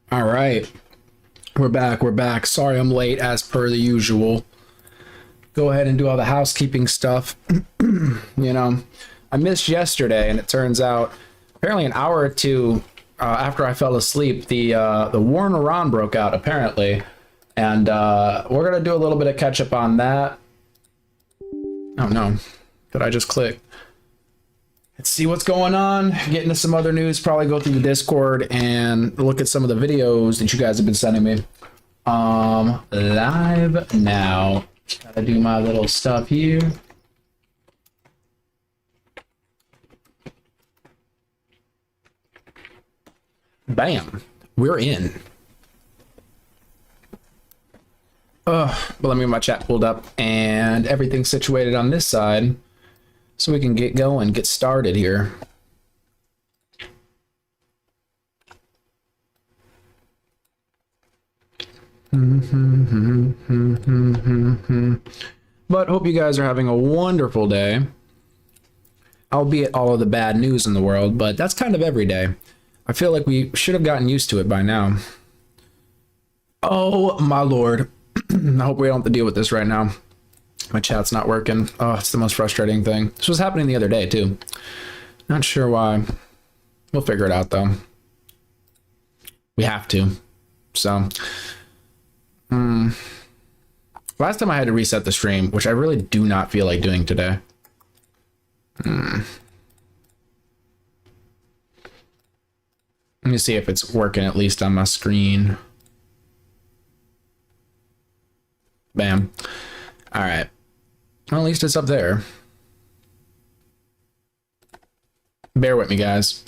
All right, we're back. We're back. Sorry I'm late as per the usual. Go ahead and do all the housekeeping stuff. You know, I missed yesterday, and it turns out apparently an hour or two after I fell asleep, the war in Iran broke out apparently, and we're gonna do a little bit of catch up on that. Oh no, did I just click? Let's see what's going on. Get into some other news. Probably go through the Discord and look at some of the videos that you guys have been sending me. Live now. Gotta do my little stuff here. Bam. We're in. But let me get my chat pulled up and everything situated on this side so we can get going, get started here. But hope you guys are having a wonderful day. Albeit all of the bad news in the world, but that's kind of every day. I feel like we should have gotten used to it by now. Oh my lord. I hope we don't have to deal with this right now. My chat's not working. Oh, it's the most frustrating thing. This was happening the other day too. Not sure why. We'll figure it out though. We have to. So, last time I had to reset the stream, which I really do not feel like doing today. Let me see if it's working at least on my screen. Bam. All right. Well, at least it's up there. Bear with me, guys.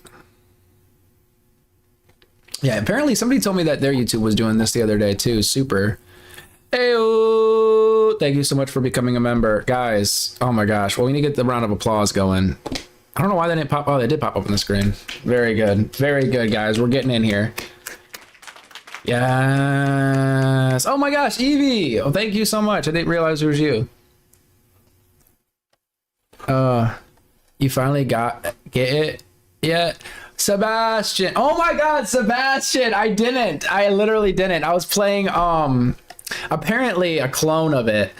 Yeah, apparently somebody told me that their YouTube was doing this the other day too. Super. Heyo! Thank you so much for becoming a member. Guys, oh my gosh. Well, we need to get the round of applause going. I don't know why they didn't pop. Oh, they did pop up on the screen. Very good. Very good, guys. We're getting in here. Yes. Oh my gosh, Evie. Oh, thank you so much. I didn't realize it was you. You finally get it yet? Sebastian. Oh my god, Sebastian. I didn't. I literally didn't. I was playing apparently a clone of it.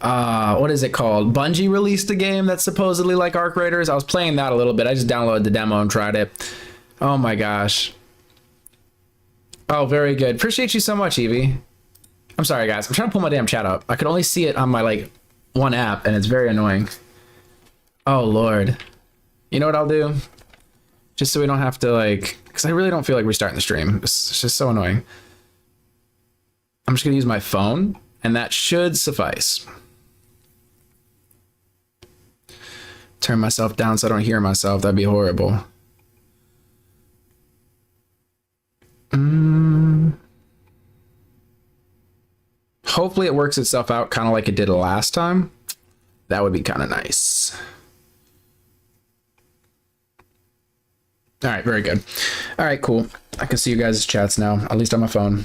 What is it called? Bungie released a game that's supposedly like Arc Raiders. I was playing that a little bit. I just downloaded the demo and tried it. Oh my gosh. Oh, very good. Appreciate you so much, Evie. I'm sorry, guys. I'm trying to pull my damn chat up. I could only see it on my like one app, and it's very annoying. Oh Lord. You know what I'll do? Just so we don't have to like, because I really don't feel like restarting the stream. It's just so annoying. I'm just gonna use my phone, and that should suffice. Turn myself down so I don't hear myself. That'd be horrible. Hopefully it works itself out kind of like it did last time. That would be kind of nice. All right, very good. All right, cool. I can see you guys' chats now, at least on my phone.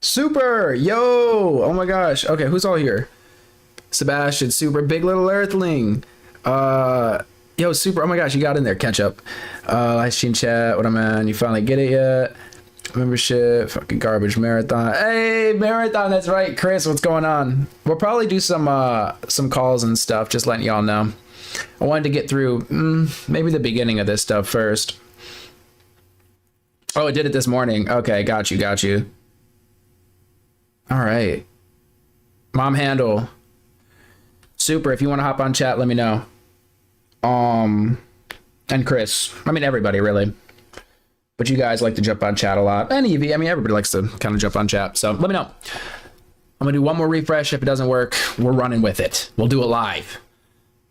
Super! Yo! Oh my gosh. Okay, who's all here? Sebastian, Super, Big Little Earthling. Yo, Super, oh my gosh, you got in there. Catch up. Live stream chat, what am I? You finally get it yet? Membership, fucking garbage marathon. Hey, marathon, that's right. Chris, what's going on? We'll probably do some calls and stuff, just letting y'all know. I wanted to get through maybe the beginning of this stuff first. Oh, it did it this morning. Okay, got you. All right. Mom handle. Super, if you want to hop on chat, let me know. And Chris. I mean, everybody, really. But you guys like to jump on chat a lot. And Evie, I mean, everybody likes to kind of jump on chat. So let me know. I'm going to do one more refresh. If it doesn't work, we're running with it. We'll do it live.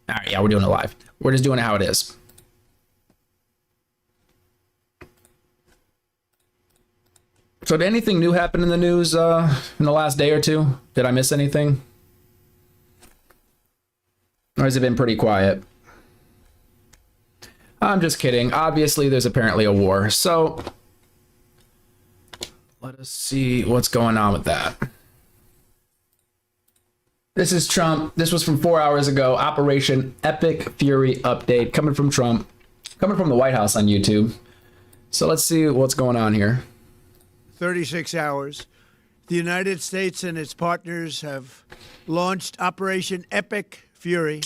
All right, yeah, we're doing it live. We're just doing it how it is. So did anything new happen in the news in the last day or two? Did I miss anything? Or has it been pretty quiet? I'm just kidding. Obviously, there's apparently a war. So let us see what's going on with that. This is Trump. This was from 4 hours ago. Operation Epic Fury update coming from Trump, coming from the White House on YouTube. So let's see what's going on here. 36 hours, the United States and its partners have launched Operation Epic Fury,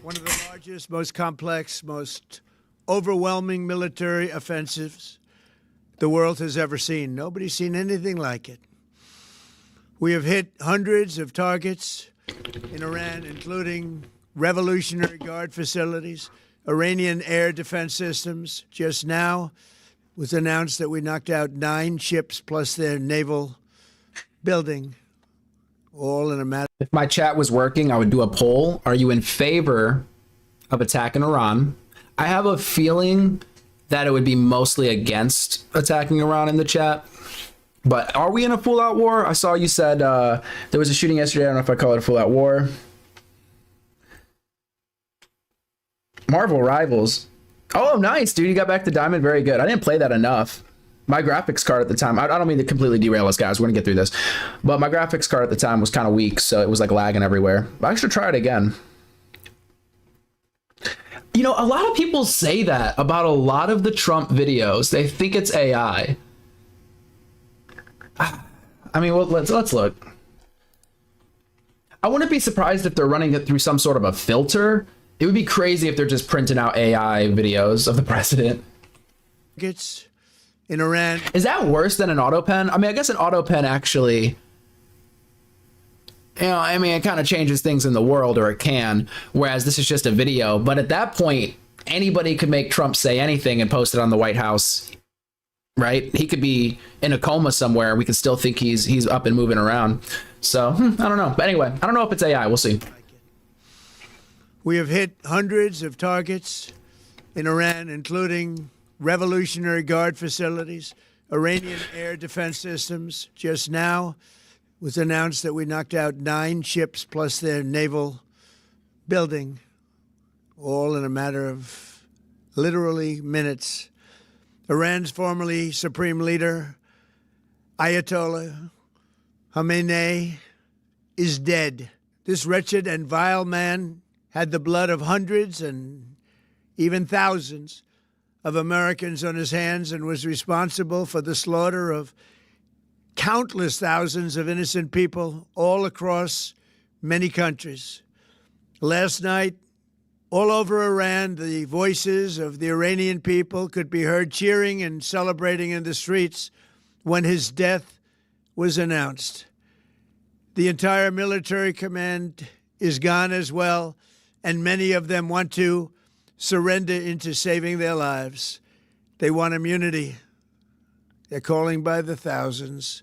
one of the largest, most complex, most overwhelming military offensives the world has ever seen. Nobody's seen anything like it. We have hit hundreds of targets in Iran, including Revolutionary Guard facilities, Iranian air defense systems. Just now it was announced that we knocked out 9 ships plus their naval building, all in a matter. If my chat was working, I would do a poll. Are you in favor of attacking Iran? I have a feeling that it would be mostly against attacking Iran in the chat. But are we in a full-out war? I saw you said there was a shooting yesterday. I don't know if I call it a full-out war. Marvel Rivals. Oh, nice, dude. You got back to Diamond. Very good. I didn't play that enough. My graphics card at the time, I don't mean to completely derail us, guys. We're going to get through this. But my graphics card at the time was kind of weak, so it was like lagging everywhere. But I should try it again. You know, a lot of people say that about a lot of the Trump videos. They think it's AI. I mean, well, let's look. I wouldn't be surprised if they're running it through some sort of a filter. It would be crazy if they're just printing out AI videos of the president. It's in Iran. Is that worse than an auto pen? I mean, I guess an auto pen actually, you know, I mean, it kind of changes things in the world, or it can, whereas this is just a video. But at that point, anybody could make Trump say anything and post it on the White House, right? He could be in a coma somewhere. We could still think he's up and moving around. So, I don't know. But anyway, I don't know if it's AI. We'll see. We have hit hundreds of targets in Iran, including Revolutionary Guard facilities, Iranian air defense systems. Just now it was announced that we knocked out 9 ships plus their naval building, all in a matter of literally minutes. Iran's formerly supreme leader, Ayatollah Khamenei, is dead. This wretched and vile man had the blood of hundreds and even thousands of Americans on his hands and was responsible for the slaughter of countless thousands of innocent people all across many countries. Last night, all over Iran, the voices of the Iranian people could be heard cheering and celebrating in the streets when his death was announced. The entire military command is gone as well, and many of them want to surrender into saving their lives. They want immunity. They're calling by the thousands.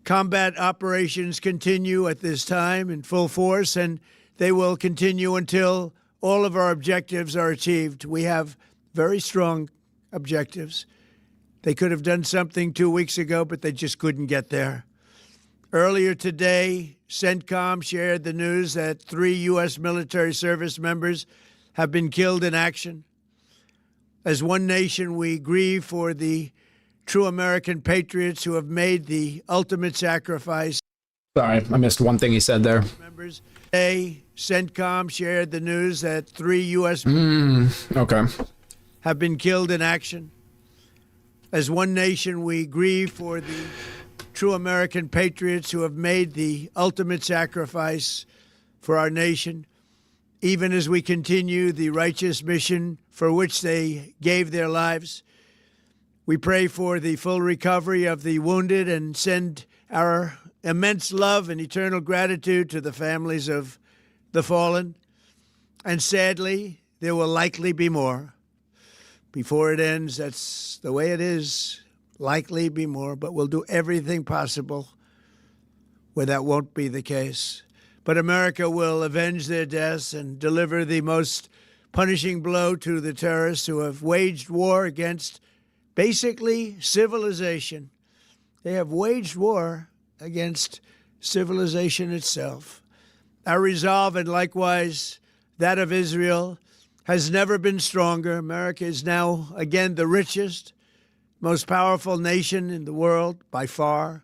Combat operations continue at this time in full force, and they will continue until all of our objectives are achieved. We have very strong objectives. They could have done something 2 weeks ago, but they just couldn't get there. Earlier today, CENTCOM shared the news that 3 U.S. military service members have been killed in action. As one nation, we grieve for the true American patriots who have made the ultimate sacrifice. Sorry, I missed one thing he said there. Members, today, CENTCOM shared the news that 3 U.S. have been killed in action. As one nation, we grieve for the true American patriots who have made the ultimate sacrifice for our nation, even as we continue the righteous mission for which they gave their lives. We pray for the full recovery of the wounded and send our immense love and eternal gratitude to the families of the fallen. And sadly, there will likely be more. Before it ends, that's the way it is. Likely be more, but we'll do everything possible where that won't be the case. But America will avenge their deaths and deliver the most punishing blow to the terrorists who have waged war against basically civilization. They have waged war against civilization itself. Our resolve, and likewise that of Israel, has never been stronger. America is now, again, the richest, most powerful nation in the world by far.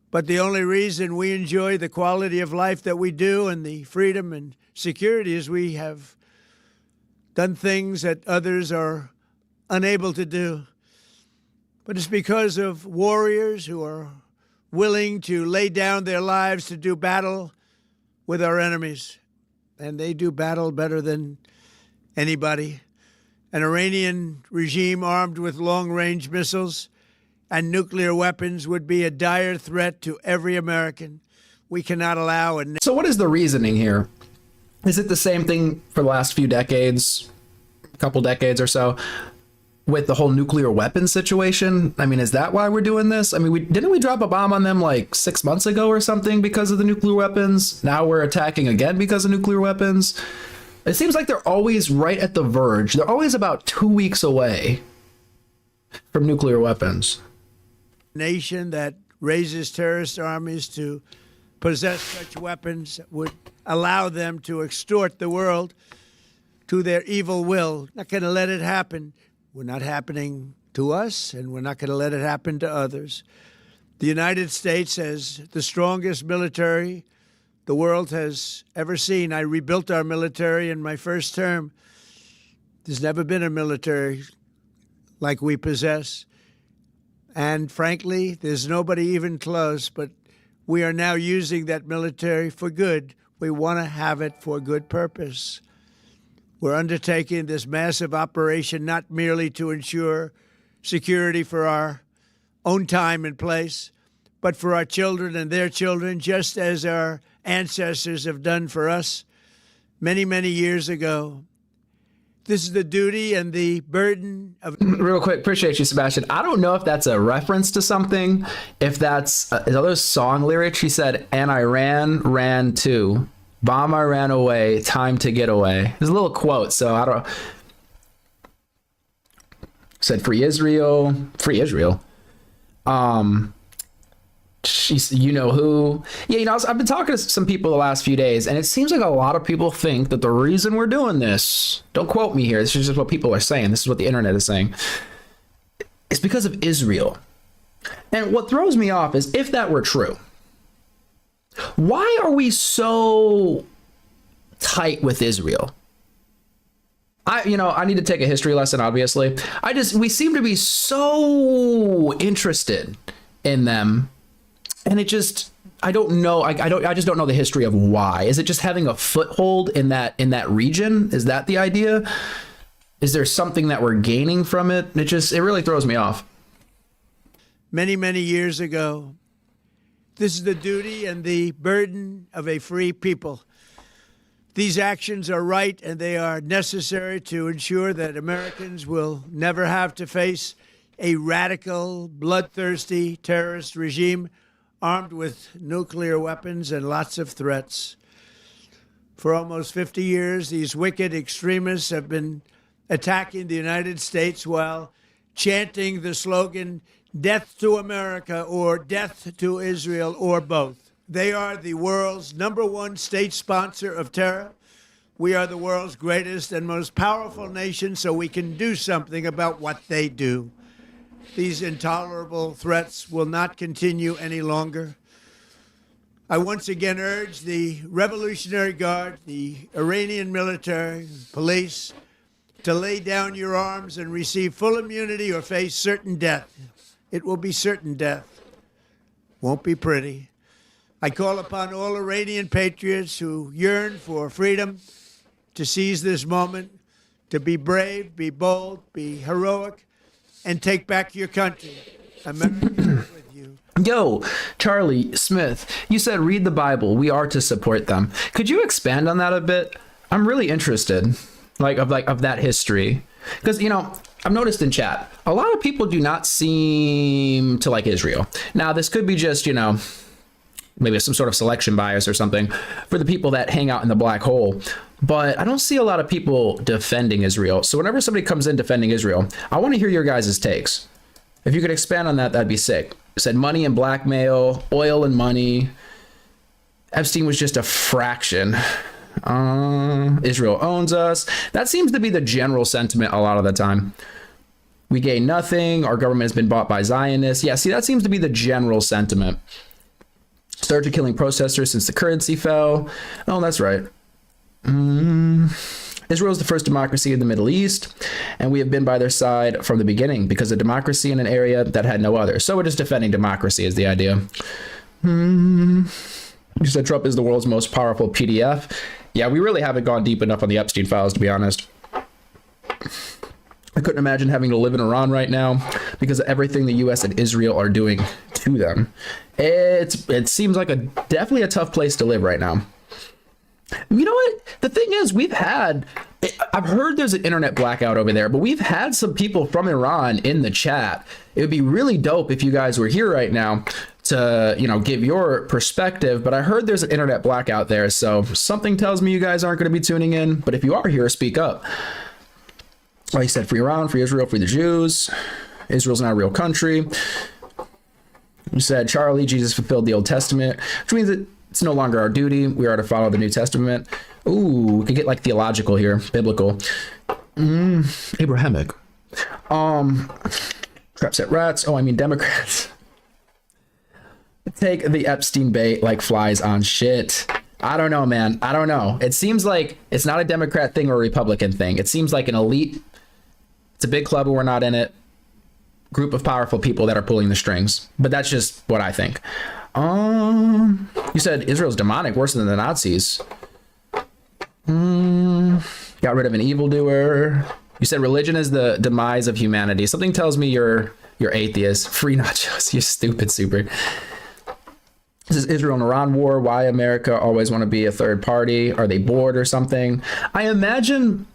But the only reason we enjoy the quality of life that we do and the freedom and security is we have done things that others are unable to do. but it's because of warriors who are willing to lay down their lives to do battle with our enemies. And they do battle better than anybody. An Iranian regime armed with long-range missiles and nuclear weapons would be a dire threat to every American. We cannot allow a... So what is the reasoning here? Is it the same thing for the last few decades, a couple decades or so, with the whole nuclear weapon situation? I mean, is that why we're doing this? I mean, didn't we drop a bomb on them like 6 months ago or something because of the nuclear weapons? Now we're attacking again because of nuclear weapons. It seems like they're always right at the verge. They're always about 2 weeks away from nuclear weapons. Nation that raises terrorist armies to possess such weapons would allow them to extort the world to their evil will. Not going to let it happen. We're not happening to us, and we're not going to let it happen to others. The United States has the strongest military the world has ever seen. I rebuilt our military in my first term. There's never been a military like we possess. And frankly, there's nobody even close, but we are now using that military for good. We want to have it for good purpose. We're undertaking this massive operation not merely to ensure security for our own time and place, but for our children and their children, just as our ancestors have done for us many, many years ago. This is the duty and the burden of... Real quick, appreciate you, Sebastian. I don't know if that's a reference to something, if that's another song lyric. She said, and I ran too. Bomb, I ran away, time to get away. There's a little quote, so I don't... Said, free Israel. She's, you know who. Yeah, you know, I've been talking to some people the last few days, and it seems like a lot of people think that the reason we're doing this, don't quote me here, this is just what people are saying, this is what the internet is saying, it's because of Israel. And what throws me off is, if that were true, why are we so tight with Israel? I need to take a history lesson, obviously. We seem to be so interested in them. And it just, I don't know. I just don't know the history of why. Is it just having a foothold in that region? Is that the idea? Is there something that we're gaining from it? It really throws me off. Many, many years ago, this is the duty and the burden of a free people. These actions are right, and they are necessary to ensure that Americans will never have to face a radical, bloodthirsty terrorist regime armed with nuclear weapons and lots of threats. For almost 50 years, these wicked extremists have been attacking the United States while chanting the slogan, death to America or death to Israel or both. They are the world's #1 state sponsor of terror. We are the world's greatest and most powerful nation, so we can do something about what they do. These intolerable threats will not continue any longer. I once again urge the Revolutionary Guard, the Iranian military, police, to lay down your arms and receive full immunity or face certain death. It will be certain death. Won't be pretty. I call upon all Iranian patriots who yearn for freedom to seize this moment, to be brave, be bold, be heroic, and take back your country. America is with you. Yo, Charlie Smith, you said read the Bible. We are to support them. Could you expand on that a bit? I'm really interested, of that history, because I've noticed in chat a lot of people do not seem to like Israel. Now, this could be just maybe some sort of selection bias or something for the people that hang out in the black hole. But I don't see a lot of people defending Israel. So whenever somebody comes in defending Israel, I want to hear your guys' takes. If you could expand on that, that'd be sick. It said money and blackmail, oil and money. Epstein was just a fraction. Israel owns us. That seems to be the general sentiment a lot of the time. We gain nothing. Our government has been bought by Zionists. Yeah, see, that seems to be the general sentiment. Started killing protesters since the currency fell. Oh, that's right. Israel is the first democracy in the Middle East, and we have been by their side from the beginning because of democracy in an area that had no other. So we're just defending democracy is the idea. You said Trump is the world's most powerful PDF. Yeah, we really haven't gone deep enough on the Epstein files, to be honest. I couldn't imagine having to live in Iran right now because of everything the U.S. and Israel are doing to them. It seems like definitely a tough place to live right now. You know what? The thing is, I've heard there's an internet blackout over there, but we've had some people from Iran in the chat. It would be really dope if you guys were here right now to, give your perspective. But I heard there's an internet blackout there. So something tells me you guys aren't going to be tuning in. But if you are here, speak up. Like he said, free Iran, free Israel, free the Jews. Israel's not a real country. You said, Charlie, Jesus fulfilled the Old Testament, which means that it's no longer our duty. We are to follow the New Testament. Ooh, we could get like theological here, biblical. Abrahamic. Traps at rats. Oh, I mean Democrats. Take the Epstein bait like flies on shit. I don't know, man. I don't know. It seems like it's not a Democrat thing or a Republican thing. It seems like an elite. It's a big club and we're not in it. Group of powerful people that are pulling the strings. But that's just what I think. You said Israel's demonic, worse than the Nazis. Got rid of an evildoer. You said religion is the demise of humanity. Something tells me you're atheist. Free nachos, you stupid super. This is Israel and Iran war. Why America always want to be a third party? Are they bored or something? I imagine.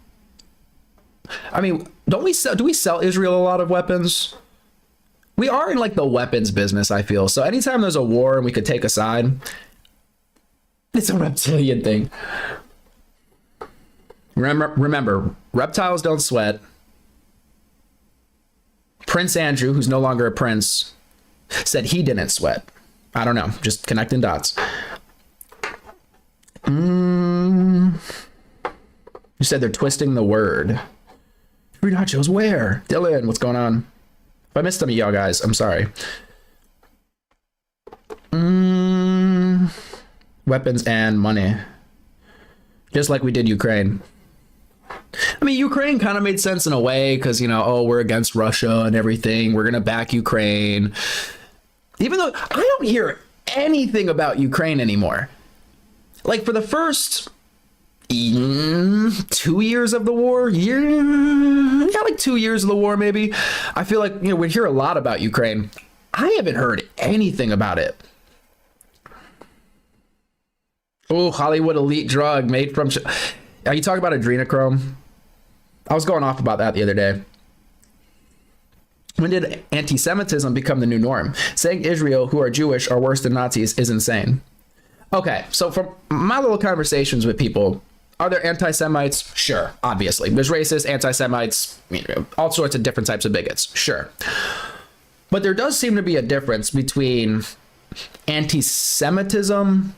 I mean, do we sell Israel a lot of weapons? We are in like the weapons business, I feel. So anytime there's a war and we could take a side, it's a reptilian thing. Remember, reptiles don't sweat. Prince Andrew, who's no longer a prince, said he didn't sweat. I don't know, just connecting dots. You said they're twisting the word. Free nachos, where? Dylan, what's going on? If I missed some of y'all guys, I'm sorry. Weapons and money. Just like we did Ukraine. I mean, Ukraine kind of made sense in a way because, we're against Russia and everything. We're going to back Ukraine. Even though I don't hear anything about Ukraine anymore. Like for the first 2 years of the war, like 2 years of the war, maybe. I feel like, we hear a lot about Ukraine. I haven't heard anything about it. Oh, Hollywood elite drug made from... Are you talking about adrenochrome? I was going off about that the other day. When did anti-Semitism become the new norm? Saying Israel, who are Jewish, are worse than Nazis is insane. Okay, so from my little conversations with people, are there anti-Semites? Sure, obviously. There's racists, anti-Semites, all sorts of different types of bigots. Sure. But there does seem to be a difference between anti-Semitism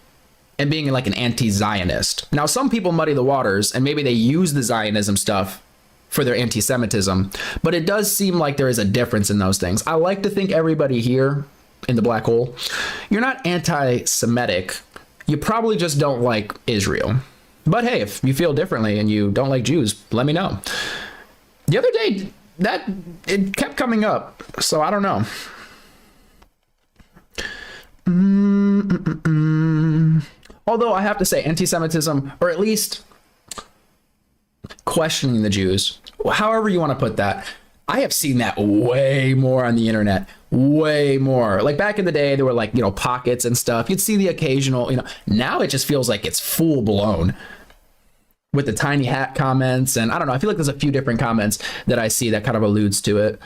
and being like an anti-Zionist. Now, some people muddy the waters and maybe they use the Zionism stuff for their anti-Semitism, but it does seem like there is a difference in those things. I like to think everybody here in the black hole, you're not anti-Semitic. You probably just don't like Israel. But hey, if you feel differently and you don't like Jews, let me know. The other day, it kept coming up, so I don't know. Although I have to say, anti-Semitism, or at least questioning the Jews, however you want to put that, I have seen that way more on the internet. Way more. Like back in the day, there were like, pockets and stuff. You'd see the occasional, now it just feels like it's full blown with the tiny hat comments. And I don't know, I feel like there's a few different comments that I see that kind of alludes to it.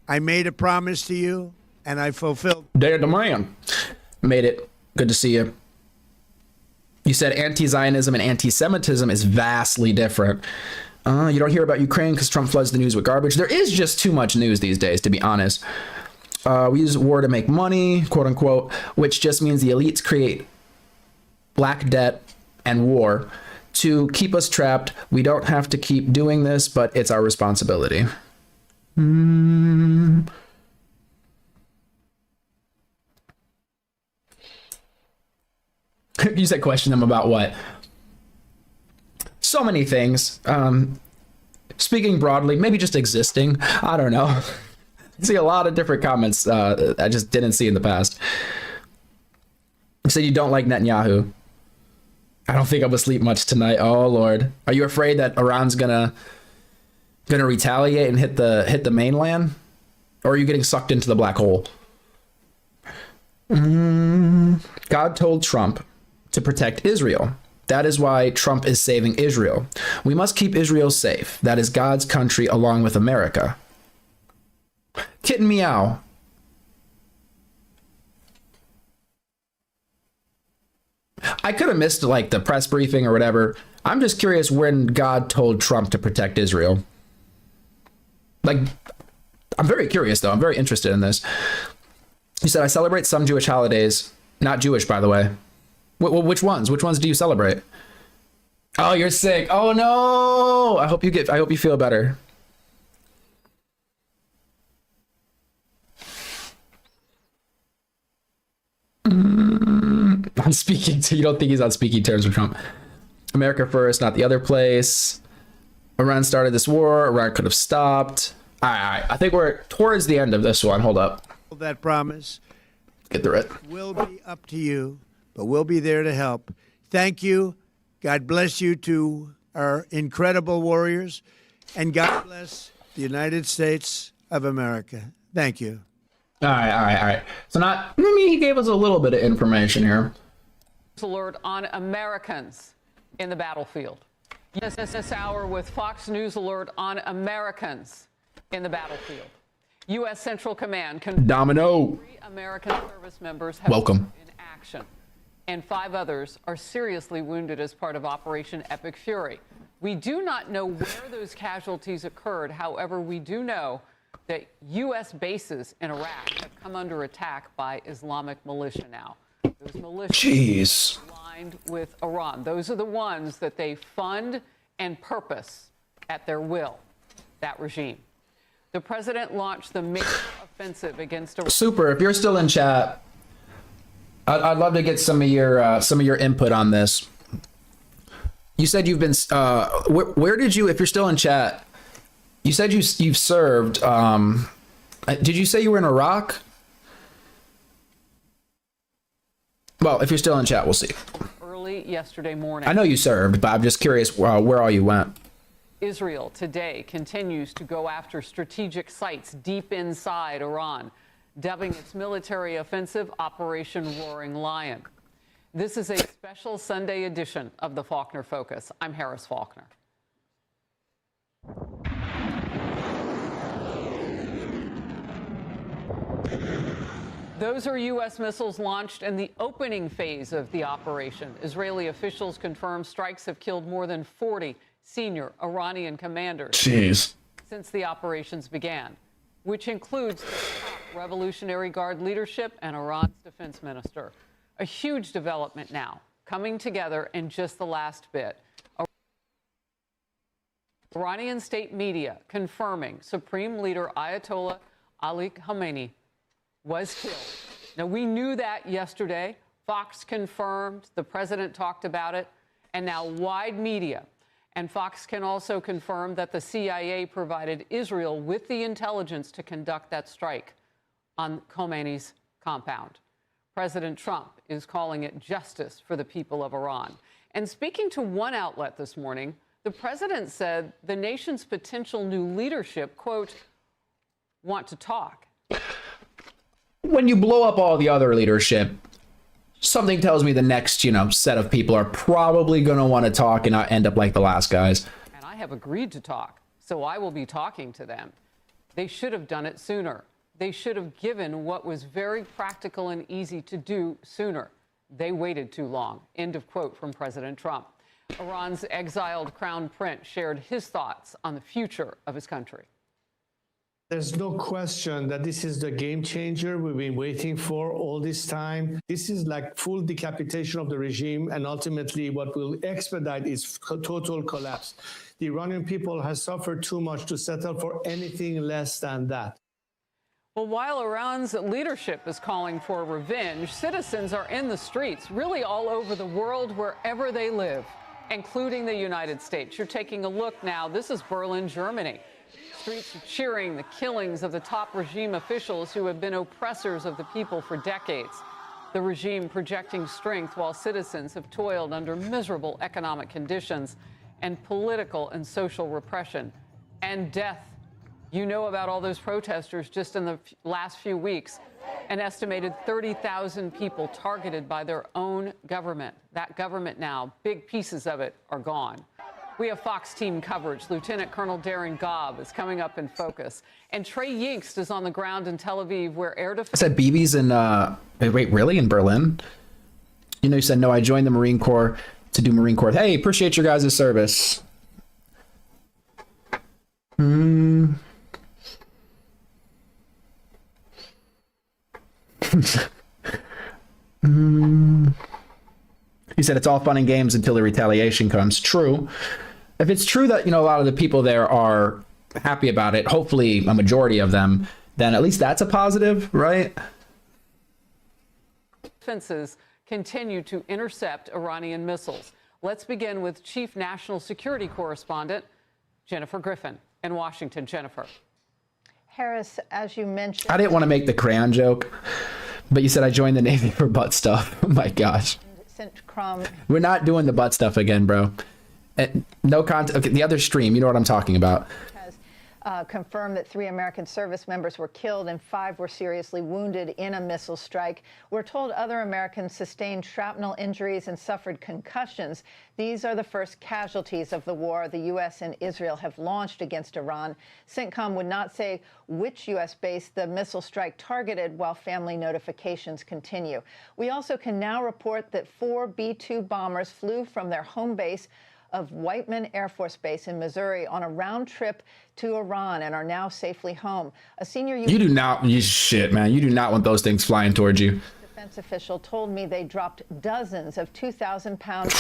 I made a promise to you and I fulfilled. Day of the man. Made it. Good to see you. You said anti-Zionism and anti-Semitism is vastly different. You don't hear about Ukraine because Trump floods the news with garbage. There is just too much news these days, to be honest. We use war to make money, quote unquote, which just means the elites create black debt and war to keep us trapped. We don't have to keep doing this, but it's our responsibility. You said question them about what? So many things. Speaking broadly, maybe just existing. I don't know. I see a lot of different comments I just didn't see in the past. You said you don't like Netanyahu. I don't think I'm gonna sleep much tonight. Oh Lord, are you afraid that Iran's gonna retaliate and hit the mainland, or are you getting sucked into the black hole? God told Trump to protect Israel. That is why Trump is saving Israel. We must keep Israel safe. That is God's country along with America. Kitten meow. I could have missed like the press briefing or whatever. I'm just curious when God told Trump to protect Israel. Like, I'm very curious though. I'm very interested in this. You said I celebrate some Jewish holidays. Not Jewish, by the way. Which ones? Which ones do you celebrate? Oh, you're sick. Oh no. I hope you feel better. On speaking to, you don't think he's on speaking terms with Trump? America first, not the other place. Iran started this war. Iran could have stopped. All right. I think we're towards the end of this one. Hold up. That promise. Get through it. Will be up to you, but we'll be there to help. Thank you. God bless you to our incredible warriors, and God bless the United States of America. Thank you. All right. So he gave us a little bit of information here. Alert on Americans in the battlefield. Yes, this hour with Fox News alert on Americans in the battlefield. U.S. Central Command Domino. 3 American service members have Welcome been in action, and 5 others are seriously wounded as part of Operation Epic Fury. We do not know where those casualties occurred. However, we do know that U.S. bases in Iraq have come under attack by Islamic militia now. Those militias are aligned with Iran. Those are the ones that they fund and purpose at their will, that regime. The president launched the major offensive against Iran. Super. If you're still in chat, I'd love to get some of your input on this. You said you've been where did you, if you're still in chat, you said you've served. Did you say you were in Iraq? Well, if you're still in chat, we'll see. Early yesterday morning. I know you served, but I'm just curious where all you went. Israel today continues to go after strategic sites deep inside Iran, dubbing its military offensive Operation Roaring Lion. This is a special Sunday edition of the Faulkner Focus. I'm Harris Faulkner. Those are U.S. missiles launched in the opening phase of the operation. Israeli officials confirm strikes have killed more than 40 senior Iranian commanders since the operations began, which includes the top Revolutionary Guard leadership and Iran's defense minister. A huge development now, coming together in just the last bit. Iranian state media confirming Supreme Leader Ayatollah Ali Khamenei was killed. Now, we knew that yesterday. Fox confirmed, the president talked about it, and now wide media. And Fox can also confirm that the CIA provided Israel with the intelligence to conduct that strike on Khamenei's compound. President Trump is calling it justice for the people of Iran. And speaking to one outlet this morning, the president said the nation's potential new leadership, quote, want to talk. When you blow up all the other leadership, something tells me the next, set of people are probably going to want to talk and not end up like the last guys. And I have agreed to talk, so I will be talking to them. They should have done it sooner. They should have given what was very practical and easy to do sooner. They waited too long. End of quote from President Trump. Iran's exiled crown prince shared his thoughts on the future of his country. There's no question that this is the game changer we've been waiting for all this time. This is like full decapitation of the regime, and ultimately what will expedite its total collapse. The Iranian people has suffered too much to settle for anything less than that. Well, while Iran's leadership is calling for revenge, citizens are in the streets, really all over the world, wherever they live, including the United States. You're taking a look now. This is Berlin, Germany. Streets are cheering the killings of the top regime officials who have been oppressors of the people for decades. The regime projecting strength while citizens have toiled under miserable economic conditions and political and social repression and death. You know about all those protesters just in the last few weeks. An estimated 30,000 people targeted by their own government. That government now, big pieces of it are gone. We have Fox team coverage. Lieutenant Colonel Darren Gobb is coming up in focus. And Trey Yingst is on the ground in Tel Aviv, where air defense... I said BB's in, wait, really? In Berlin? You know, you said, no, I joined the Marine Corps to do Marine Corps. Hey, appreciate your guys' service. He said it's all fun and games until the retaliation comes. True. If it's true that, you know, a lot of the people there are happy about it, hopefully a majority of them, then at least that's a positive, right? Defenses continue to intercept Iranian missiles. Let's begin with Chief National Security Correspondent Jennifer Griffin in Washington. Jennifer. Harris, as you mentioned... I didn't want to make the crayon joke, but you said I joined the Navy for butt stuff. Oh my gosh. We're not doing the butt stuff again, bro. No content. Okay, the other stream, you know what I'm talking about. Confirmed that 3 American service members were killed and 5 were seriously wounded in a missile strike. We're told other Americans sustained shrapnel injuries and suffered concussions. These are the first casualties of the war the U.S. and Israel have launched against Iran. CENTCOM would not say which U.S. base the missile strike targeted, while family notifications continue. We also can now report that 4 B-2 bombers flew from their home base of Whiteman Air Force Base in Missouri on a round trip to Iran and are now safely home. A senior U.S. You do not, shit, man. You do not want those things flying towards you. Defense official told me they dropped dozens of 2,000-pound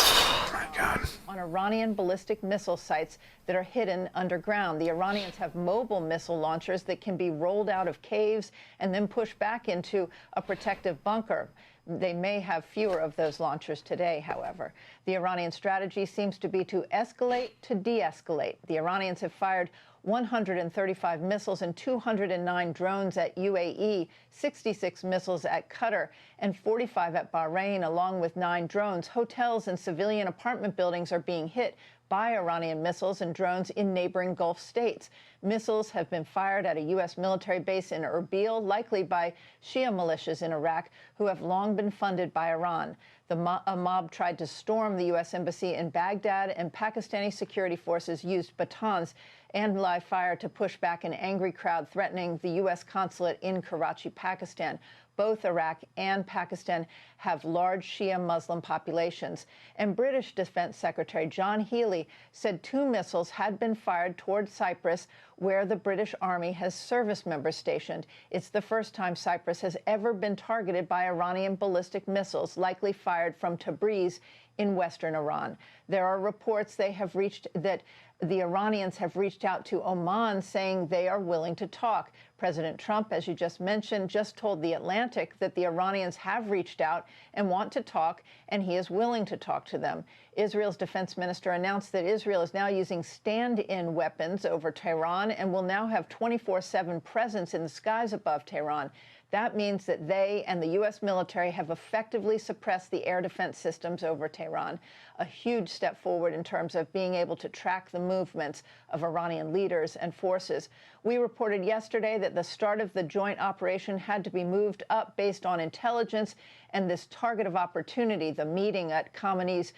on Iranian ballistic missile sites that are hidden underground. The Iranians have mobile missile launchers that can be rolled out of caves and then pushed back into a protective bunker. They may have fewer of those launchers today, however. The Iranian strategy seems to be to escalate to de-escalate. The Iranians have fired 135 missiles and 209 drones at UAE, 66 missiles at Qatar, and 45 at Bahrain, along with 9 drones. Hotels and civilian apartment buildings are being hit by Iranian missiles and drones in neighboring Gulf states. Missiles have been fired at a U.S. military base in Erbil, likely by Shia militias in Iraq, who have long been funded by Iran. A mob tried to storm the U.S. embassy in Baghdad, and Pakistani security forces used batons and live fire to push back an angry crowd threatening the U.S. consulate in Karachi, Pakistan. Both Iraq and Pakistan have large Shia Muslim populations. And British Defense Secretary John Healey said 2 missiles had been fired toward Cyprus, where the British Army has service members stationed. It's the first time Cyprus has ever been targeted by Iranian ballistic missiles, likely fired from Tabriz in western Iran. There are reports that the Iranians have reached out to Oman, saying they are willing to talk. President Trump, as you just mentioned, just told The Atlantic that the Iranians have reached out and want to talk, and he is willing to talk to them. Israel's defense minister announced that Israel is now using stand-in weapons over Tehran and will now have 24/7 presence in the skies above Tehran. That means that they and the U.S. military have effectively suppressed the air defense systems over Tehran, a huge step forward in terms of being able to track the movements of Iranian leaders and forces. We reported yesterday that the start of the joint operation had to be moved up based on intelligence and this target of opportunity, the meeting at Khamenei's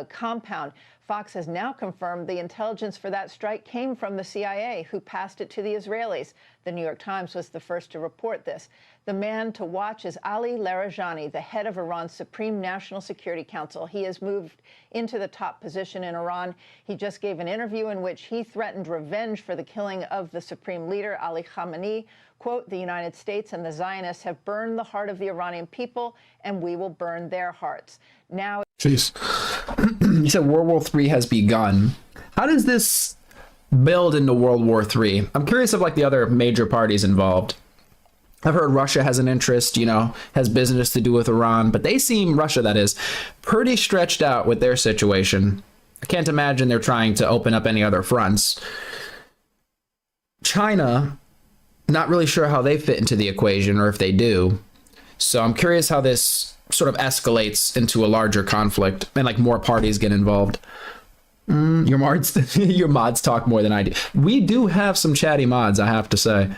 compound. Fox has now confirmed the intelligence for that strike came from the CIA, who passed it to the Israelis. The New York Times was the first to report this. The man to watch is Ali Larijani, the head of Iran's Supreme National Security Council. He has moved into the top position in Iran. He just gave an interview in which he threatened revenge for the killing of the supreme leader, Ali Khamenei. Quote, "The United States and the Zionists have burned the heart of the Iranian people, and we will burn their hearts." Now, jeez. You said World War III has begun. How does this build into World War III? I'm curious of like the other major parties involved. I've heard Russia has an interest, has business to do with Iran, but they seem, Russia that is, pretty stretched out with their situation. I can't imagine they're trying to open up any other fronts. China, not really sure how they fit into the equation or if they do. So I'm curious how this sort of escalates into a larger conflict and like more parties get involved. Your mods talk more than I do. We do have some chatty mods, I have to say.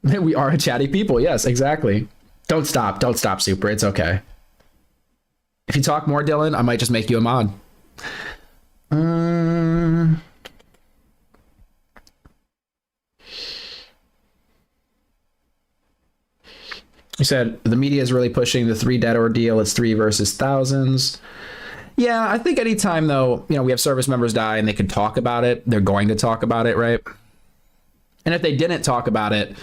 We are a chatty people. Yes, exactly. Don't stop, Super. It's okay. If you talk more, Dylan, I might just make you a mod. You said the media is really pushing the 3 dead ordeal. It's 3 versus thousands. Yeah, I think anytime, though, we have service members die and they can talk about it, they're going to talk about it, right? And if they didn't talk about it,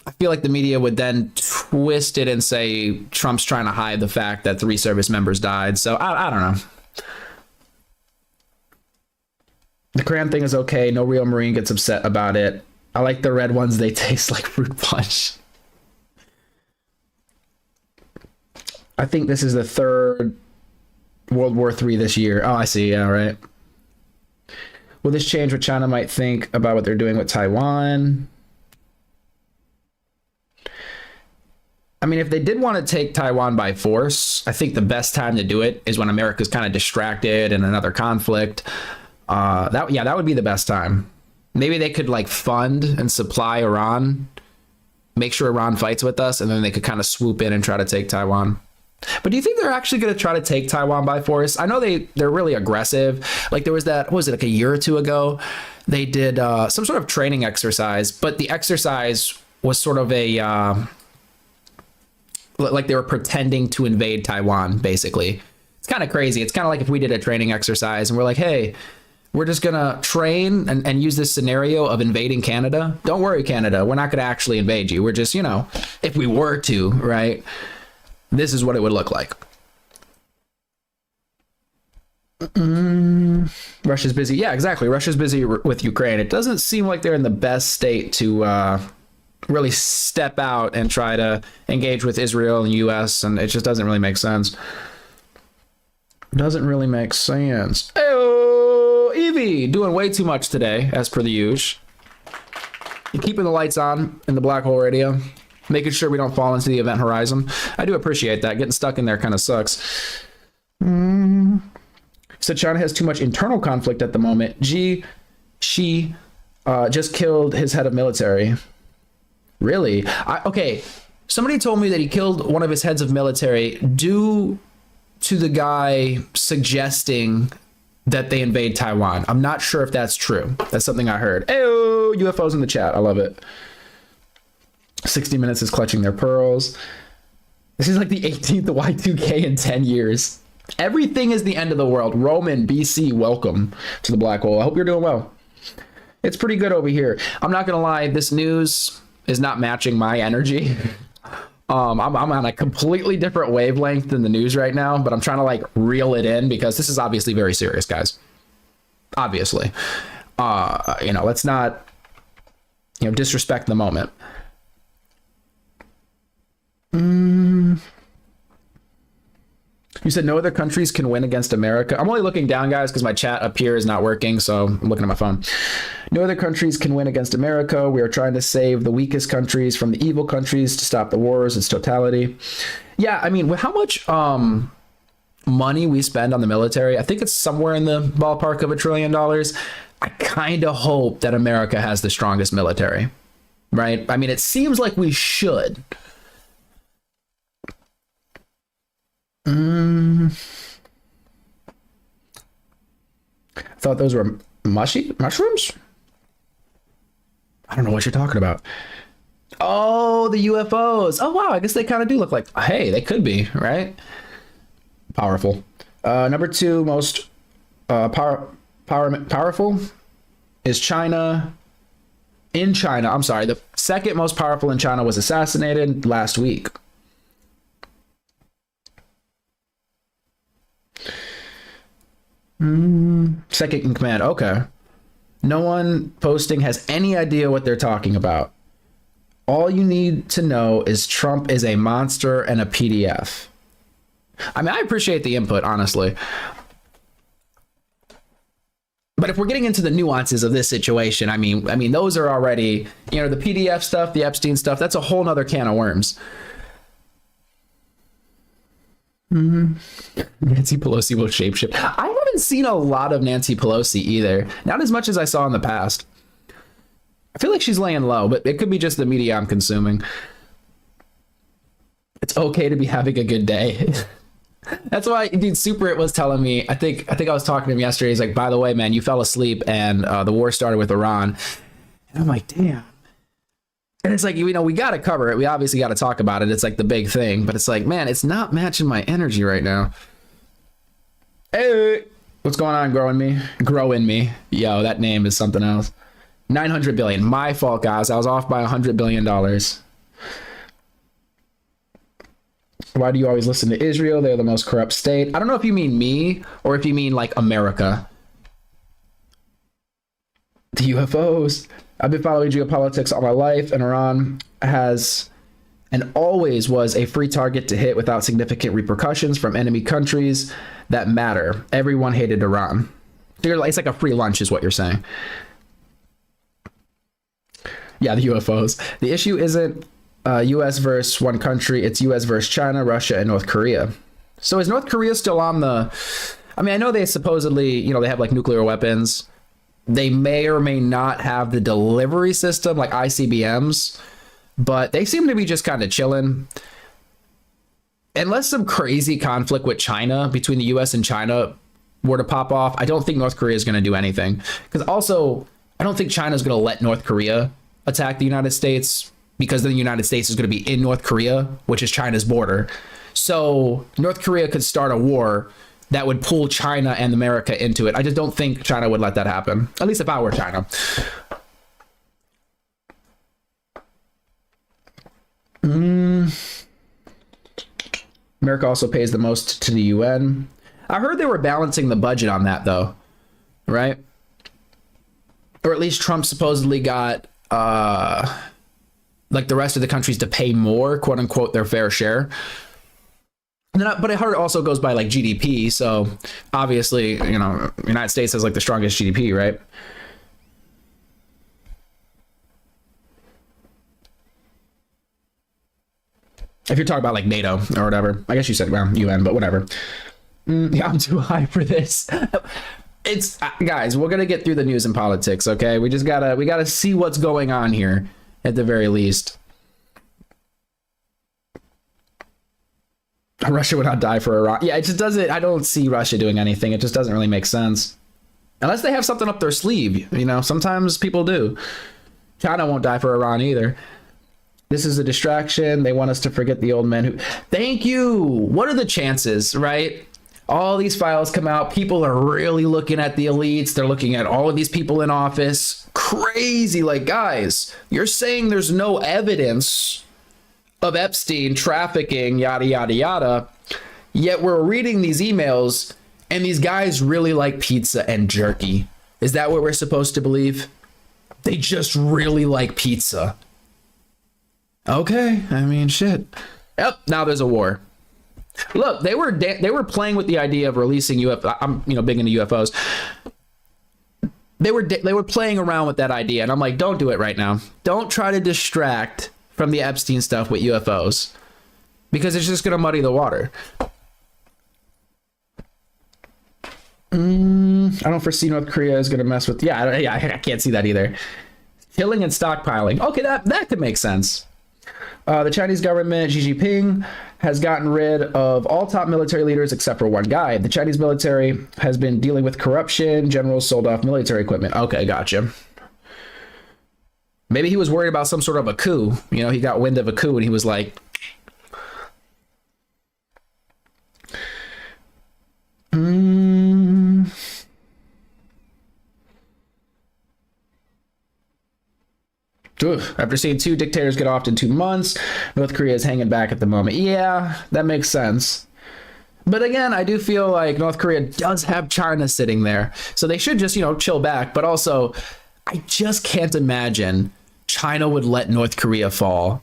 I feel like the media would then twist it and say Trump's trying to hide the fact that 3 service members died. So I don't know. The crayon thing is okay. No real Marine gets upset about it. I like the red ones. They taste like fruit punch. I think this is the 3rd World War III this year. Oh, I see. Yeah, right. Will this change what China might think about what they're doing with Taiwan? I mean, if they did want to take Taiwan by force, I think the best time to do it is when America's kind of distracted in another conflict. That would be the best time. Maybe they could like fund and supply Iran, make sure Iran fights with us, and then they could kind of swoop in and try to take Taiwan. But do you think they're actually going to try to take Taiwan by force? I know they're really aggressive. Like there was that, what was it, like a year or two ago? They did some sort of training exercise, but the exercise was sort of a, like they were pretending to invade Taiwan, basically. It's kind of crazy. It's kind of like if we did a training exercise and we're like, hey, we're just going to train and use this scenario of invading Canada. Don't worry, Canada. We're not going to actually invade you. We're just, if we were to, right? This is what it would look like. Russia's busy. Yeah, exactly. Russia's busy with Ukraine. It doesn't seem like they're in the best state to really step out and try to engage with Israel and US, and it just doesn't really make sense. Doesn't really make sense. Oh, Evie, doing way too much today, as per the usual. You're keeping the lights on in the Black Hole Radio, making sure we don't fall into the event horizon. I do appreciate that. Getting stuck in there kind of sucks. So China has too much internal conflict at the moment. Xi just killed his head of military. Really? Okay. Somebody told me that he killed one of his heads of military due to the guy suggesting that they invade Taiwan. I'm not sure if that's true. That's something I heard. Ayo, UFOs in the chat. I love it. 60 Minutes is clutching their pearls. This is like the 18th Y2K in 10 years. Everything is the end of the world. Roman, BC, welcome to the black hole. I hope you're doing well. It's pretty good over here. I'm not going to lie. This news is not matching my energy. I'm on a completely different wavelength than the news right now, but I'm trying to like reel it in because this is obviously very serious, guys. Obviously. Let's not, disrespect the moment. You said no other countries can win against America. I'm only looking down, guys, because my chat up here is not working, so I'm looking at my phone. No other countries can win against America. We are trying to save the weakest countries from the evil countries to stop the wars. Its totality. Yeah, I mean, how much money we spend on the military, I think it's somewhere in the ballpark of $1 trillion. I kind of hope that America has the strongest military, right? I mean, it seems like we should. I thought those were mushrooms. I don't know what you're talking about. Oh, the UFOs. Oh, wow. I guess they kind of do look like, hey, they could be, right? Powerful. Number 2 most powerful is China. In China, I'm sorry. The second most powerful in China was assassinated last week. Second in command. Okay. No one posting has any idea what they're talking about. All you need to know is Trump is a monster and a PDF. I mean, I appreciate the input, honestly. But if we're getting into the nuances of this situation, I mean, those are already, you know, the PDF stuff, the Epstein stuff, that's a whole nother can of worms. Nancy Pelosi will shapeshift. I haven't seen a lot of Nancy Pelosi either. Not as much as I saw in the past. I feel like she's laying low, but it could be just the media I'm consuming. It's okay to be having a good day. That's why, dude, Super It was telling me, I think I was talking to him yesterday. He's like, by the way, man, you fell asleep and the war started with Iran. And I'm like, damn. And it's like, you know, we got to cover it. We obviously got to talk about it. It's like the big thing, but it's like, man, it's not matching my energy right now. Hey, what's going on? Grow in me. Yo, that name is something else. 900 billion. My fault, guys. I was off by $100 billion. Why do you always listen to Israel? They're the most corrupt state. I don't know if you mean me or if you mean like America. The UFOs. I've been following geopolitics all my life, and Iran has and always was a free target to hit without significant repercussions from enemy countries that matter. Everyone hated Iran. It's like a free lunch is what you're saying. Yeah, the UFOs. The issue isn't U.S. versus one country. It's U.S. versus China, Russia, and North Korea. So is North Korea still on the... I mean, I know they supposedly, you know, they have like nuclear weapons. They may or may not have the delivery system like ICBMs, but they seem to be just kind of chilling. Unless some crazy conflict with China between the U.S. and China were to pop off, I don't think North Korea is going to do anything. Because also, I don't think China is going to let North Korea attack the United States, because then the United States is going to be in North Korea, which is China's border. So North Korea could start a war that would pull China and America into it. I just don't think China would let that happen. At least if I were China. America also pays the most to the UN. I heard they were balancing the budget on that, though. Right? Or at least Trump supposedly got like the rest of the countries to pay more, quote unquote, their fair share. But I heard it also goes by like GDP. So obviously, you know, the United States has like the strongest GDP, right? If you're talking about like NATO or whatever, I guess you said, well, UN, but whatever. Yeah, I'm too high for this. It's guys, we're gonna get through the news and politics, okay? We gotta see what's going on here at the very least. Russia would not die for Iran. Yeah, it just doesn't. I don't see Russia doing anything. It just doesn't really make sense, unless they have something up their sleeve. You know, sometimes people do. China won't die for Iran either. This is a distraction. They want us to forget the old men who... Thank you. What are the chances, right? All these files come out. People are really looking at the elites. They're looking at all of these people in office. Crazy. Like, guys, you're saying there's no evidence of Epstein trafficking, yada, yada, yada. Yet we're reading these emails and these guys really like pizza and jerky. Is that what we're supposed to believe? They just really like pizza. Okay, I mean, shit. Yep, now there's a war. Look, they were playing with the idea of releasing UFOs. I'm, you know, big into UFOs. They were playing around with that idea, and I'm like, don't do it right now. Don't try to distract from the Epstein stuff with UFOs, because it's just gonna muddy the water. I don't foresee North Korea is gonna mess with. Yeah, I can't see that either. Killing and stockpiling. Okay, that could make sense. The Chinese government, Xi Jinping, has gotten rid of all top military leaders except for one guy. The Chinese military has been dealing with corruption. Generals sold off military equipment. Okay, gotcha. Maybe he was worried about some sort of a coup. You know, he got wind of a coup and he was like, After seeing two dictators get off in 2 months, North Korea is hanging back at the moment. Yeah, that makes sense. But again, I do feel like North Korea does have China sitting there. So they should just, you know, chill back. But also, I just can't imagine China would let North Korea fall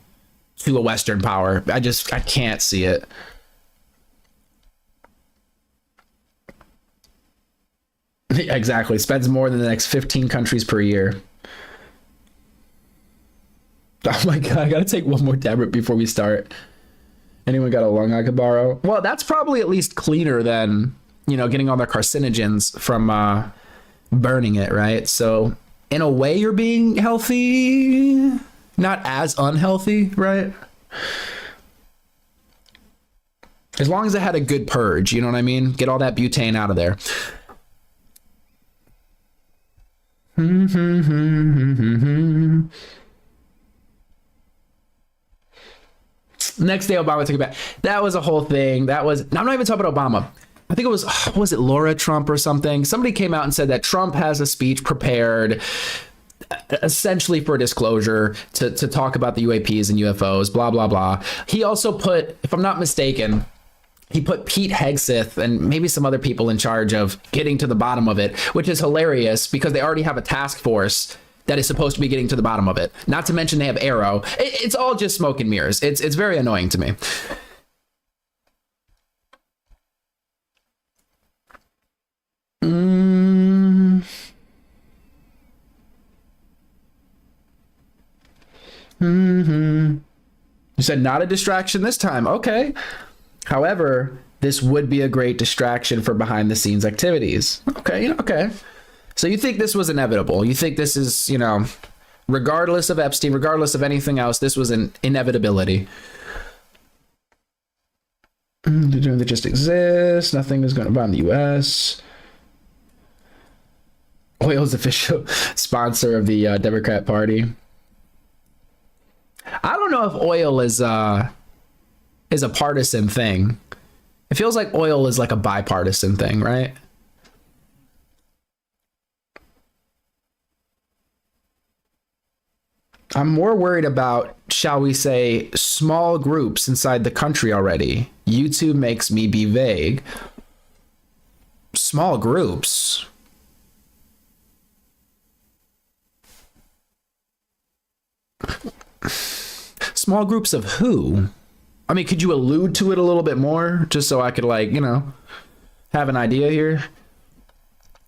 to a Western power. I can't see it. Exactly. Spends more than the next 15 countries per year. Oh my God, I gotta take one more dab before we start. Anyone got a lung I could borrow? Well, that's probably at least cleaner than, getting all their carcinogens from burning it, right? So in a way, you're being healthy, not as unhealthy, right? As long as it had a good purge, you know what I mean? Get all that butane out of there. Next day, Obama took it back. That was a whole thing. I'm not even talking about Obama. I think it was it Laura Trump or something? Somebody came out and said that Trump has a speech prepared essentially for disclosure to talk about the UAPs and UFOs, blah, blah, blah. He also put, if I'm not mistaken, he put Pete Hegseth and maybe some other people in charge of getting to the bottom of it, which is hilarious because they already have a task force that is supposed to be getting to the bottom of it. Not to mention they have Arrow. It's all just smoke and mirrors. It's very annoying to me. You said not a distraction this time. Okay. However, this would be a great distraction for behind the scenes activities. Okay. Okay. So you think this was inevitable? You think this is, regardless of Epstein, regardless of anything else, this was an inevitability. They just exist. Nothing is going to bomb the U.S. Oil is official sponsor of the Democrat Party. I don't know if oil is a partisan thing. It feels like oil is like a bipartisan thing, right? I'm more worried about, shall we say, small groups inside the country already. YouTube makes me be vague. Small groups. Small groups of who? I mean, could you allude to it a little bit more just so I could have an idea here?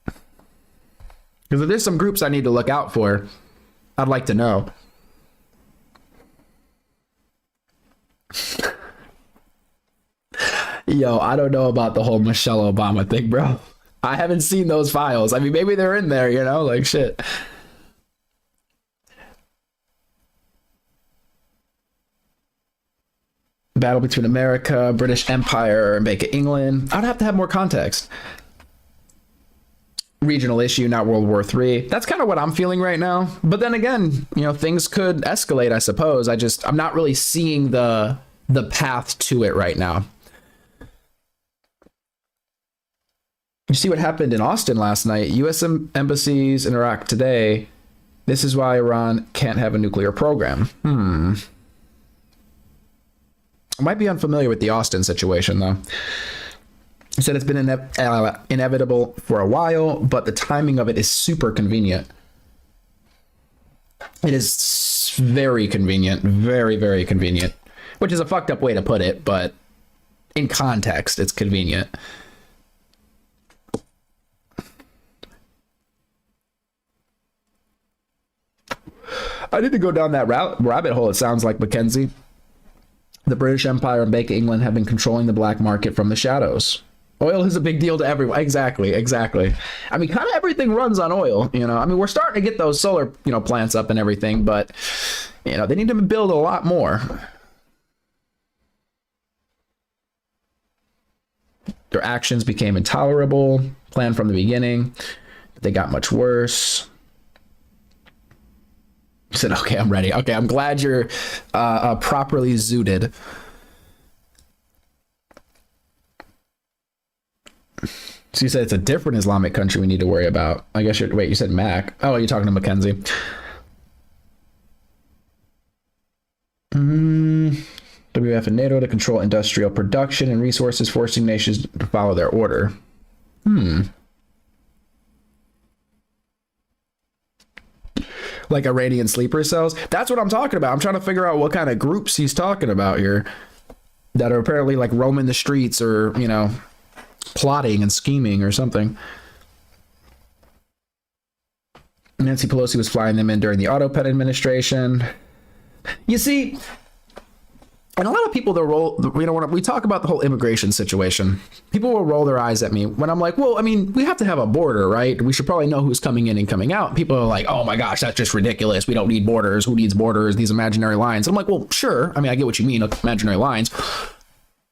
Because if there's some groups I need to look out for, I'd like to know. Yo, I don't know about the whole Michelle Obama thing, bro. I haven't seen those files. I mean, maybe they're in there, shit. Battle between America, British Empire, and Bank of England. I'd have to have more context. Regional issue, not World War III. That's kind of what I'm feeling right now. But then again, things could escalate, I suppose. I'm not really seeing the path to it right now. You see what happened in Austin last night? U.S. embassies in Iraq today. This is why Iran can't have a nuclear program. I might be unfamiliar with the Austin situation, though. He said it's been inevitable for a while, but the timing of it is super convenient. It is very convenient. Very, very convenient. Which is a fucked up way to put it, but in context, it's convenient. I need to go down that rabbit hole, it sounds like, Mackenzie. The British Empire and Bank of England have been controlling the black market from the shadows. Oil is a big deal to everyone. Exactly. I mean, kind of everything runs on oil, I mean, we're starting to get those solar, plants up and everything, but, they need to build a lot more. Their actions became intolerable, planned from the beginning. They got much worse. I said, okay, I'm ready. Okay, I'm glad you're properly zooted. So you said it's a different Islamic country we need to worry about. I guess you said Mac. Oh, you're talking to Mackenzie. WF and NATO to control industrial production and resources, forcing nations to follow their order. like Iranian sleeper cells. That's what I'm talking about. I'm trying to figure out what kind of groups he's talking about here that are apparently like roaming the streets or, you know, plotting and scheming or something. Nancy Pelosi was flying them in during the auto pen administration. You see, and a lot of people that roll, you know, when we talk about the whole immigration situation, people will roll their eyes at me when I'm like, well, I mean, we have to have a border, right? We should probably know who's coming in and coming out. And people are like, oh my gosh, that's just ridiculous. We don't need borders. Who needs borders? These imaginary lines. I'm like, well, sure. I mean, I get what you mean, imaginary lines.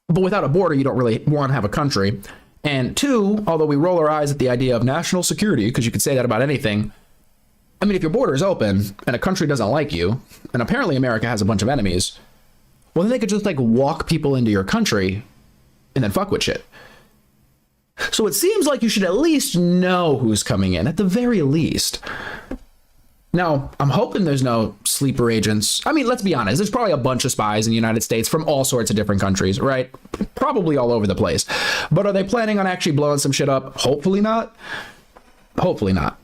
But without a border, you don't really want to have a country. And two, although we roll our eyes at the idea of national security, because you could say that about anything, I mean, if your border is open and a country doesn't like you, and apparently America has a bunch of enemies, well, then they could just like walk people into your country and then fuck with shit. So it seems like you should at least know who's coming in, at the very least. Now, I'm hoping there's no sleeper agents. I mean, let's be honest. There's probably a bunch of spies in the United States from all sorts of different countries, right? Probably all over the place. But are they planning on actually blowing some shit up? Hopefully not. Hopefully not.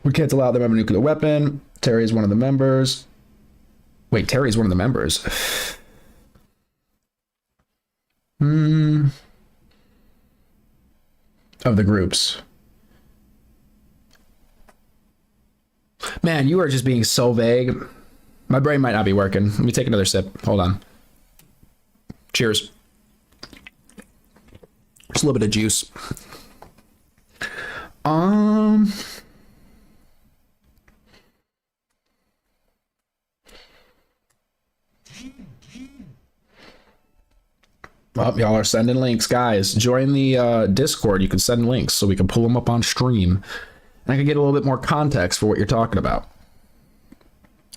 We can't allow them to have a nuclear weapon. Terry is one of the members. Wait, Terry's one of the members. Of the groups. Man, you are just being so vague. My brain might not be working. Let me take another sip. Hold on. Cheers. Just a little bit of juice. Well, y'all are sending links, guys. Join the Discord. You can send links so we can pull them up on stream, and I can get a little bit more context for what you're talking about.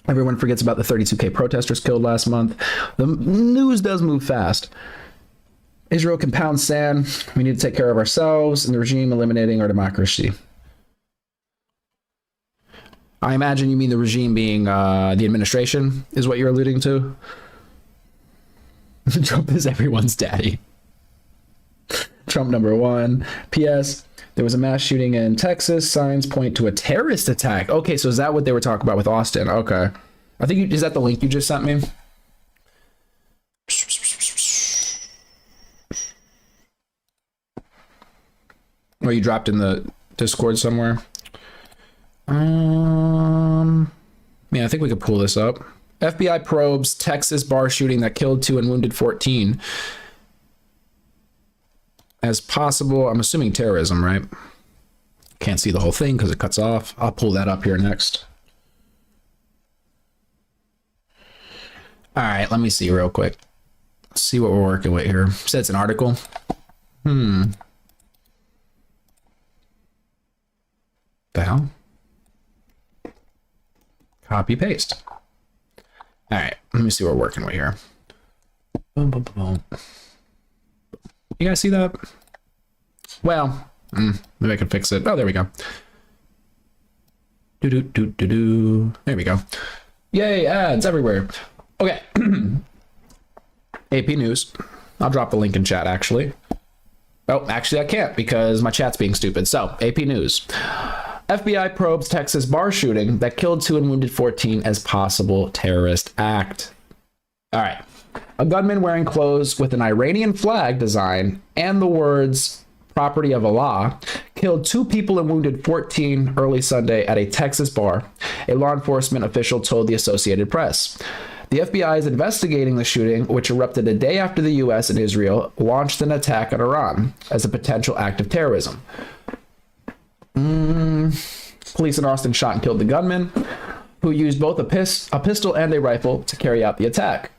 Everyone forgets about the 32K protesters killed last month. The news does move fast. Israel can pound sand. We need to take care of ourselves and the regime eliminating our democracy. I imagine you mean the regime being the administration is what you're alluding to. Trump is everyone's daddy. Trump number one. P.S. There was a mass shooting in Texas. Signs point to a terrorist attack. Okay, so is that what they were talking about with Austin? Okay. I think is that the link you just sent me? Or you dropped in the Discord somewhere? Yeah, I think we could pull this up. FBI probes Texas bar shooting that killed 2 and wounded 14 as possible. I'm assuming terrorism, right? Can't see the whole thing because it cuts off. I'll pull that up here next. All right, let me see real quick. See what we're working with here. Said it's an article. The hell? Copy paste. All right, let me see what we're working with here. Boom, boom, boom, boom. You guys see that? Well, maybe I can fix it. Oh, there we go. There we go. Yay, ads everywhere. Okay. AP News. I'll drop the link in chat, actually. Oh, actually, I can't because my chat's being stupid. So, AP News. FBI probes Texas bar shooting that killed 2 and wounded 14 as possible terrorist act. All right. A gunman wearing clothes with an Iranian flag design and the words property of Allah killed 2 people and wounded 14 early Sunday at a Texas bar, a law enforcement official told the Associated Press. The FBI is investigating the shooting, which erupted a day after the U.S. and Israel launched an attack on Iran as a potential act of terrorism. Police in Austin shot and killed the gunman, who used both a pistol and a rifle to carry out the attack.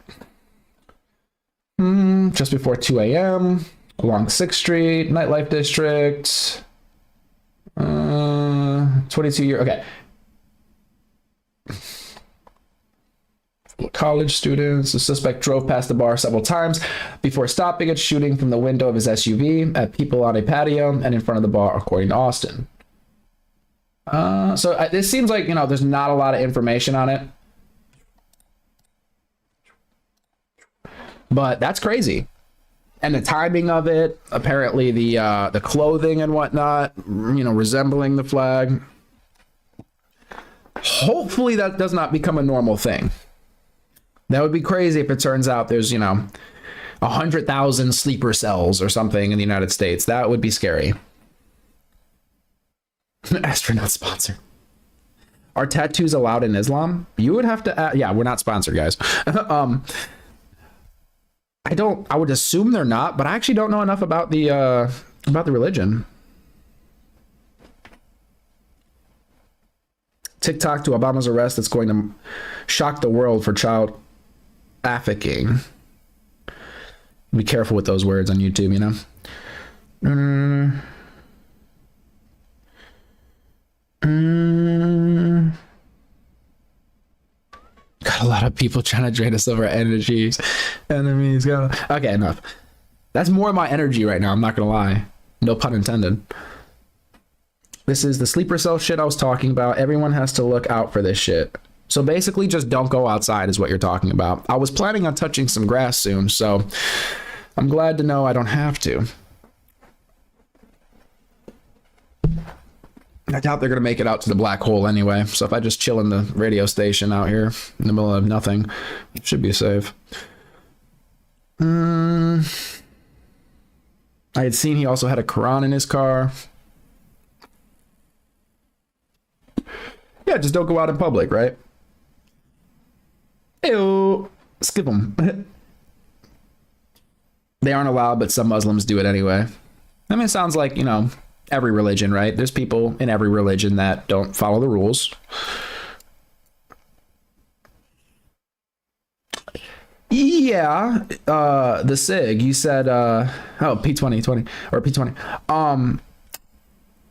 Just before 2 a.m. along 6th Street, Nightlife District. 22-year. Okay. College students. The suspect drove past the bar several times before stopping and shooting from the window of his SUV at people on a patio and in front of the bar, according to Austin. So this seems like, you know, there's not a lot of information on it. But that's crazy. and the timing of it, apparently the clothing and whatnot, resembling the flag. Hopefully that does not become a normal thing. That would be crazy if it turns out there's 100,000 sleeper cells or something in the United States. That would be scary. Astronaut sponsor. Are tattoos allowed in Islam? You would have to. Yeah, we're not sponsored, guys. I would assume they're not, but I actually don't know enough about the religion. TikTok to Obama's arrest. That's going to shock the world for child trafficking. Be careful with those words on YouTube, Got a lot of people trying to drain us of our energies. Enemies go. Okay, enough. That's more of my energy right now. I'm not gonna lie. No pun intended. This is the sleeper cell shit I was talking about. Everyone has to look out for this shit. So basically, just don't go outside is what you're talking about. I was planning on touching some grass soon, so I'm glad to know I don't have to. I doubt they're going to make it out to the black hole anyway. So if I just chill in the radio station out here in the middle of nothing, it should be safe. I had seen he also had a Quran in his car. Yeah, just don't go out in public, right? Ew. Skip them. They aren't allowed, but some Muslims do it anyway. I mean, it sounds like, every religion, right? There's people in every religion that don't follow the rules. Yeah, the SIG, you said, P20 or P20.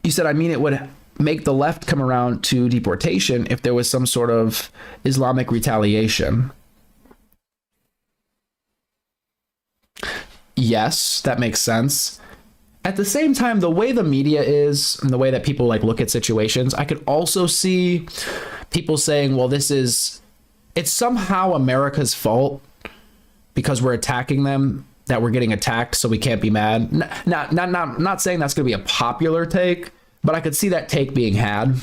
You said, it would make the left come around to deportation if there was some sort of Islamic retaliation. Yes, that makes sense. At the same time, the way the media is and the way that people look at situations, I could also see people saying, well, it's somehow America's fault because we're attacking them, that we're getting attacked, so we can't be mad. Not saying that's going to be a popular take, but I could see that take being had.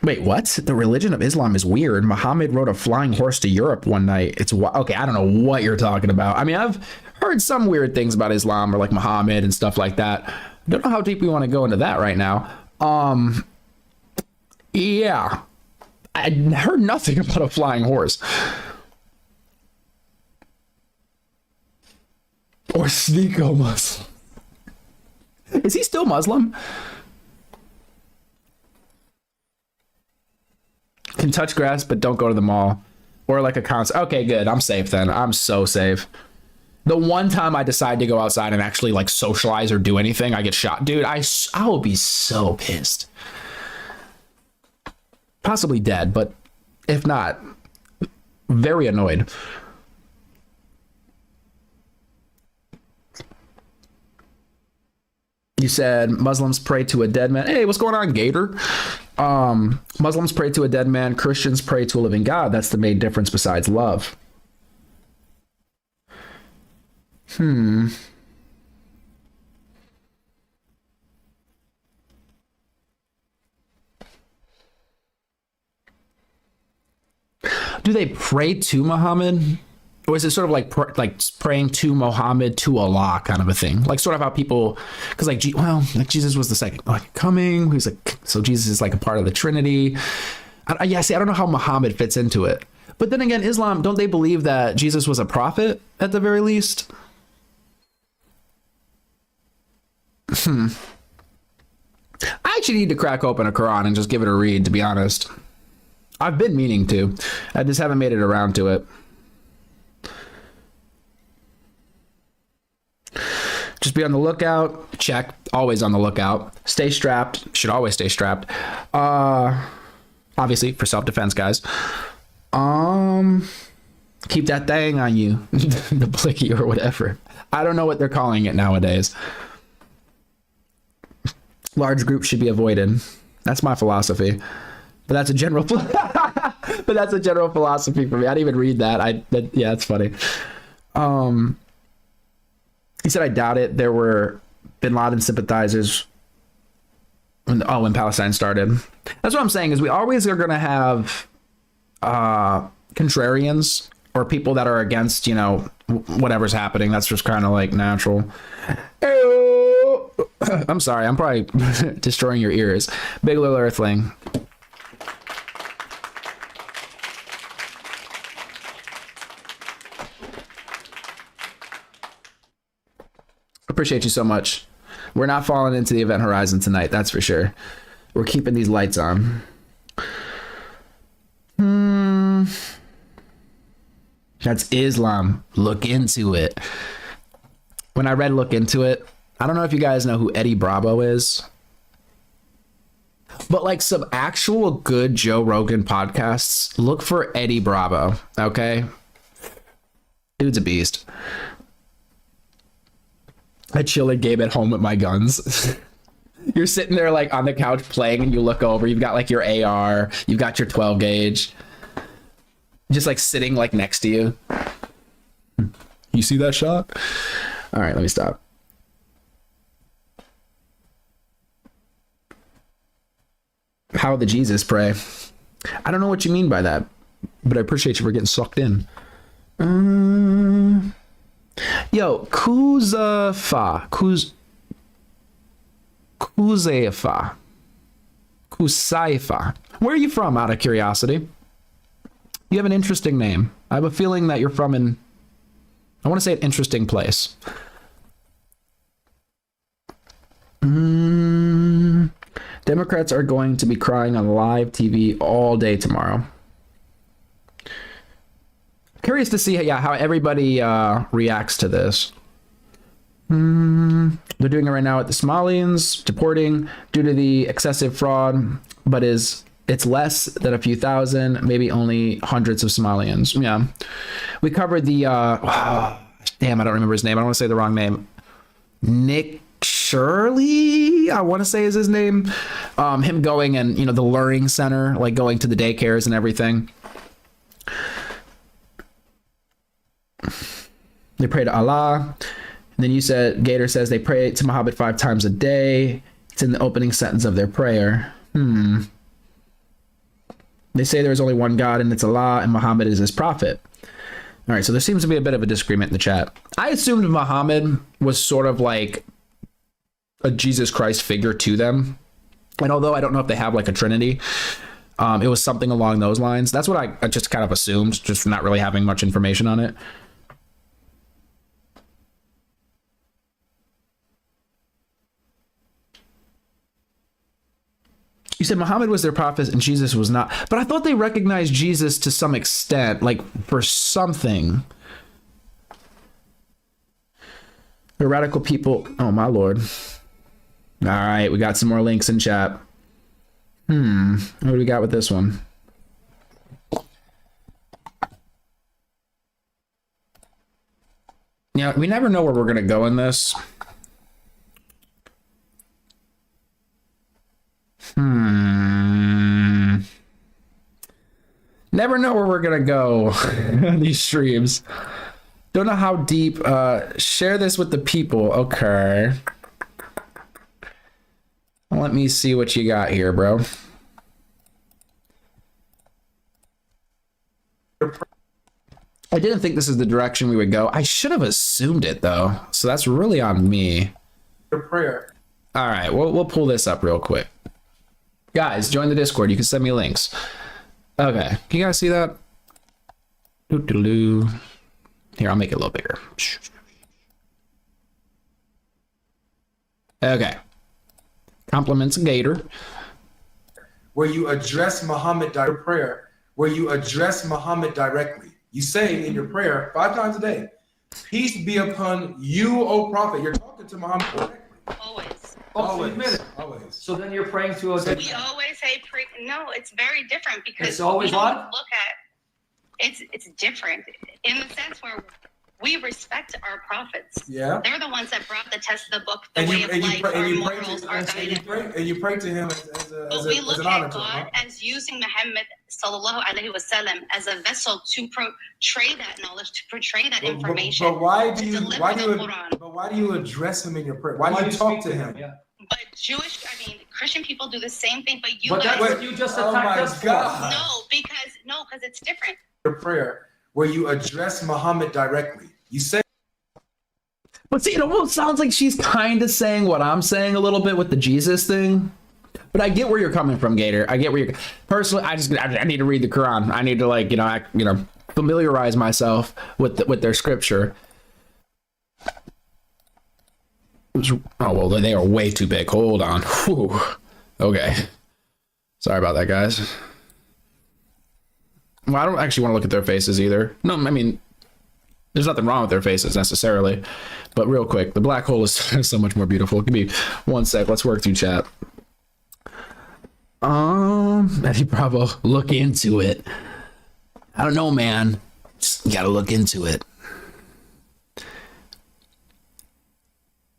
Wait, what? The religion of Islam is weird. Muhammad rode a flying horse to Europe one night. Okay, I don't know what you're talking about. I mean, I've heard some weird things about Islam or Muhammad and stuff like that. I don't know how deep we want to go into that right now. Yeah. I heard nothing about a flying horse. Or Sneeko Muslim. Is he still Muslim? Can touch grass, but don't go to the mall. Or a concert. Okay, good. I'm safe then. I'm so safe. The one time I decide to go outside and actually socialize or do anything, I get shot. Dude, I will be so pissed. Possibly dead, but if not, very annoyed. You said Muslims pray to a dead man. Hey, what's going on, Gator? Muslims pray to a dead man. Christians pray to a living God. That's the main difference besides love. Do they pray to Muhammad? Or is it sort of like praying to Muhammad, to Allah kind of a thing? Sort of how people, because Jesus was the second coming. He's so Jesus is a part of the Trinity. I don't know how Muhammad fits into it. But then again, Islam, don't they believe that Jesus was a prophet at the very least? I actually need to crack open a Quran and just give it a read, to be honest. I've been meaning to. I just haven't made it around to it. Just be on the lookout. Check. Always on the lookout. Stay strapped. Should always stay strapped. Obviously, for self-defense, guys. Keep that thing on you. The blicky or whatever. I don't know what they're calling it nowadays. Large groups should be avoided. That's my philosophy. But that's a general... But that's a general philosophy for me. I didn't even read that. Yeah, it's funny. He said, I doubt it. There were Bin Laden sympathizers when Palestine started. That's what I'm saying is we always are going to have contrarians or people that are against, whatever's happening. That's just kind of like natural. I'm sorry. I'm probably destroying your ears. Big Little Earthling. Appreciate you so much. We're not falling into the event horizon tonight, that's for sure. We're keeping these lights on. That's Islam. Look into it. When I read Look Into It, I don't know if you guys know who Eddie Bravo is, but like some actual good Joe Rogan podcasts, look for Eddie Bravo, okay? Dude's a beast. I chill a game at home with my guns. You're sitting there like on the couch playing and you look over, you've got like your AR, you've got your 12 gauge, just like sitting like next to you. You see that shot? All right, let me stop. How the Jesus pray? I don't know what you mean by that, but I appreciate you for getting sucked in. Yo, Kuzefa. Where are you from, out of curiosity? You have an interesting name. I have a feeling that you're from I want to say an interesting place. Democrats are going to be crying on live TV all day tomorrow. Curious to see how everybody reacts to this. They're doing it right now at the Somalians, deporting due to the excessive fraud, but it's less than a few thousand, maybe only hundreds of Somalians. Yeah. We covered the, damn, I don't remember his name. I don't want to say the wrong name. Nick Shirley, I want to say is his name. Him going and, the luring center, like going to the daycares and everything. They pray to Allah. And then you said, Gator says they pray to Muhammad 5 times a day. It's in the opening sentence of their prayer. They say there is only one God and it's Allah and Muhammad is his prophet. All right, so there seems to be a bit of a disagreement in the chat. I assumed Muhammad was sort of like a Jesus Christ figure to them. And although I don't know if they have like a Trinity, it was something along those lines. That's what I just kind of assumed, just not really having much information on it. You said Muhammad was their prophet and Jesus was not. But I thought they recognized Jesus to some extent, like for something. The radical people. Oh, my Lord. All right, we got some more links in chat. What do we got with this one? Yeah, we never know where we're going to go in this. Never know where we're gonna go on these streams. Don't know how deep. Share this with the people. Okay. Let me see what you got here, bro. I didn't think this is the direction we would go. I should have assumed it though. So that's really on me. Prayer. All right, we'll pull this up real quick. Guys, join the Discord. You can send me links. Okay, can you guys see that? Here, I'll make it a little bigger. Okay. Compliments Gator. Where you address Muhammad directly. Prayer. Where you address Muhammad directly. You say in your prayer 5 times a day, peace be upon you, O Prophet. You're talking to Muhammad directly. Always. Always. So then you're praying to a. We always say no. It's very different because it's always we don't what? look at it's different in the sense where We respect our prophets. Yeah. They're the ones that brought the test of the book, the And way you of and you life, pray our and you pray morals, to our and you guidance. pray to him But we look as an honor at to him. God Huh? as using Muhammad sallallahu alaihi wasallam as a vessel to portray that knowledge, to portray that information. But why do to you deliver why do the you Quran. but why do you address him in your prayer? Why do you talk to him? Yeah. But Christian people do the same thing. But you But guys, that's what you just Oh attacked my us for. God. because it's different. Your prayer where you address Muhammad directly. You say. But see, it almost sounds like she's kind of saying what I'm saying a little bit with the Jesus thing. But I get where you're coming from, Gator. I get where you're. Personally, I need to read the Quran. I need to familiarize myself with their scripture. Oh well, they are way too big. Hold on. Whew. Okay. Sorry about that, guys. Well, I don't actually want to look at their faces either. No, I mean, there's nothing wrong with their faces necessarily. But real quick, the black hole is so much more beautiful. Give me 1 sec. Let's work through chat. Eddie Bravo, look into it. I don't know, man. Just gotta look into it.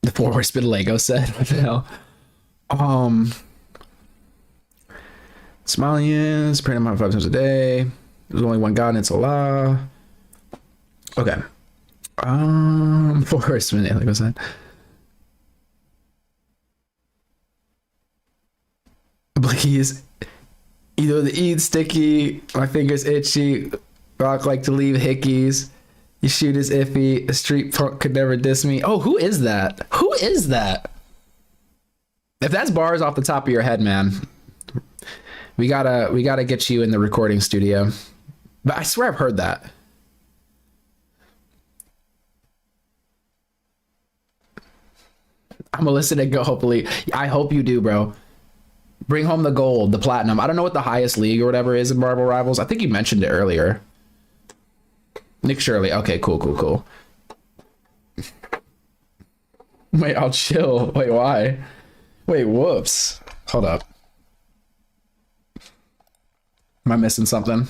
The 4-horse bit of Lego said, what the hell? Somalians, praying about 5 times a day. There's only one God and it's Allah. Okay. 4 horsemen, yeah, like I said. Please. Either the Eid sticky, my fingers itchy, rock like to leave hickeys. You shoot is iffy, a street punk could never diss me. Oh, who is that? Who is that? If that's bars off the top of your head, man, we gotta get you in the recording studio. But I swear I've heard that. I'm gonna listen and go, hopefully. I hope you do, bro. Bring home the gold, the platinum. I don't know what the highest league or whatever is in Marvel Rivals. I think you mentioned it earlier. Nick Shirley. Okay, cool. Wait, I'll chill. Wait, why? Wait, whoops. Hold up. Am I missing something?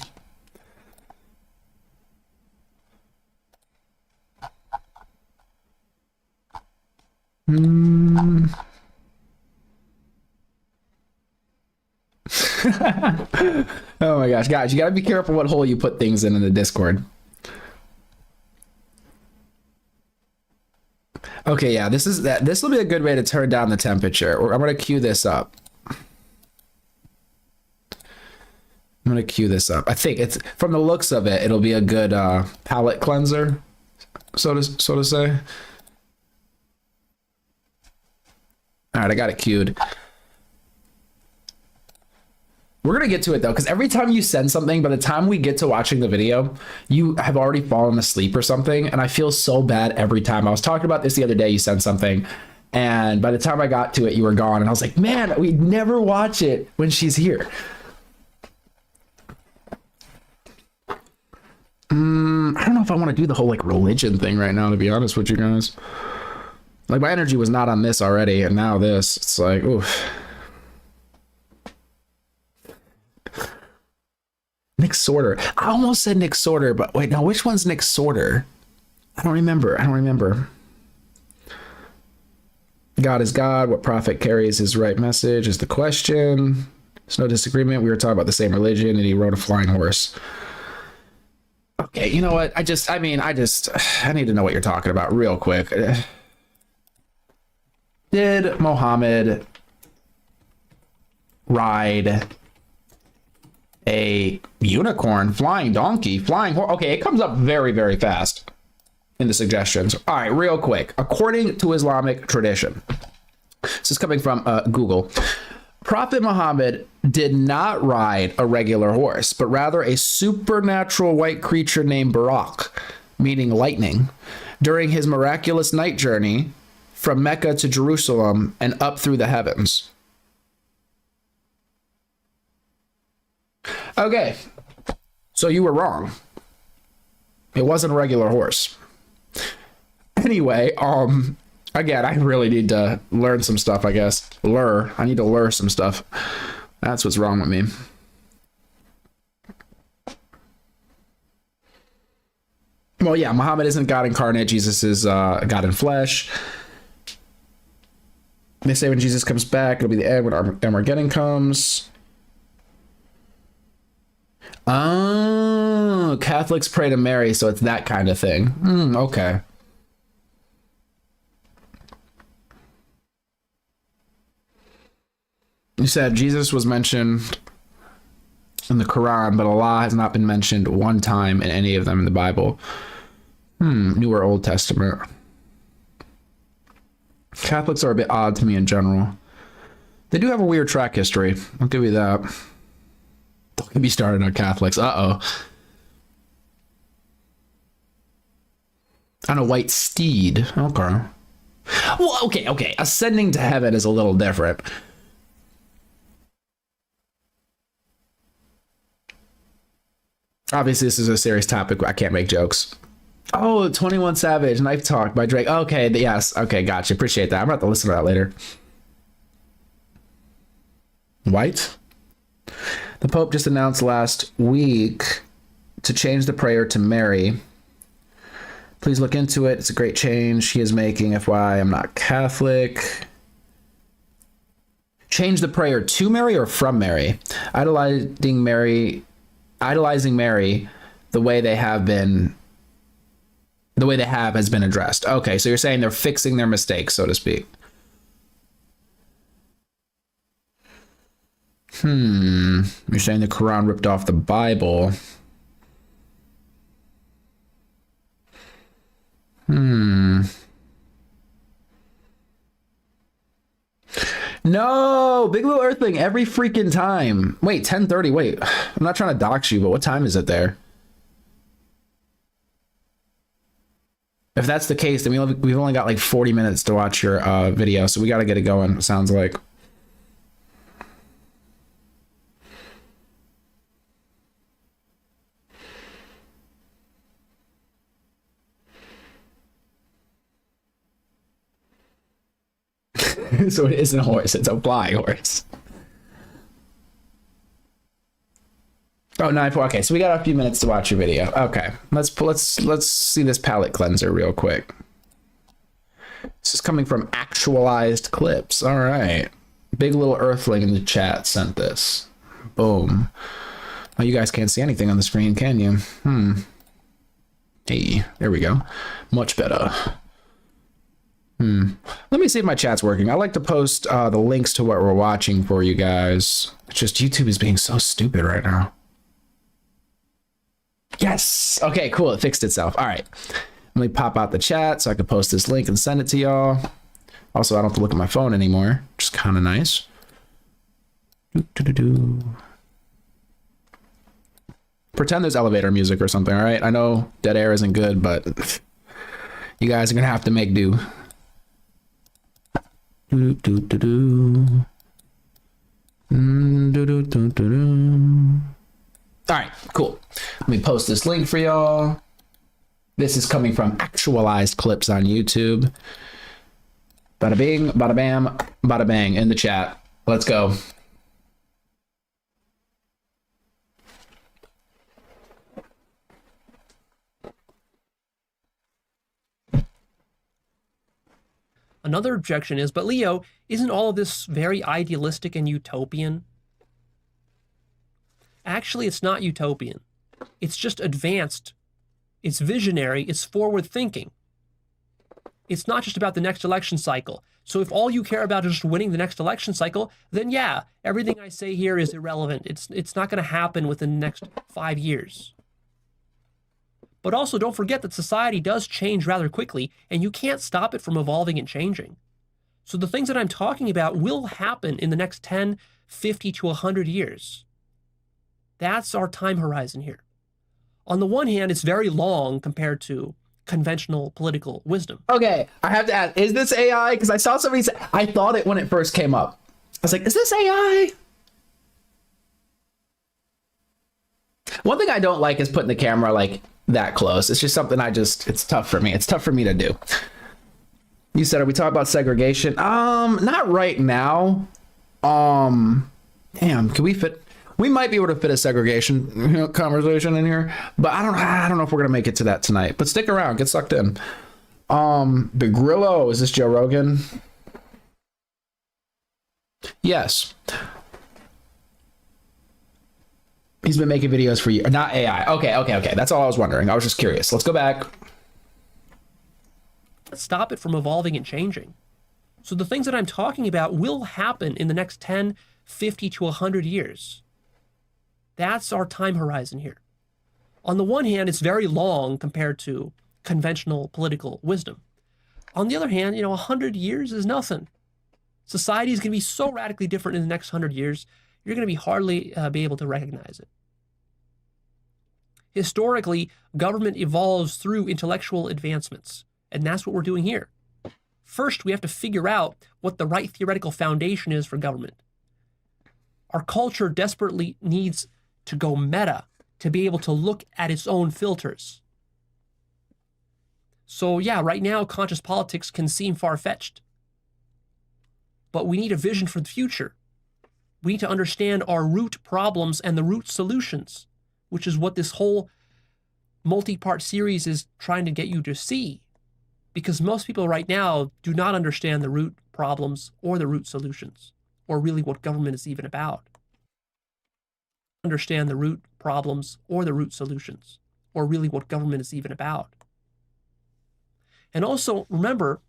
Oh my gosh, guys, you gotta be careful what hole you put things in the Discord. Okay, yeah, this will be a good way to turn down the temperature. I'm gonna cue this up. I think it's, from the looks of it, it'll be a good palate cleanser, so to say. All right, I got it queued. We're going to get to it, though, because every time you send something, by the time we get to watching the video, you have already fallen asleep or something, and I feel so bad every time. I was talking about this the other day. You sent something, and by the time I got to it, you were gone, and I was like, man, we never watch it when she's here. I don't know if I want to do the whole, like, religion thing right now, to be honest with you guys. Like, my energy was not on this already, and now this. It's like, oof. Nick Sorter. I almost said Nick Sorter, but wait, now which one's Nick Sorter? I don't remember. God is God. What prophet carries his right message is the question. There's no disagreement. We were talking about the same religion, and he rode a flying horse. Okay, you know what? I need to know what you're talking about real quick. Did Muhammad ride a unicorn, flying donkey, flying horse? Okay, it comes up very, very fast in the suggestions. All right, real quick. According to Islamic tradition, this is coming from Google. Prophet Muhammad did not ride a regular horse, but rather a supernatural white creature named Barak, meaning lightning, during his miraculous night journey from Mecca to Jerusalem and up through the heavens. Okay, so you were wrong. It wasn't a regular horse. Anyway, again, I really need to learn some stuff, I guess. I need to learn some stuff. That's what's wrong with me. Well, yeah, Muhammad isn't God incarnate. Jesus is God in flesh. They say when Jesus comes back, it'll be the end when Armageddon comes. Oh, Catholics pray to Mary, so it's that kind of thing. Okay. You said Jesus was mentioned in the Quran, but Allah has not been mentioned one time in any of them in the Bible. New or Old Testament. Catholics are a bit odd to me in general. They do have a weird track history. I'll give you that. Don't get me started on Catholics. On a white steed. Okay. Well, okay. Ascending to heaven is a little different. Obviously, this is a serious topic. I can't make jokes. Oh, 21 Savage, Knife Talk by Drake. Okay, yes. Okay, gotcha. Appreciate that. I'm about to listen to that later. White? The Pope just announced last week to change the prayer to Mary. Please look into it. It's a great change he is making. FYI, I'm not Catholic. Change the prayer to Mary or from Mary? Idolizing Mary, the way they have has been addressed. Okay, so you're saying they're fixing their mistakes, so to speak. You're saying the Quran ripped off the Bible. No, Big Little Earthling every freaking time. Wait, 10:30. Wait, I'm not trying to dox you, but what time is it there? If that's the case, then we've only got like 40 minutes to watch your video, so we got to get it going, it sounds like. So it isn't a horse, it's a flying horse. Oh, 9:04. Okay, so we got a few minutes to watch your video. Okay, let's see this palette cleanser real quick. This is coming from Actualized Clips. All right, Big Little Earthling in the chat sent this. Boom. Oh, you guys can't see anything on the screen, can you? Hey, there we go. Much better. Let me see if my chat's working. I like to post the links to what we're watching for you guys. It's just YouTube is being so stupid right now. Yes. Okay, cool. It fixed itself. All right. Let me pop out the chat so I can post this link and send it to y'all. Also, I don't have to look at my phone anymore, which is kind of nice. Pretend there's elevator music or something, all right? I know dead air isn't good, but you guys are going to have to make do. All right, cool. Let me post this link for y'all. This is coming from Actualized Clips on YouTube. Bada bing, bada bam, bada bang in the chat. Let's go. Another objection is, but Leo, isn't all of this very idealistic and utopian? Actually, it's not utopian. It's just advanced. It's visionary. It's forward thinking. It's not just about the next election cycle. So if all you care about is just winning the next election cycle, then yeah, everything I say here is irrelevant. It's not going to happen within the next 5 years. But also don't forget that society does change rather quickly, and you can't stop it from evolving and changing. So the things that I'm talking about will happen in the next 10, 50 to 100 years. That's our time horizon here. On the one hand, it's very long compared to conventional political wisdom. Okay, I have to ask, is this AI? Because I saw somebody say, I thought it when it first came up. I was like, is this AI? One thing I don't like is putting the camera like that close. It's just something it's tough for me. It's tough for me to do. You said, are we talking about segregation? Not right now. Damn, can we fit? We might be able to fit a segregation conversation in here, but I don't know if we're gonna make it to that tonight. But stick around, get sucked in. Big Grillo, is this Joe Rogan? Yes. He's been making videos for you, not AI. Okay. That's all I was wondering. I was just curious. Let's go back. Stop it from evolving and changing. So the things that I'm talking about will happen in the next 10, 50 to 100 years. That's our time horizon here. On the one hand, it's very long compared to conventional political wisdom. On the other hand, 100 years is nothing. Society is going to be so radically different in the next 100 years, you're going to be hardly be able to recognize it. Historically, government evolves through intellectual advancements, and that's what we're doing here. First, we have to figure out what the right theoretical foundation is for government. Our culture desperately needs to go meta to be able to look at its own filters. So yeah, right now, conscious politics can seem far-fetched. But we need a vision for the future. We need to understand our root problems and the root solutions, which is what this whole multi-part series is trying to get you to see. Because most people right now do not understand the root problems or the root solutions, or really what government is even about. Understand the root problems or the root solutions, or really what government is even about. And also remember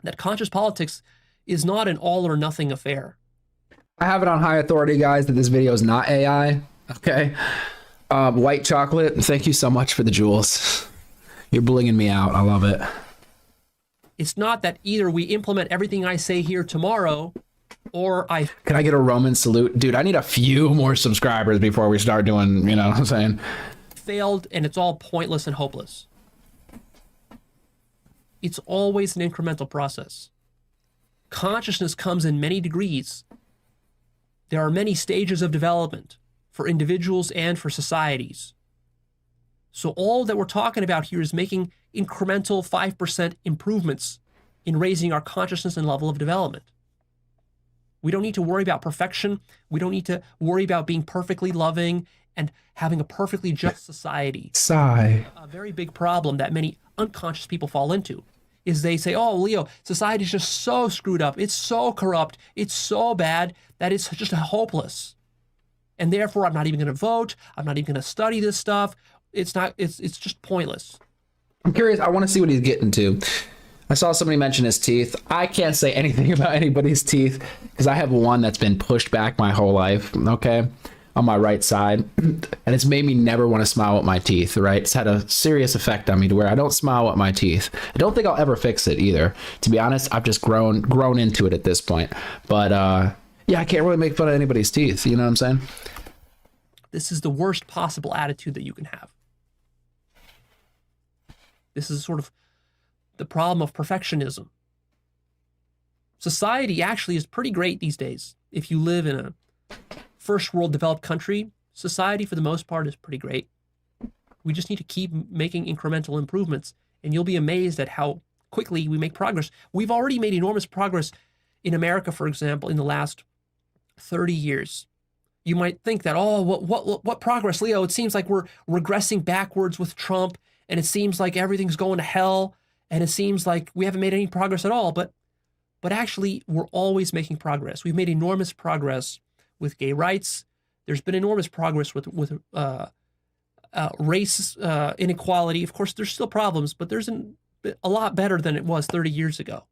that conscious politics is not an all or nothing affair. I have it on high authority, guys, that this video is not AI. Okay. White chocolate, thank you so much for the jewels. You're blinging me out. I love it. It's not that either we implement everything I say here tomorrow, or Can I get a Roman salute? Dude, I need a few more subscribers before we start doing, what I'm saying? Failed and it's all pointless and hopeless. It's always an incremental process. Consciousness comes in many degrees. There are many stages of development for individuals and for societies. So all that we're talking about here is making incremental 5% improvements in raising our consciousness and level of development. We don't need to worry about perfection. We don't need to worry about being perfectly loving and having a perfectly just society. Sigh. A very big problem that many unconscious people fall into is they say, oh, Leo, society is just so screwed up. It's so corrupt. It's so bad that it's just hopeless. And therefore, I'm not even going to vote. I'm not even going to study this stuff. It's just pointless. I'm curious. I want to see what he's getting to. I saw somebody mention his teeth. I can't say anything about anybody's teeth because I have one that's been pushed back my whole life, okay, on my right side. And it's made me never want to smile with my teeth, right? It's had a serious effect on me to where I don't smile with my teeth. I don't think I'll ever fix it either. To be honest, I've just grown into it at this point. But yeah, I can't really make fun of anybody's teeth. You know what I'm saying? This is the worst possible attitude that you can have. This is sort of the problem of perfectionism. Society actually is pretty great these days. If you live in a first world developed country, society for the most part is pretty great. We just need to keep making incremental improvements, and you'll be amazed at how quickly we make progress. We've already made enormous progress in America, for example, in the last 30 years. You might think that, oh, what progress, Leo? It seems like we're regressing backwards with Trump, and it seems like everything's going to hell, and it seems like we haven't made any progress at all. But actually, we're always making progress. We've made enormous progress with gay rights. There's been enormous progress with race inequality. Of course, there's still problems, but there's a lot better than it was 30 years ago.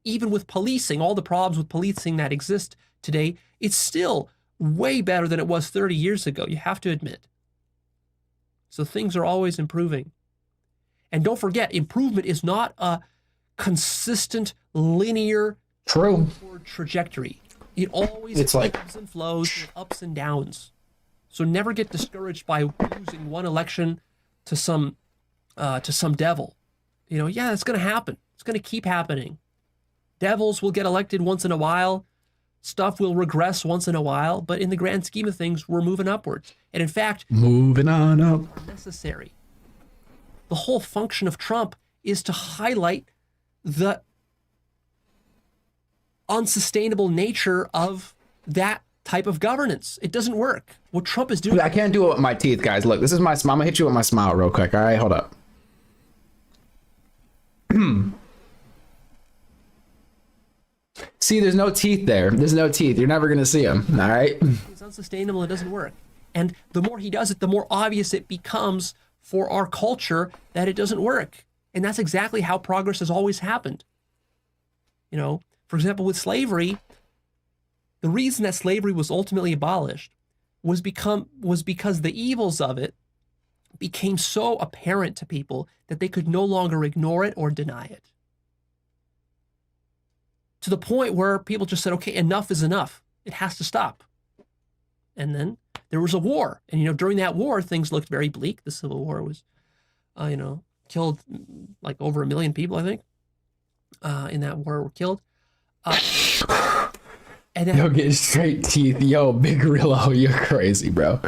Even with policing, all the problems with policing that exist today, it's still way better than it was 30 years ago, you have to admit. So things are always improving. And don't forget, improvement is not a consistent, linear trajectory. It always ebbs and flows with ups and downs. So never get discouraged by losing one election to some devil. Yeah, it's going to happen. It's going to keep happening. Devils will get elected once in a while. Stuff will regress once in a while, but in the grand scheme of things, we're moving upwards. And in fact, moving on up. Necessary. The whole function of Trump is to highlight the unsustainable nature of that type of governance. It doesn't work. What Trump is doing. I can't do it with my teeth, guys. Look, this is my smile. I'm gonna hit you with my smile real quick. All right, hold up. See, there's no teeth there. There's no teeth. You're never gonna see them. All right. It's unsustainable. It doesn't work. And the more he does it, the more obvious it becomes for our culture that it doesn't work. And that's exactly how progress has always happened. You know, for example, with slavery, the reason that slavery was ultimately abolished was because the evils of it became so apparent to people that they could no longer ignore it or deny it. To the point where people just said, okay, enough is enough. It has to stop. And then there was a war. And, you know, during that war, things looked very bleak. The Civil War was, you know, killed like over 1 million people, I think, in that war were killed. And then, Yo, get straight teeth. Yo, Big Rillo, you're crazy, bro.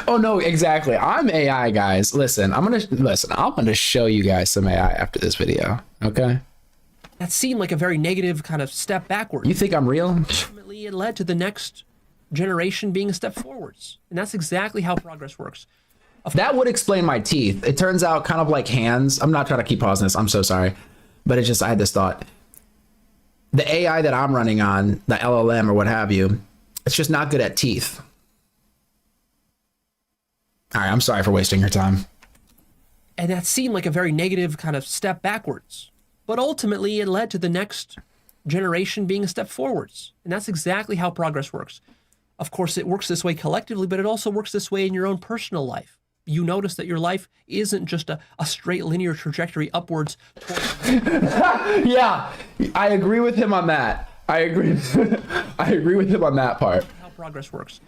Oh no, exactly. I'm AI, guys. Listen, I'm gonna show you guys some AI after this video. Okay. that seemed like a very negative kind of step backward. You think I'm real? Ultimately, it led to the next generation being a step forwards. And that's exactly how progress works. That would explain my teeth. It turns out kind of like hands. I'm not trying to keep pausing this. I'm so sorry. But it's just, I had this thought. The AI that I'm running on, the LLM or what have you, it's just not good at teeth. All right, I'm sorry for wasting your time. And that seemed like a very negative kind of step backwards. But ultimately, it led to the next generation being a step forwards. And that's exactly how progress works. Of course, it works this way collectively, but it also works this way in your own personal life. You notice that your life isn't just a straight linear trajectory upwards towards... Yeah, I agree with him on that. I agree with him on that part. How progress works.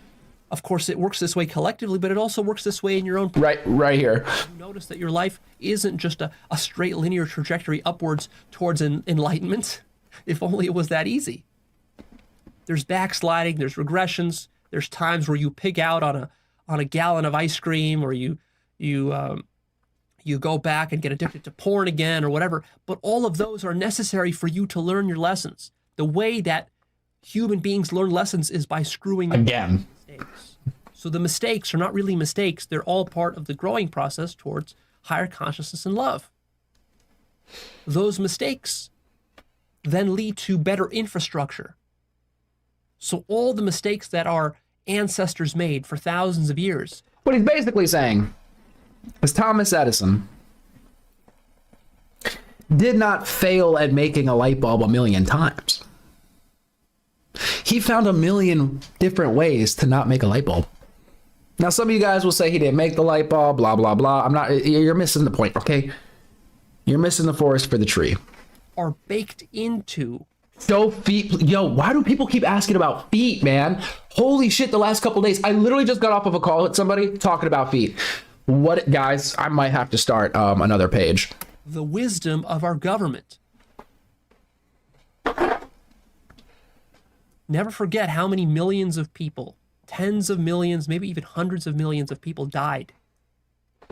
Of course, it works this way collectively, but it also works this way in your own... Right here. You notice that your life isn't just a straight linear trajectory upwards towards enlightenment. If only it was that easy. There's backsliding, there's regressions, there's times where you pig out on a gallon of ice cream, or you go back and get addicted to porn again or whatever. But all of those are necessary for you to learn your lessons. The way that human beings learn lessons is by screwing again. Mistakes. So the mistakes are not really mistakes. They're all part of the growing process towards higher consciousness and love. Those mistakes then lead to better infrastructure. So all the mistakes that our ancestors made for thousands of years. What he's basically saying is Thomas Edison did not fail at making a light bulb 1,000,000 times. He found 1,000,000 different ways to not make a light bulb. Now, some of you guys will say he didn't make the light bulb, blah, blah, blah. You're missing the point, okay? You're missing the forest for the tree. Are baked into. So feet, yo, why do people keep asking about feet, man? Holy shit, the last couple days, I literally just got off of a call with somebody talking about feet. What, guys, I might have to start another page. The wisdom of our government. Never forget how many millions of people, tens of millions, maybe even hundreds of millions of people died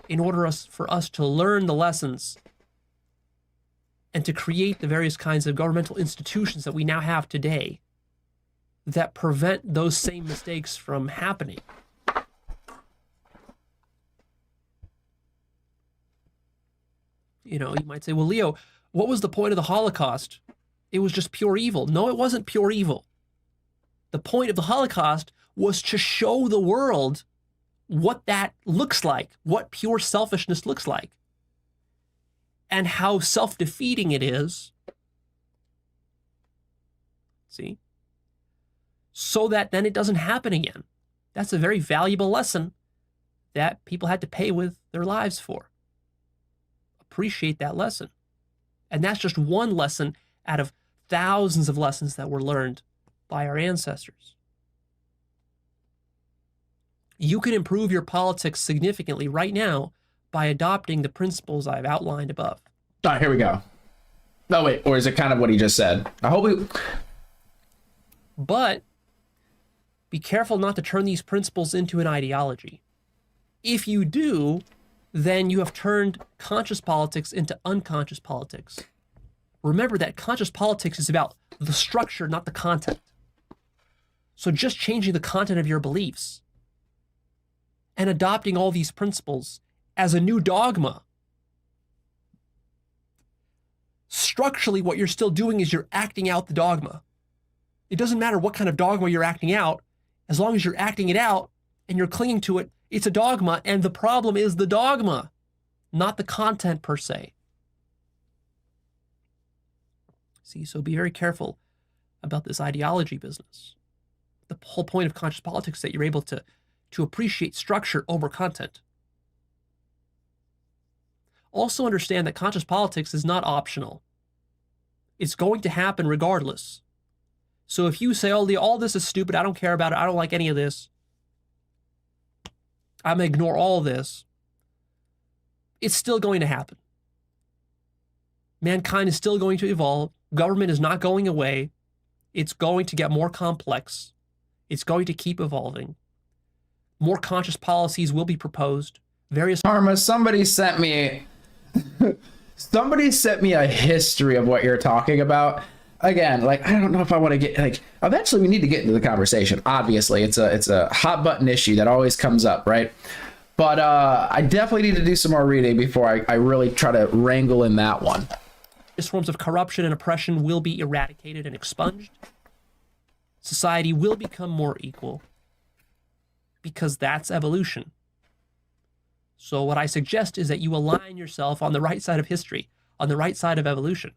in order for us to learn the lessons and to create the various kinds of governmental institutions that we now have today that prevent those same mistakes from happening. You know, you might say, well, Leo, what was the point of the Holocaust? It was just pure evil. No, it wasn't pure evil. The point of the Holocaust was to show the world what that looks like, what pure selfishness looks like, and how self-defeating it is. See? So that then it doesn't happen again. That's a very valuable lesson that people had to pay with their lives for. Appreciate that lesson. And that's just one lesson out of thousands of lessons that were learned by our ancestors. You can improve your politics significantly right now by adopting the principles I've outlined above. All right, here we go. No, wait, or is it kind of what he just said? I hope we... But be careful not to turn these principles into an ideology. If you do, then you have turned conscious politics into unconscious politics. Remember that conscious politics is about the structure, not the content. So just changing the content of your beliefs and adopting all these principles as a new dogma. Structurally, what you're still doing is you're acting out the dogma. It doesn't matter what kind of dogma you're acting out, as long as you're acting it out and you're clinging to it, it's a dogma, and the problem is the dogma, not the content per se. See, so be very careful about this ideology business. The whole point of conscious politics is that you're able to appreciate structure over content. Also understand that conscious politics is not optional. It's going to happen regardless. So if you say, oh, all this is stupid, I don't care about it, I don't like any of this, I'm going to ignore all this, it's still going to happen. Mankind is still going to evolve. Government is not going away. It's going to get more complex. It's going to keep evolving. More conscious policies will be proposed. Various Karma, somebody sent me a history of what you're talking about. Again, like, I don't know if I want to get, like, eventually we need to get into the conversation. Obviously, it's a hot button issue that always comes up, right? But I definitely need to do some more reading before I really try to wrangle in that one. Forms of corruption and oppression will be eradicated and expunged. Society will become more equal because that's evolution. So what I suggest is that you align yourself on the right side of history, on the right side of evolution,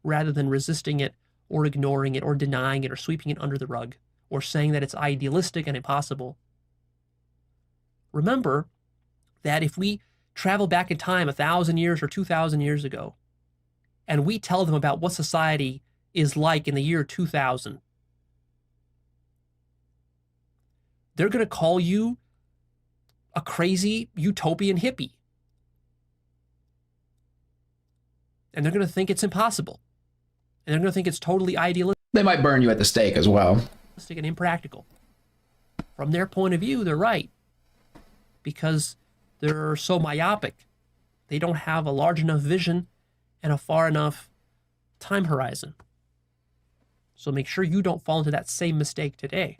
rather than resisting it or ignoring it or denying it or sweeping it under the rug or saying that it's idealistic and impossible. Remember that if we travel back in time 1,000 years or 2,000 years ago, and we tell them about what society is like in the year 2000, they're going to call you a crazy utopian hippie. And they're going to think it's impossible. And they're going to think it's totally idealistic. They might burn you at the stake as well. And impractical. From their point of view, they're right. Because they're so myopic. They don't have a large enough vision and a far enough time horizon. So make sure you don't fall into that same mistake today.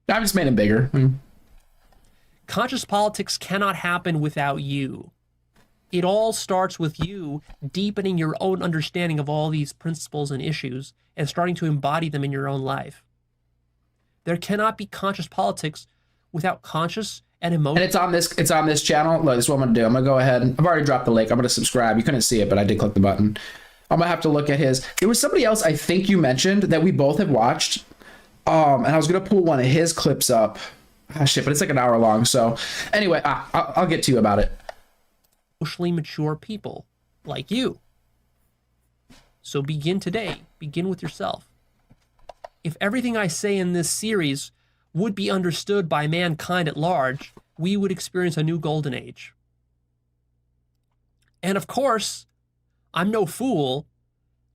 I just made it bigger. Conscious politics cannot happen without you. It all starts with you deepening your own understanding of all these principles and issues and starting to embody them in your own life. There cannot be conscious politics without conscious and emotional. And it's on this channel. Look, this is what I'm gonna do. I'm gonna go ahead. I've already dropped the link. I'm gonna subscribe. You couldn't see it, but I did click the button. I'm gonna have to look at his. There was somebody else I think you mentioned that we both have watched. And I was gonna pull one of his clips up. Ah, shit, but it's like an hour long. So anyway, I'll get to you about it. Emotionally mature people like you. So begin today. Begin with yourself. If everything I say in this series would be understood by mankind at large, we would experience a new golden age. And of course, I'm no fool.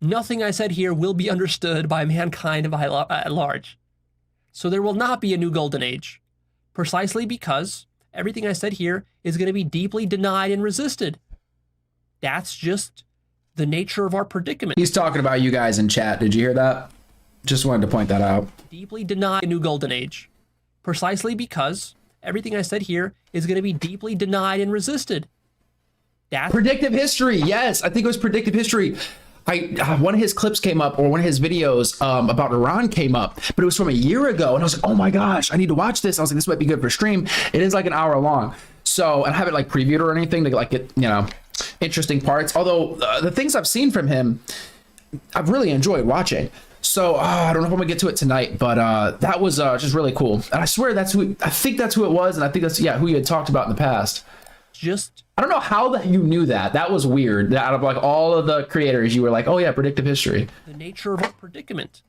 Nothing I said here will be understood by mankind at large. So there will not be a new golden age, precisely because everything I said here is going to be deeply denied and resisted. That's just the nature of our predicament. He's talking about you guys in chat. Did you hear that? Just wanted to point that out. Deeply denied a new golden age, precisely because everything I said here is going to be deeply denied and resisted. That's predictive history. Yes, I think it was predictive history. One of his clips came up, or one of his videos about Iran came up, but it was from a year ago, and I was like, oh my gosh, I need to watch this. I was like, this might be good for stream. It is like an hour long, so I haven't like previewed or anything to like get, you know, interesting parts. Although the things I've seen from him, I've really enjoyed watching. So I don't know if I'm gonna get to it tonight, but that was just really cool. And I swear I think that's who it was, and I think that's who you had talked about in the past. I don't know how you knew that. That was weird. Out of like all of the creators, you were like, oh yeah, predictive history. The nature of our predicament.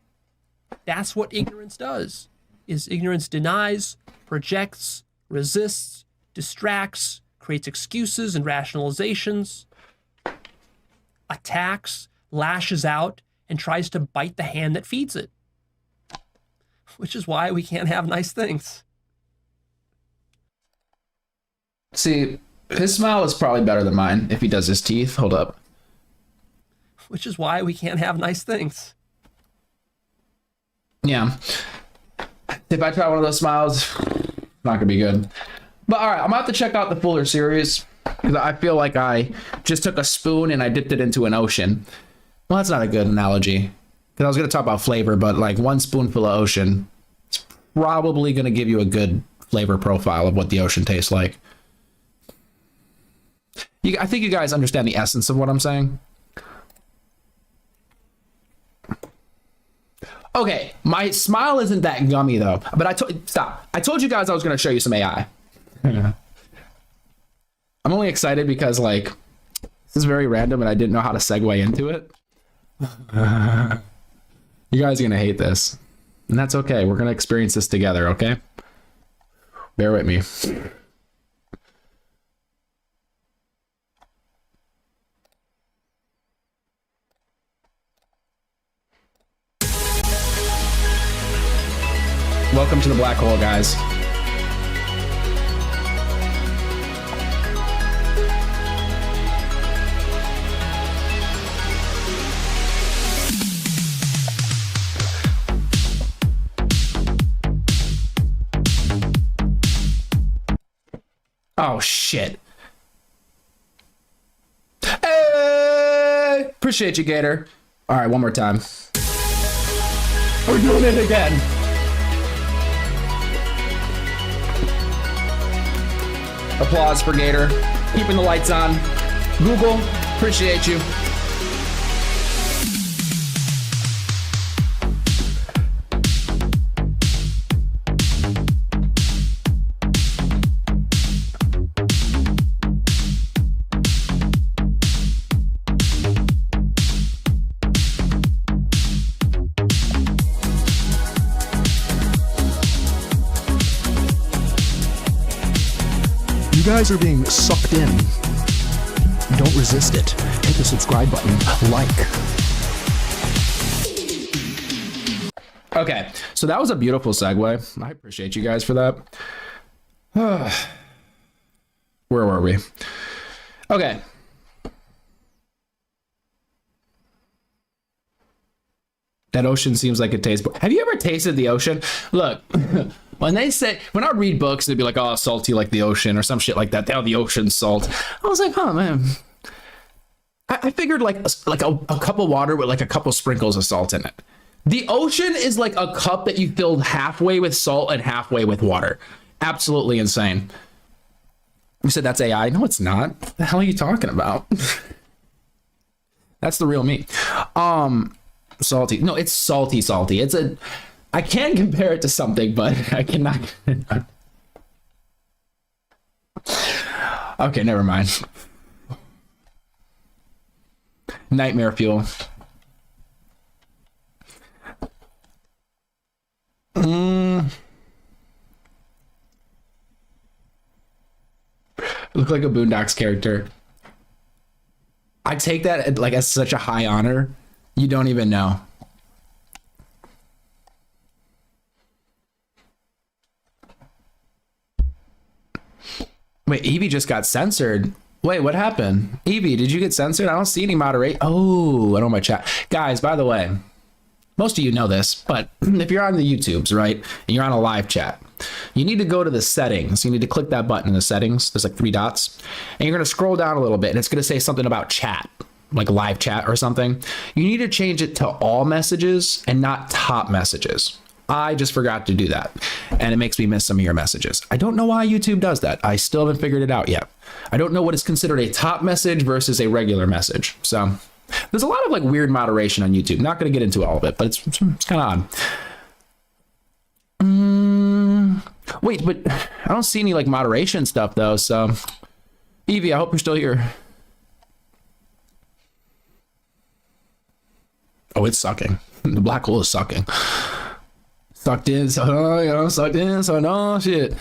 That's what ignorance does. Is ignorance denies, projects, resists, distracts, creates excuses and rationalizations, attacks, lashes out, and tries to bite the hand that feeds it. Which is why we can't have nice things. See, His smile is probably better than mine if he does his teeth. Hold up. Which is why we can't have nice things. Yeah. If I try one of those smiles, not gonna be good. But all right, I'm about to check out the Fuller series because I feel like I just took a spoon and I dipped it into an ocean. Well, that's not a good analogy because I was gonna talk about flavor, but like one spoonful of ocean, it's probably gonna give you a good flavor profile of what the ocean tastes like. I think you guys understand the essence of what I'm saying. Okay, my smile isn't that gummy though, but I told you guys I was going to show you some AI. I'm only excited because like this is very random and I didn't know how to segue into it. You guys are going to hate this. And that's okay. We're going to experience this together, okay? Bear with me. Welcome to the black hole, guys. Oh, shit. Hey! Appreciate you, Gator. All right, one more time. We're doing it again. Applause for Gator. Keeping the lights on. Google, appreciate you. You guys are being sucked in. Don't resist it. Hit the subscribe button. Like. Okay, so that was a beautiful segue. I appreciate you guys for that. Where were we? Okay. That ocean seems like it tastes. Have you ever tasted the ocean? Look, when I read books, they'd be like, "Oh, salty like the ocean" or some shit like that. Oh, the ocean's salt. I was like, "Oh man." I figured like a cup of water with like a couple sprinkles of salt in it. The ocean is like a cup that you filled halfway with salt and halfway with water. Absolutely insane. You said that's AI? No, it's not. What the hell are you talking about? That's the real me. Salty. No, it's salty. I can compare it to something, but I cannot. Okay, never mind. Nightmare fuel. Look like a Boondocks character. I take that like as such a high honor. You don't even know. Wait, Evie just got censored. Wait, what happened? Evie, did you get censored? I don't see any moderate. Oh, I know my chat. Guys, by the way, most of you know this, but if you're on the YouTubes, right, and you're on a live chat, you need to go to the settings. You need to click that button in the settings. There's like 3 dots. And you're going to scroll down a little bit, and it's going to say something about chat, like live chat or something. You need to change it to all messages and not top messages. I just forgot to do that, and it makes me miss some of your messages. I don't know why YouTube does that. I still haven't figured it out yet. I don't know what is considered a top message versus a regular message. So there's a lot of like weird moderation on YouTube. Not going to get into all of it, but it's kind of odd. Wait, but I don't see any like moderation stuff though. So Evie, I hope you're still here. Oh, it's sucking. The black hole is sucking. Sucked in, so sucked in, so no shit.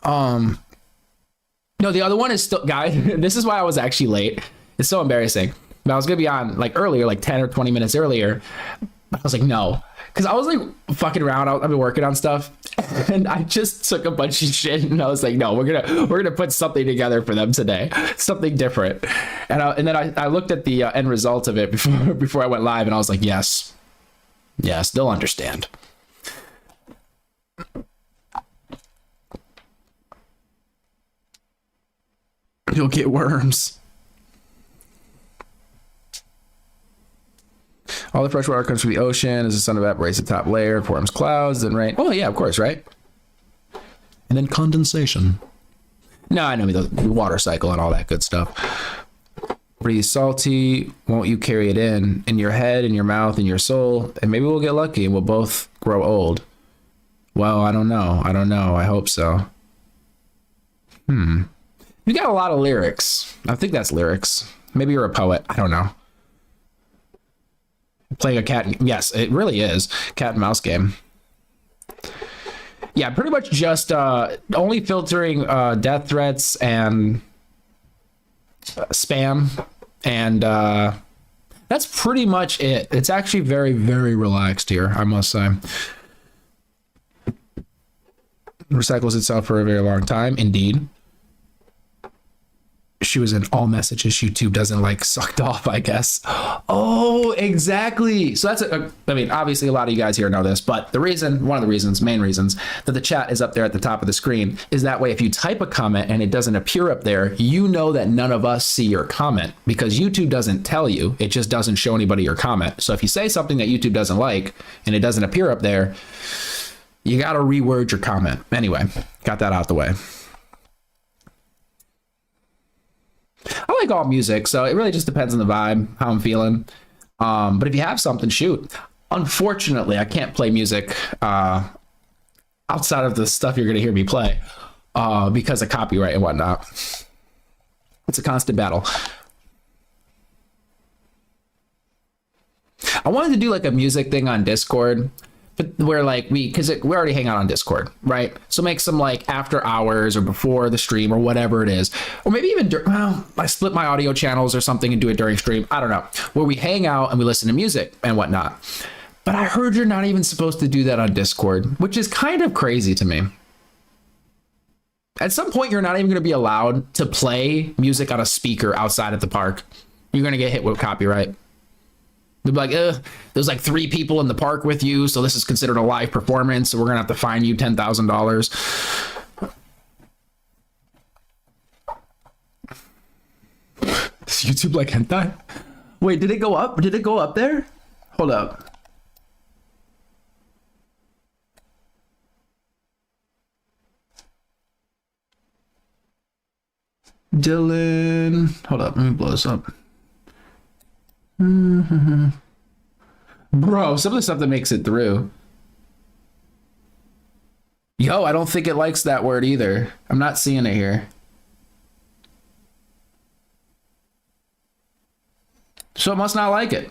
No, the other one is still, guys. This is why I was actually late. It's so embarrassing. But I was gonna be on like earlier, like 10 or 20 minutes earlier. But I was like, no, because I was like fucking around. I've been working on stuff, And I just took a bunch of shit and I was like, no, we're gonna put something together for them today, something different. And then I looked at the end result of it before I went live, and I was like, yes, they'll understand. You'll get worms. All the fresh water comes from the ocean. As the sun evaporates the top layer, forms clouds, then rain. Oh yeah, of course, right? And then condensation. No, I know the water cycle and all that good stuff. Breathe salty. Won't you carry it in your head, in your mouth, in your soul? And maybe we'll get lucky and we'll both grow old. Well, I don't know. I hope so. You got a lot of lyrics. I think that's lyrics. Maybe you're a poet. I don't know. Playing a cat. Yes, it really is. Cat and mouse game. Yeah, pretty much just only filtering death threats and spam. And that's pretty much it. It's actually very, very relaxed here, I must say. Recycles itself for a very long time. Indeed. She was in all messages YouTube doesn't like sucked off, I guess. Oh, exactly. So that's I mean, obviously a lot of you guys here know this, but one of the main reasons that the chat is up there at the top of the screen is that way if you type a comment and it doesn't appear up there, you know that none of us see your comment because YouTube doesn't tell you. It just doesn't show anybody your comment. So if you say something that YouTube doesn't like and it doesn't appear up there, you got to reword your comment. Anyway, got that out the way. I like all music, so it really just depends on the vibe, how I'm feeling. But if you have something, shoot. Unfortunately, I can't play music outside of the stuff you're going to hear me play because of copyright and whatnot. It's a constant battle. I wanted to do like a music thing on Discord, but where like we already hang out on Discord, right? So make some like after hours or before the stream or whatever it is, or maybe even I split my audio channels or something and do it during stream. I don't know, where we hang out and we listen to music and whatnot. But I heard you're not even supposed to do that on Discord, which is kind of crazy to me. At some point, you're not even going to be allowed to play music on a speaker outside at the park. You're going to get hit with copyright. They'll be like, there's like 3 people in the park with you, so this is considered a live performance, so we're gonna have to fine you $10,000. Does YouTube like hentai? Wait, did it go up? Did it go up there? Hold up. Dylan, hold up, let me blow this up. Bro, some of the stuff that makes it through. Yo, I don't think it likes that word either. I'm not seeing it here. So it must not like it.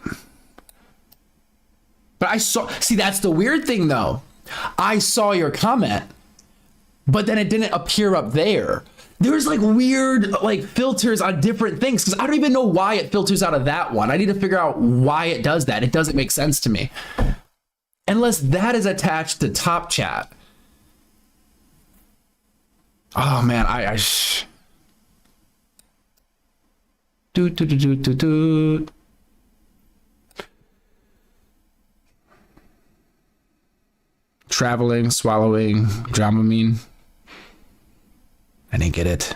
But see, that's the weird thing though. I saw your comment, but then it didn't appear up there. There's like weird like filters on different things because I don't even know why it filters out of that one. I need to figure out why it does that. It doesn't make sense to me. Unless that is attached to top chat. Oh man, Traveling, swallowing, Dramamine. I didn't get it.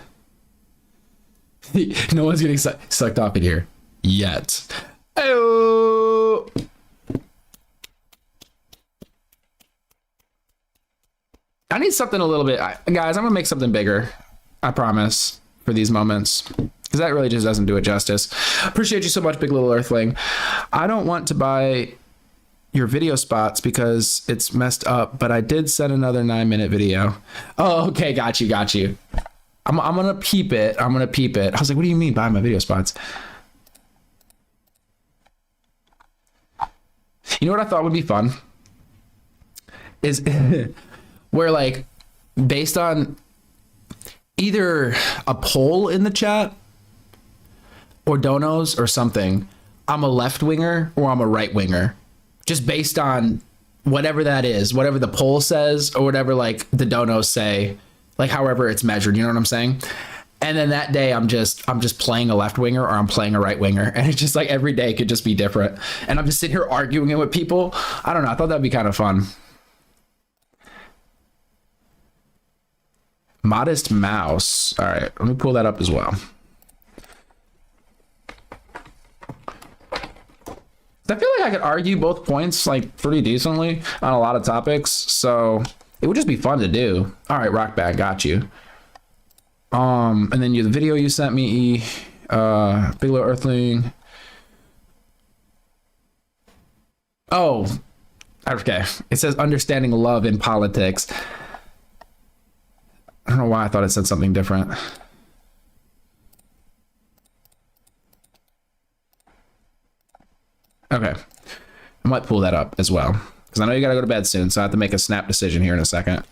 No one's getting sucked off in here yet. Oh. I need something a little bit, guys. I'm gonna make something bigger. I promise for these moments because that really just doesn't do it justice. Appreciate you so much, Big Little Earthling. I don't want to buy your video spots because it's messed up, but I did send another 9-minute video. Oh, okay, got you. I'm gonna peep it. I was like, what do you mean buy my video spots? You know what I thought would be fun is where like based on either a poll in the chat or donos or something, I'm a left winger or I'm a right winger. Just based on whatever that is, whatever the poll says or whatever like the donos say, like however it's measured, you know what I'm saying? And then that day I'm just playing a left winger or I'm playing a right winger, and it's just like every day could just be different. And I'm just sitting here arguing it with people. I don't know. I thought that'd be kind of fun. Modest mouse. All right, let me pull that up as well. I feel like I could argue both points like pretty decently on a lot of topics, so it would just be fun to do. All right, Rockbag, got you. And then the video you sent me, Big Little Earthling. Oh, okay. It says understanding love in politics. I don't know why I thought it said something different. Okay. I might pull that up as well, because I know you gotta go to bed soon, so I have to make a snap decision here in a second.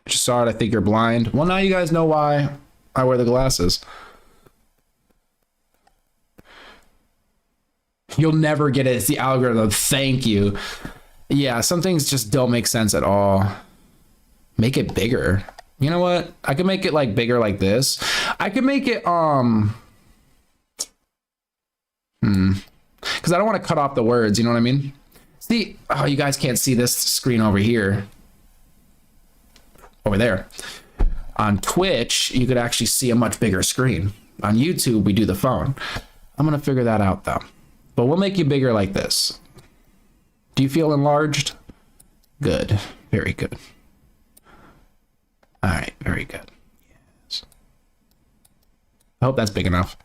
Just saw it. I think you're blind. Well, now you guys know why I wear the glasses. You'll never get it. It's the algorithm. Thank you. Yeah, some things just don't make sense at all. Make it bigger. You know what? I could make it like bigger like this. I could make it because I don't want to cut off the words, you know what I mean? See, oh, you guys can't see this screen over here. Over there. On Twitch, you could actually see a much bigger screen. On YouTube, we do the phone. I'm going to figure that out though. But we'll make you bigger like this. Do you feel enlarged? Good. Very good. All right, very good. Yes. I hope that's big enough.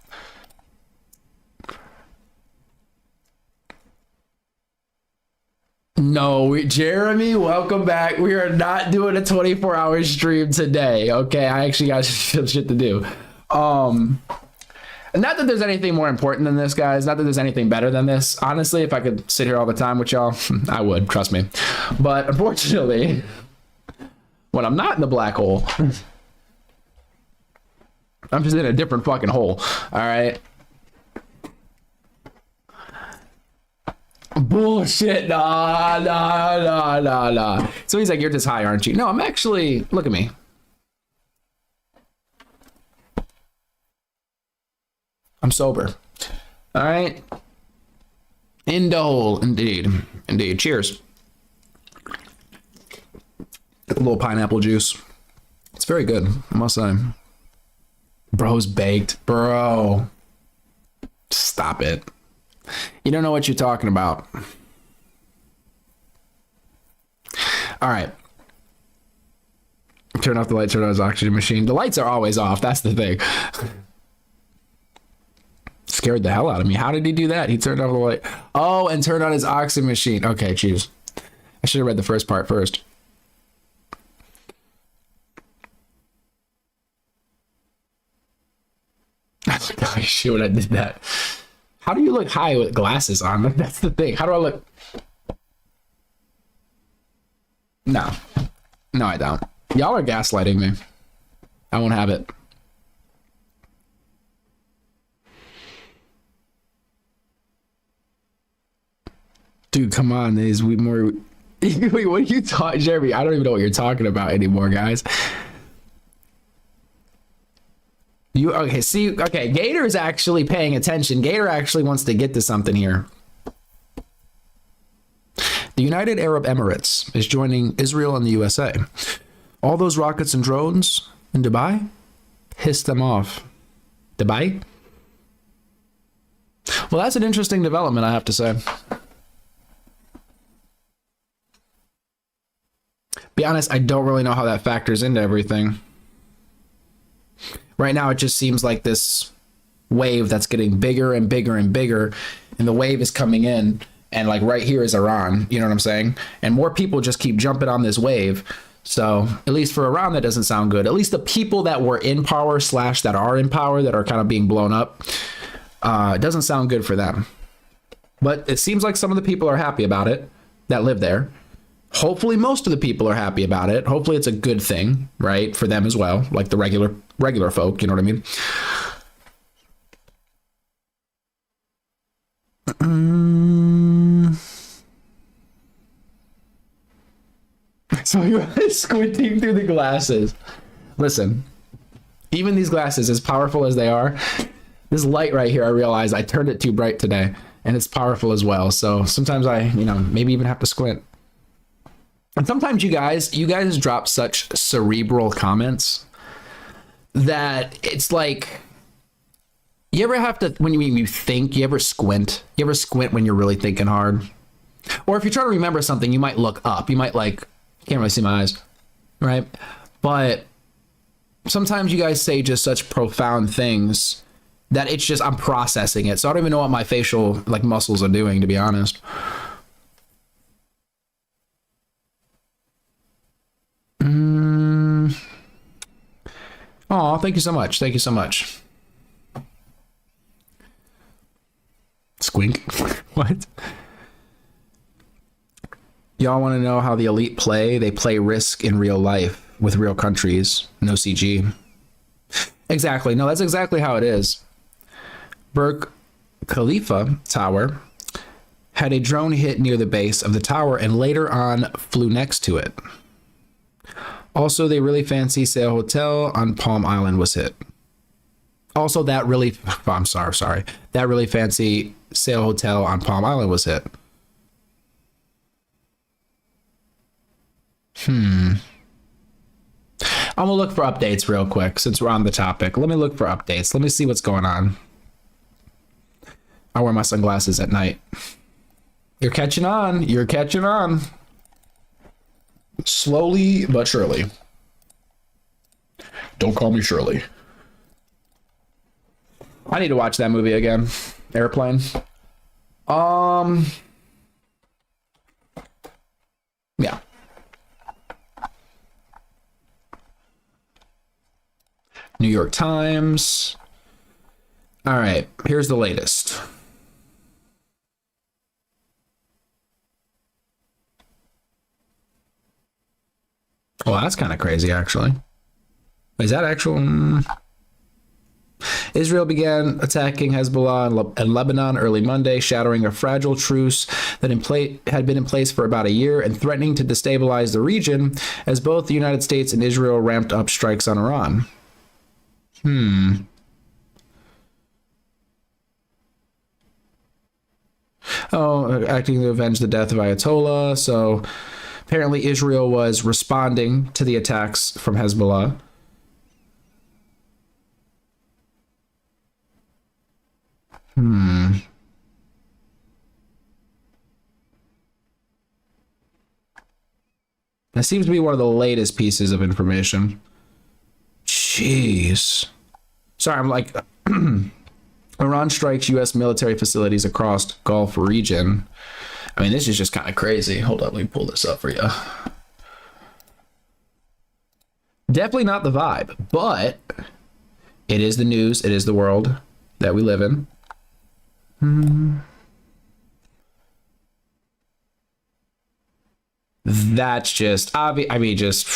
No, Jeremy, welcome back. We are not doing a 24-hour stream today. Okay, I actually got some shit to do. Not that there's anything more important than this, guys. Not that there's anything better than this. Honestly, if I could sit here all the time with y'all, I would, trust me. But unfortunately, when I'm not in the black hole, I'm just in a different fucking hole. All right. Bullshit. Nah. So he's like, you're just high, aren't you? No, I'm actually, look at me. I'm sober. All right. In the hole, indeed. Indeed. Cheers. Get a little pineapple juice. It's very good, I must say. Bro's baked. Bro. Stop it. You don't know what you're talking about. All right. Turn off the light, turn on his oxygen machine. The lights are always off. That's the thing. Scared the hell out of me. How did he do that? He turned off the light. Oh, and turned on his oxygen machine. Okay, choose. I should have read the first part first. I should have did that. How do you look high with glasses on? That's the thing. How do I look? No. No, I don't. Y'all are gaslighting me. I won't have it. Dude, come on. There's more. Wait, what are you talking, Jeremy? I don't even know what you're talking about anymore, guys. You okay? See, okay. Gator is actually paying attention. Gator actually wants to get to something here. The United Arab Emirates is joining Israel and the USA. All those rockets and drones in Dubai, piss them off. Dubai? Well, that's an interesting development, I have to say. Be honest, I don't really know how that factors into everything. Right now, it just seems like this wave that's getting bigger and bigger and bigger, and the wave is coming in, and like right here is Iran, you know what I'm saying? And more people just keep jumping on this wave. So at least for Iran, that doesn't sound good. At least the people that were in power / that are in power that are kind of being blown up, it doesn't sound good for them. But it seems like some of the people are happy about it that live there. Hopefully most of the people are happy about it. Hopefully it's a good thing, right, for them as well, like the regular folk, you know what I mean? So you're squinting through the glasses. Listen, even these glasses, as powerful as they are, this light right here, I realize I turned it too bright today, and it's powerful as well. So sometimes I, maybe even have to squint. And sometimes you guys drop such cerebral comments that it's like, you ever have to, when you think, you ever squint? You ever squint when you're really thinking hard? Or if you're trying to remember something, you might look up. You might can't really see my eyes, right? But sometimes you guys say just such profound things that it's just, I'm processing it. So I don't even know what my facial muscles are doing, to be honest. Oh, thank you so much. Thank you so much. Squink. What? Y'all want to know how the elite play? They play Risk in real life with real countries. No CG. Exactly. No, that's exactly how it is. Burj Khalifa Tower had a drone hit near the base of the tower and later on flew next to it. Also, the really fancy Sail Hotel on Palm Island was hit. Also, that really fancy Sail Hotel on Palm Island was hit. I'm gonna look for updates real quick since we're on the topic. Let me look for updates. Let me see what's going on. I wear my sunglasses at night. You're catching on. You're catching on. Slowly but surely. Don't call me Shirley. I need to watch that movie again. Airplane. Yeah. New York Times. All right, here's the latest. Well, that's kind of crazy, actually. Is that actual? Israel began attacking Hezbollah in Lebanon early Monday, shattering a fragile truce that had been in place for about a year and threatening to destabilize the region as both the United States and Israel ramped up strikes on Iran. Oh, acting to avenge the death of Ayatollah. So apparently Israel was responding to the attacks from Hezbollah. That seems to be one of the latest pieces of information. Jeez. Sorry, I'm like, Iran strikes U.S. military facilities across Gulf region. I mean, this is just kind of crazy. Hold up, let me pull this up for you. Definitely not the vibe, but it is the news. It is the world that we live in. That's just, I mean, just,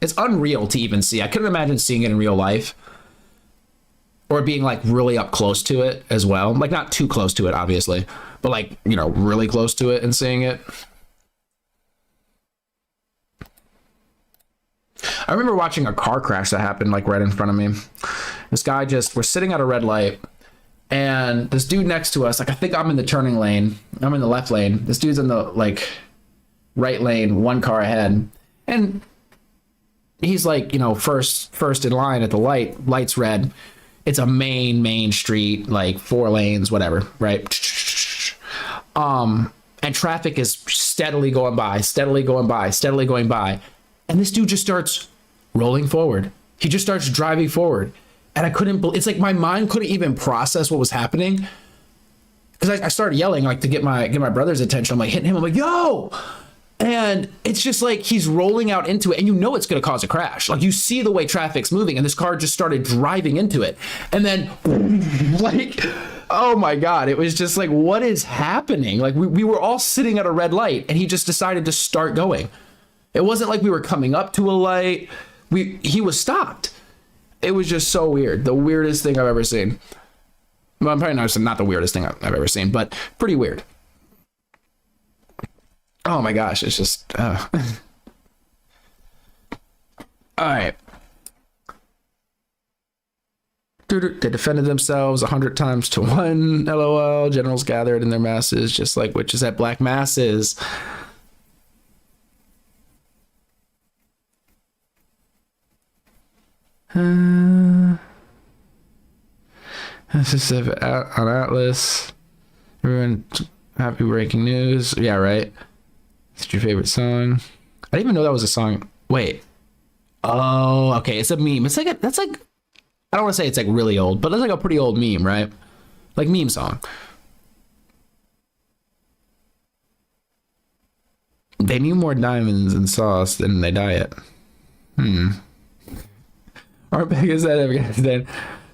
it's unreal to even see. I couldn't imagine seeing it in real life or being like really up close to it as well. Like not too close to it, obviously, but like, you know, really close to it and seeing it. I remember watching a car crash that happened like right in front of me. This guy we're sitting at a red light and this dude next to us, like I think I'm in the turning lane. I'm in the left lane. This dude's in the like right lane, one car ahead. And he's like, you know, first in line at the light's red. It's a main street, like 4 lanes, whatever, right? And traffic is steadily going by. And this dude just starts rolling forward. He just starts driving forward. And I couldn't, it's like my mind couldn't even process what was happening. Because I started yelling like to get my brother's attention. I'm like hitting him. I'm like, yo! And it's just like he's rolling out into it and you know it's going to cause a crash. Like you see the way traffic's moving and this car just started driving into it. And then like, oh my God, it was just like, what is happening? Like we were all sitting at a red light and he just decided to start going. It wasn't like we were coming up to a light. He was stopped. It was just so weird. The weirdest thing I've ever seen. Well, I'm probably not the weirdest thing I've ever seen, but pretty weird. Oh my gosh, it's just all right. They defended themselves 100 times to 1. LOL. Generals gathered in their masses, just like witches at black masses. This is on Atlas. Everyone happy breaking news. Yeah, right. What's your favorite song? I didn't even know that was a song. Wait. Oh, okay. It's a meme. It's like that's like, I don't want to say it's like really old, but it's like a pretty old meme, right? Like meme song. They need more diamonds and sauce than they diet. Aren't Vegas at Afghanistan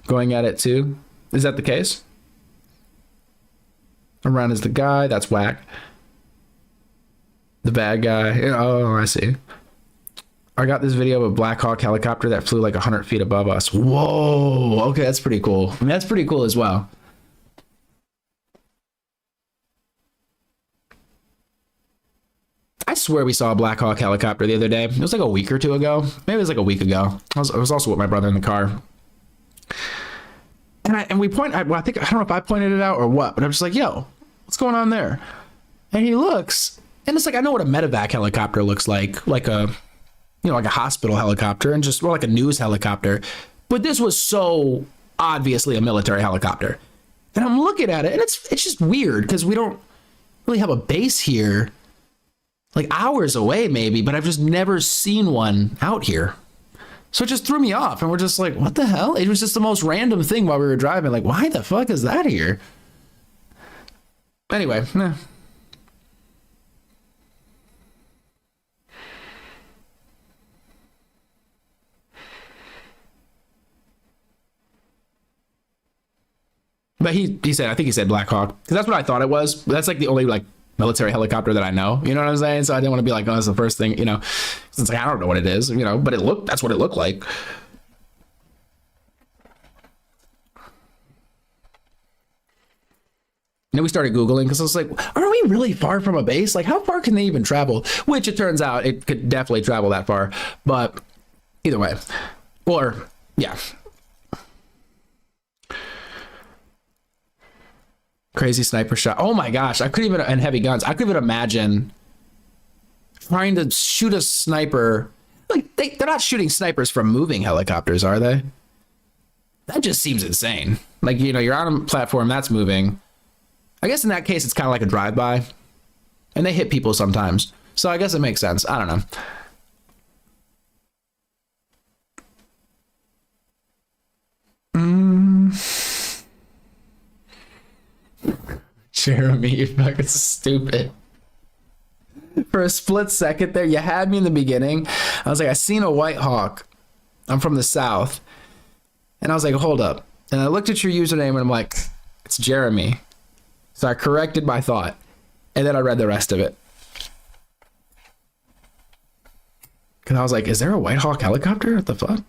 going at it too? Is that the case? Iran is the guy. That's whack. The bad guy. Oh, I see. I got this video of a Black Hawk helicopter that flew like 100 feet above us. Whoa. Okay, that's pretty cool. I mean, that's pretty cool as well. I swear we saw a Black Hawk helicopter the other day. It was like a week or two ago. Maybe it was like a week ago. I was also with my brother in the car. And we point, I don't know if I pointed it out or what, but I'm just like, yo, what's going on there? And he looks, and it's like, I know what a medevac helicopter looks like a, you know, like a hospital helicopter and just, or like a news helicopter. But this was so obviously a military helicopter. And I'm looking at it and it's just weird because we don't really have a base here, like hours away maybe, but I've just never seen one out here. So it just threw me off and we're just like, what the hell? It was just the most random thing while we were driving. Like, why the fuck is that here? Anyway, But he said, I think he said Black Hawk, because that's what I thought it was. But that's like the only like military helicopter that I know. You know what I'm saying? So I didn't want to be like, oh, that's the first thing, you know. It's like, I don't know what it is, you know, but that's what it looked like. And then we started Googling because I was like, are we really far from a base? Like, how far can they even travel? Which it turns out it could definitely travel that far. But either way, or yeah. Crazy sniper shot. Oh my gosh. I couldn't even, and heavy guns. I couldn't even imagine trying to shoot a sniper. Like they're not shooting snipers from moving helicopters, are they? That just seems insane. Like, you know, you're on a platform that's moving. I guess in that case, it's kind of like a drive-by and they hit people sometimes. So I guess it makes sense. I don't know. Jeremy, you're fucking stupid. For a split second there, you had me in the beginning. I was like, I seen a White Hawk. I'm from the South. And I was like, hold up. And I looked at your username and I'm like, it's Jeremy. So I corrected my thought. And then I read the rest of it. Because I was like, is there a White Hawk helicopter? What the fuck?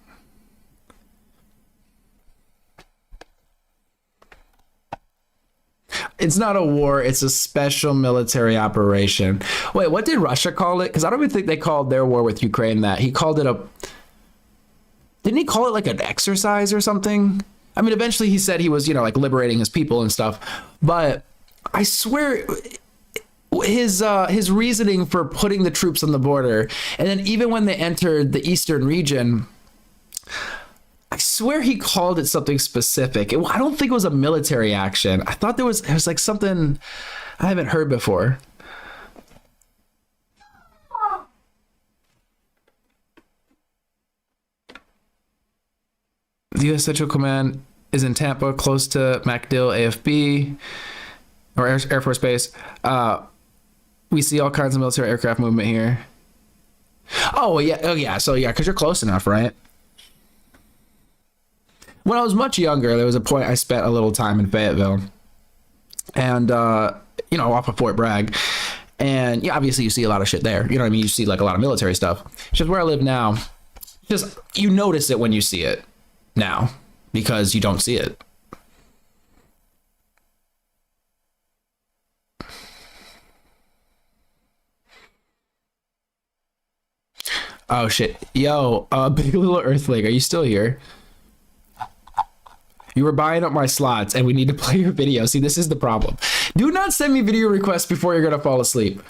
It's not a war. It's a special military operation. Wait, what did Russia call it? Because I don't even think they called their war with Ukraine that. He called it a... Didn't he call it like an exercise or something? I mean, eventually he said he was, you know, like liberating his people and stuff. But I swear his reasoning for putting the troops on the border, and then even when they entered the eastern region, I swear he called it something specific. I don't think it was a military action. I thought it was like something I haven't heard before. The U.S. Central Command is in Tampa, close to MacDill AFB, or Air Force Base. We see all kinds of military aircraft movement here. Oh, yeah. Oh, yeah. So, yeah, because you're close enough, right? When I was much younger, there was a point I spent a little time in Fayetteville and, you know, off of Fort Bragg. And yeah, obviously you see a lot of shit there. You know what I mean? You see like a lot of military stuff. Just where I live now, just you notice it when you see it now because you don't see it. Oh shit. Yo, Big Little Earthling, are you still here? You were buying up my slots and we need to play your video. See, this is the problem. Do not send me video requests before you're gonna fall asleep.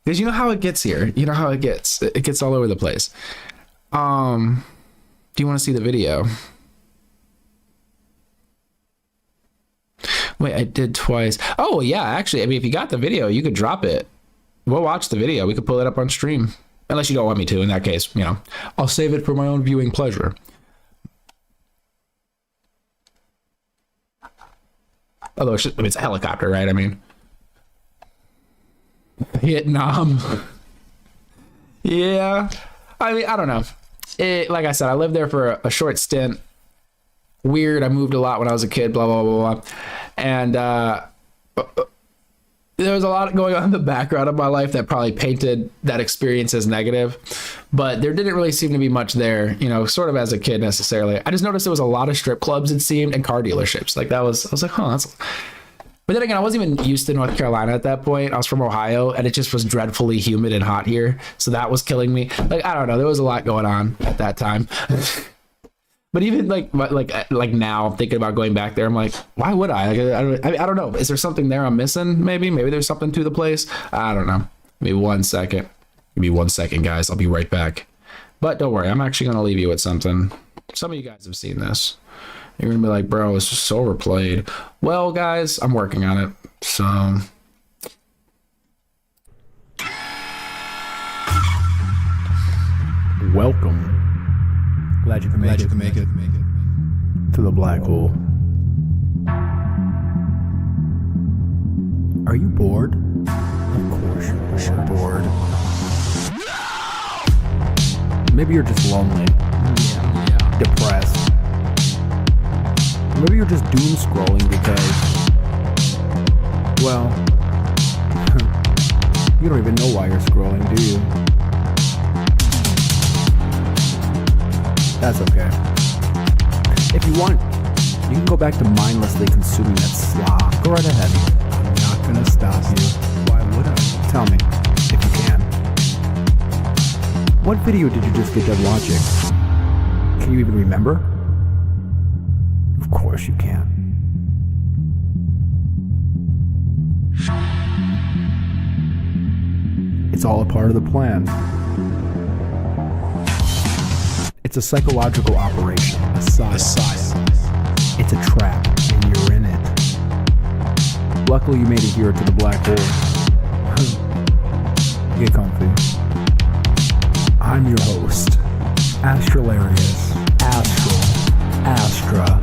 Because you know how it gets here. You know how it gets. It gets all over the place. Do you want to see the video? Wait, I did twice. Oh yeah, actually, I mean, if you got the video, you could drop it. We'll watch the video. We could pull it up on stream. Unless you don't want me to. In that case, you know, I'll save it for my own viewing pleasure. Although it's a helicopter, right? I mean, Vietnam. Yeah. I mean, I don't know. Like I said, I lived there for a short stint. Weird. I moved a lot when I was a kid, blah, blah, blah, blah. And there was a lot going on in the background of my life that probably painted that experience as negative. But there didn't really seem to be much there, you know, sort of as a kid necessarily. I just noticed there was a lot of strip clubs, it seemed, and car dealerships. Like I was like, huh, that's... But then again, I wasn't even used to North Carolina at that point. I was from Ohio, and it just was dreadfully humid and hot here. So that was killing me. Like, I don't know. There was a lot going on at that time. But even like now, thinking about going back there, I'm like, why would I? Like, I don't know. Is there something there I'm missing? Maybe there's something to the place. I don't know. Maybe 1 second. Give me 1 second, guys. I'll be right back. But don't worry. I'm actually going to leave you with something. Some of you guys have seen this. You're going to be like, bro, it's just so overplayed. Well, guys, I'm working on it. So... Welcome. Glad you can make it to the black hole. Are you bored? Of course you're bored. Maybe you're just lonely, depressed. Maybe you're just doom scrolling because, well, you don't even know why you're scrolling, do you? That's okay. If you want, you can go back to mindlessly consuming that slop. Go right ahead. I'm not gonna stop you. Why would I? Tell me, if you can. What video did you just get done watching? Can you even remember? Of course you can. It's all a part of the plan. It's a psychological operation, a psyop. It's a trap, and you're in it. Luckily, you made it here to the black hole. Get comfy. I'm your host, Astralarius, Astra.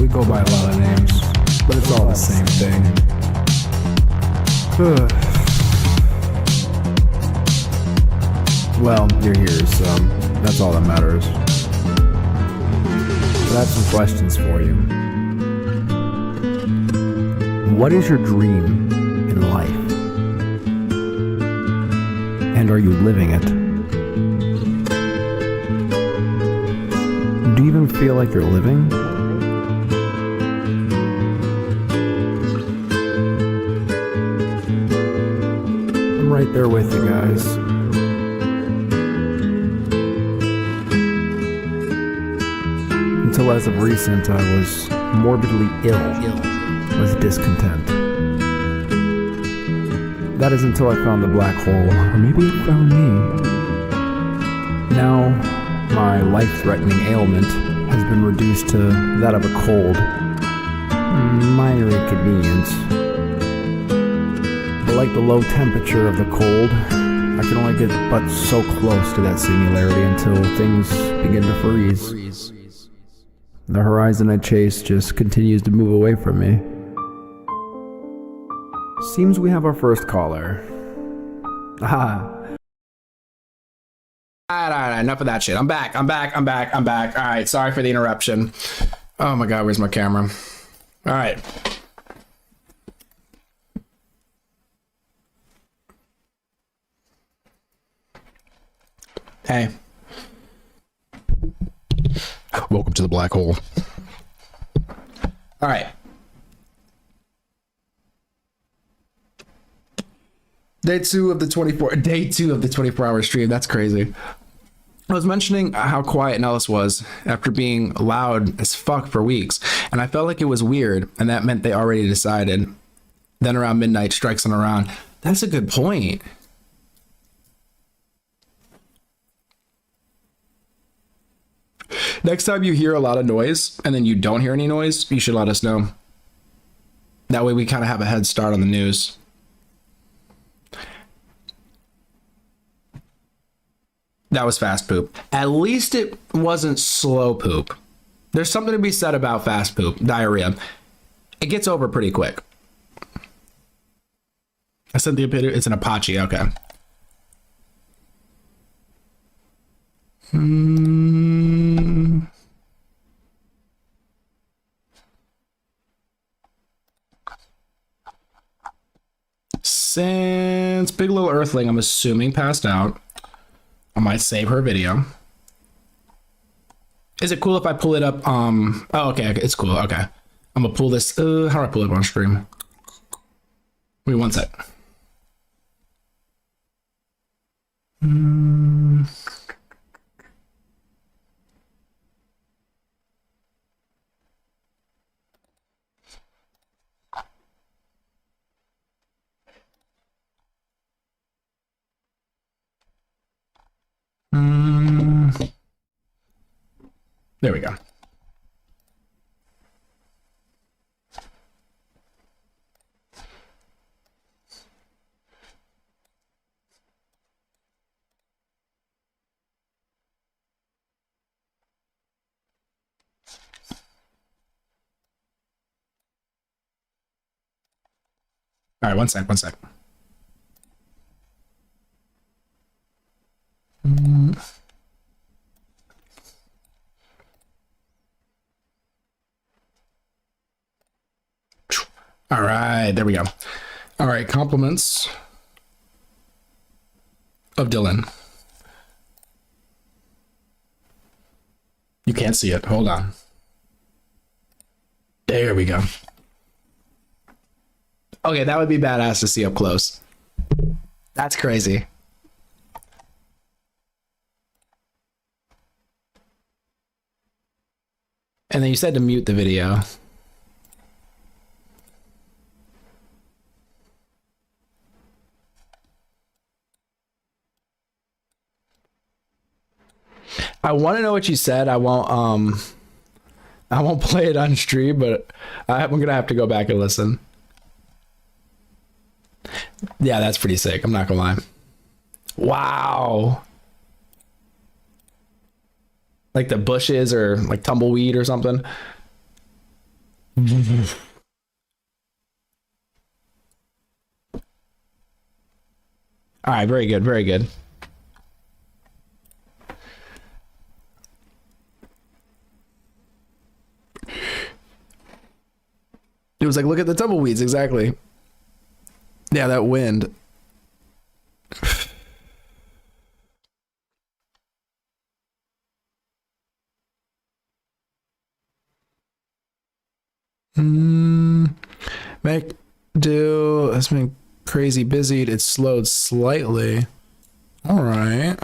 We go by a lot of names, but it's all the same thing. Well, you're here, so that's all that matters. But I have some questions for you. What is your dream in life? And are you living it? Do you even feel like you're living? I'm right there with you guys. Until as of recent, I was morbidly ill with discontent. That is until I found the black hole, or maybe it found me. Now, my life-threatening ailment has been reduced to that of a cold. Minor inconvenience. But like the low temperature of the cold, I can only get but so close to that singularity until things begin to freeze. The horizon I chase just continues to move away from me. Seems we have our first caller. Alright, enough of that shit. I'm back. All right, sorry for the interruption. Oh my god, where's my camera? All right. Hey. Welcome to the black hole. All right. Day two of the 24-hour stream. That's crazy. I was mentioning how quiet Nellis was after being loud as fuck for weeks, and I felt like it was weird, and that meant they already decided. Then around midnight, strikes on around. That's a good point. Next time you hear a lot of noise and then you don't hear any noise, you should let us know. That way we kind of have a head start on the news. That was fast poop. At least it wasn't slow poop. There's something to be said about fast poop, diarrhea. It gets over pretty quick. I sent the opinion. It's an Apache. Okay. Since Big Little Earthling, I'm assuming, passed out, I might save her video. Is it cool if I pull it up? Oh, okay. It's cool. Okay. I'm gonna pull this. How do I pull it up on stream? Wait one sec. There we go. All right, one sec. All right, there we go. All right, compliments of Dylan. You can't see it. Hold on. There we go. Okay, that would be badass to see up close. That's crazy. And then you said to mute the video. I want to know what you said. I won't play it on stream, but I'm gonna have to go back and listen. Yeah, that's pretty sick. I'm not gonna lie. Wow. Like the bushes or like tumbleweed or something. All right, very good, very good. It was like, look at the tumbleweeds, exactly. Yeah, that wind. Make do has been crazy busy. It slowed slightly. All right.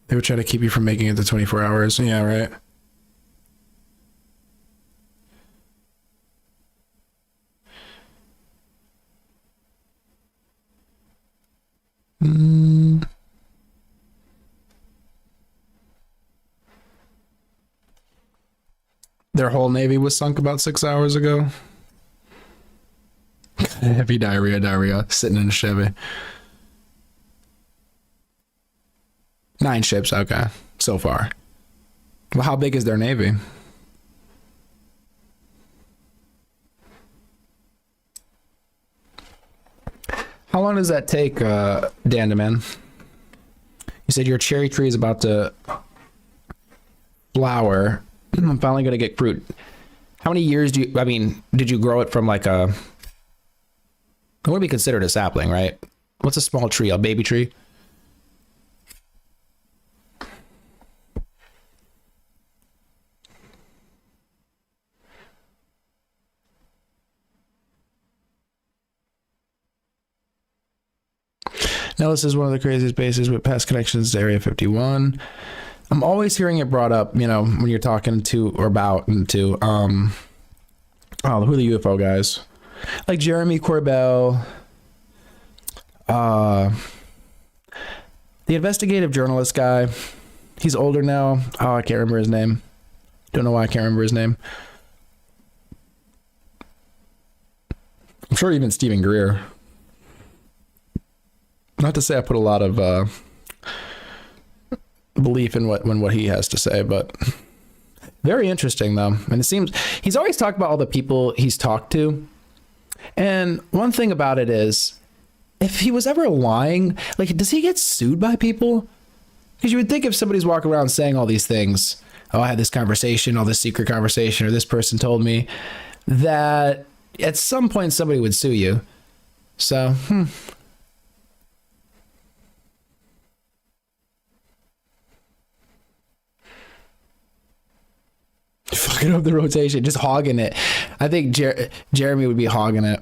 They were trying to keep you from making it to 24 hours. Yeah, right. Their whole navy was sunk about 6 hours ago. Heavy diarrhea, sitting in a Chevy. 9 ships, okay, so far. Well, how big is their navy? How long does that take, Dandaman? You said your cherry tree is about to flower. I'm finally gonna get fruit. How many years did you grow it from like a, what would be considered a sapling, right? What's a small tree, a baby tree? Nellis is one of the craziest bases with past connections to Area 51. I'm always hearing it brought up, you know, when you're talking to or about and to, who are the UFO guys? Like Jeremy Corbell, the investigative journalist guy. He's older now. Oh, I can't remember his name. Don't know why I can't remember his name. I'm sure even Stephen Greer. Not to say I put a lot of belief in what he has to say, but very interesting though. And it seems he's always talked about all the people he's talked to. And one thing about it is, if he was ever lying, like, does he get sued by people? Because you would think if somebody's walking around saying all these things, oh, I had this conversation, all this secret conversation, or this person told me, that at some point somebody would sue you. So, fucking up the rotation, just hogging it. I think Jeremy would be hogging it.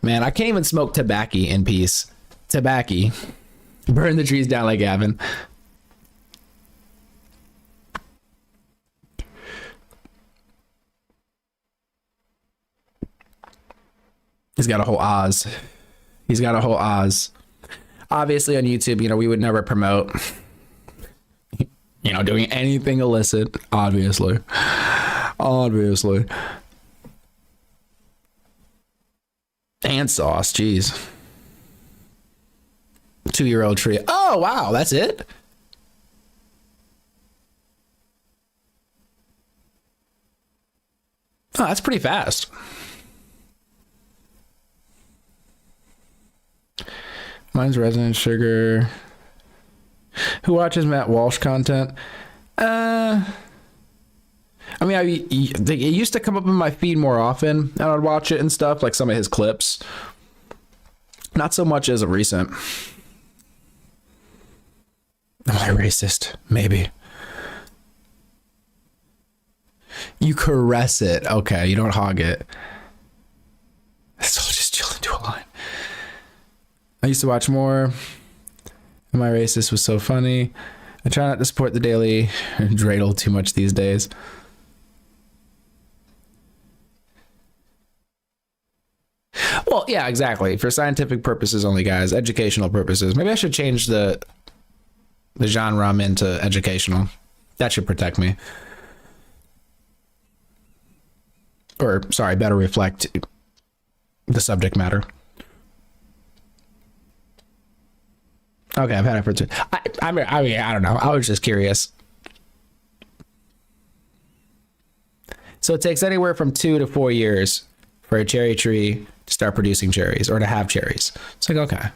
Man, I can't even smoke tobacco in peace. Tobacco. Burn the trees down like Gavin. He's got a whole Oz. He's got a whole Oz. Obviously on YouTube, you know, we would never promote, you know, doing anything illicit. Obviously. And sauce, jeez. 2-year-old tree. Oh, wow, that's it? Oh, that's pretty fast. Mine's Resident Sugar. Who watches Matt Walsh content? I mean, it used to come up in my feed more often, and I'd watch it and stuff, like some of his clips. Not so much as of recent. Am I racist? Maybe. You caress it. Okay, you don't hog it. It's all just chill into a line. I used to watch more. Am I racist was so funny. I try not to support the daily dreidel too much these days. Well, yeah, exactly. For scientific purposes only, guys. Educational purposes. Maybe I should change the genre I'm into educational. That should protect me. Or, sorry, better reflect the subject matter. Okay, I've had it for two. I mean, I don't know. I was just curious. So it takes anywhere from 2 to 4 years for a cherry tree to start producing cherries or to have cherries. It's like, okay.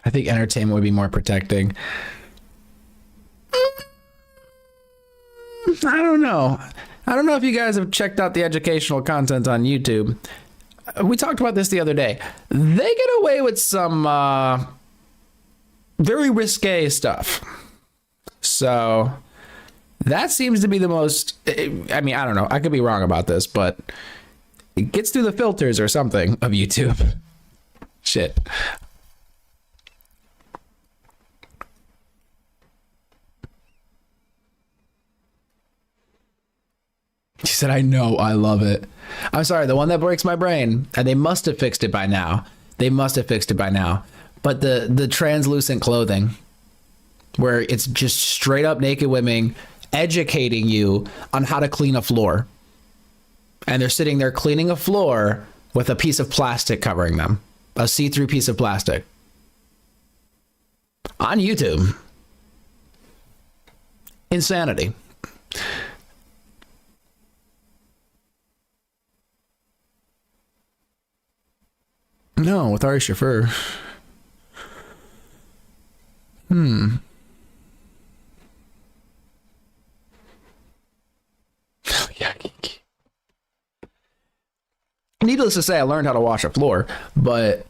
I think entertainment would be more protecting. I don't know. I don't know if you guys have checked out the educational content on YouTube. We talked about this the other day. They get away with some very risque stuff. So that seems to be the most, I mean, I don't know. I could be wrong about this, but it gets through the filters or something of YouTube. Shit. She said, I know, I love it. I'm sorry, the one that breaks my brain, and they must have fixed it by now. They must have fixed it by now. But the translucent clothing, where it's just straight up naked women educating you on how to clean a floor. And they're sitting there cleaning a floor with a piece of plastic covering them. A see-through piece of plastic. On YouTube. Insanity. No, with Ari Shafir. Oh, yeah. Needless to say, I learned how to wash a floor, but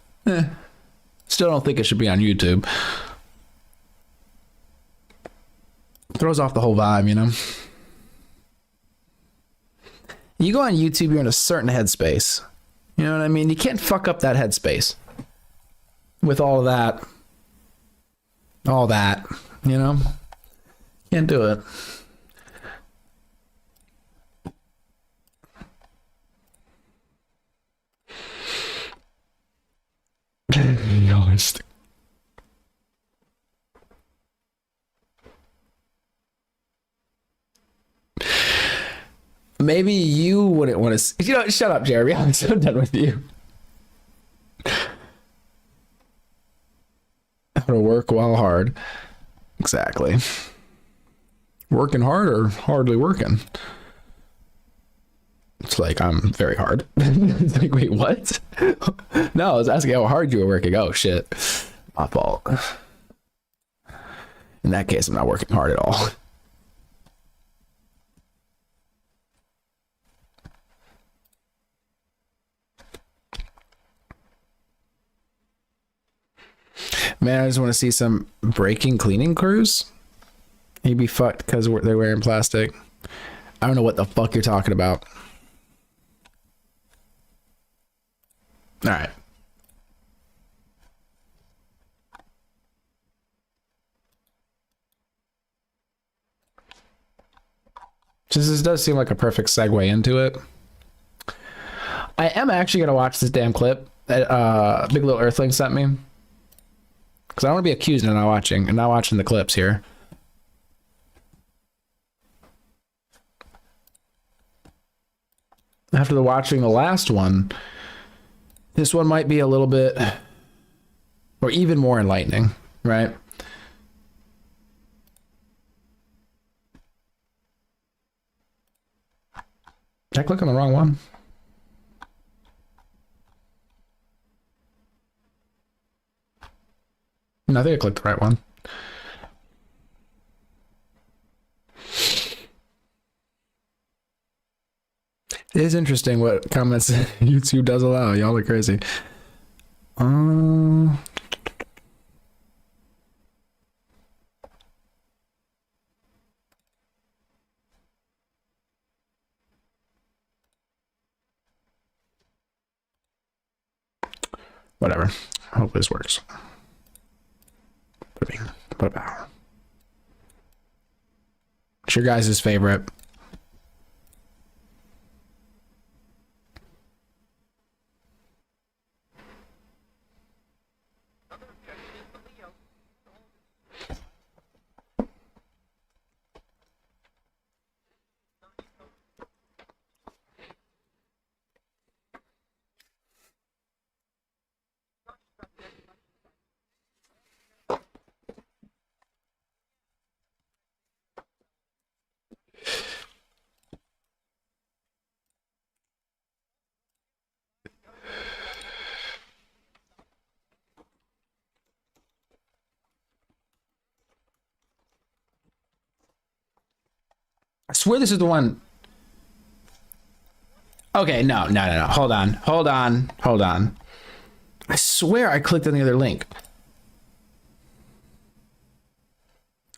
still don't think it should be on YouTube. Throws off the whole vibe, you know? You go on YouTube, you're in a certain headspace. You know what I mean? You can't fuck up that headspace with all that, you know? Can't do it. Maybe you wouldn't want to. You know, shut up, Jeremy. I'm so done with you. How to work while hard. Exactly. Working hard or hardly working? It's like, I'm very hard. It's like, wait, what? No, I was asking how hard you were working. Oh, shit. My fault. In that case, I'm not working hard at all. Man, I just want to see some breaking cleaning crews. You'd be fucked because they're wearing plastic. I don't know what the fuck you're talking about. All right. This does seem like a perfect segue into it. I am actually going to watch this damn clip that Big Little Earthling sent me. Because I don't want to be accused of not watching the clips here. After watching the last one, this one might be a little bit, or even more enlightening, right? Did I click on the wrong one? No, I think I clicked the right one. It is interesting what comments YouTube does allow. Y'all are crazy. Whatever. I hope this works. Put power. It's your guys' favorite. I swear this is the one. Okay, no. Hold on. I swear I clicked on the other link.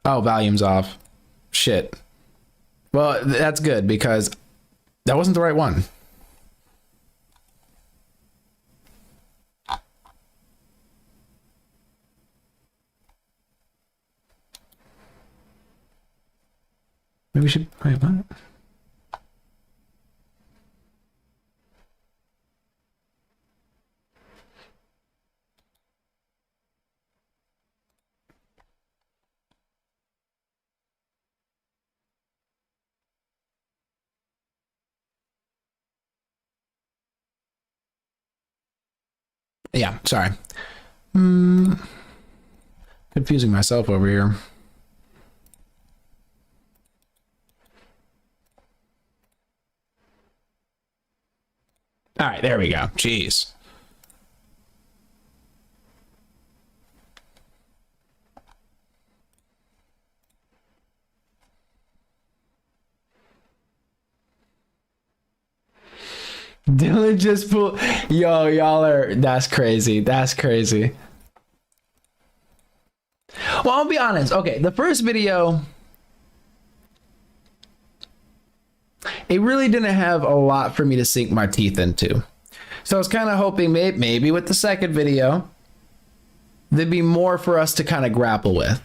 Oh, volume's off. Shit. Well, that's good because that wasn't the right one. Maybe we should wait. What? Yeah, sorry. Confusing myself over here. All right, there we go. Jeez. Dylan just pulled. Yo, y'all are. That's crazy. That's crazy. Well, I'll be honest. Okay, the first video, it really didn't have a lot for me to sink my teeth into. So I was kind of hoping maybe with the second video, there'd be more for us to kind of grapple with.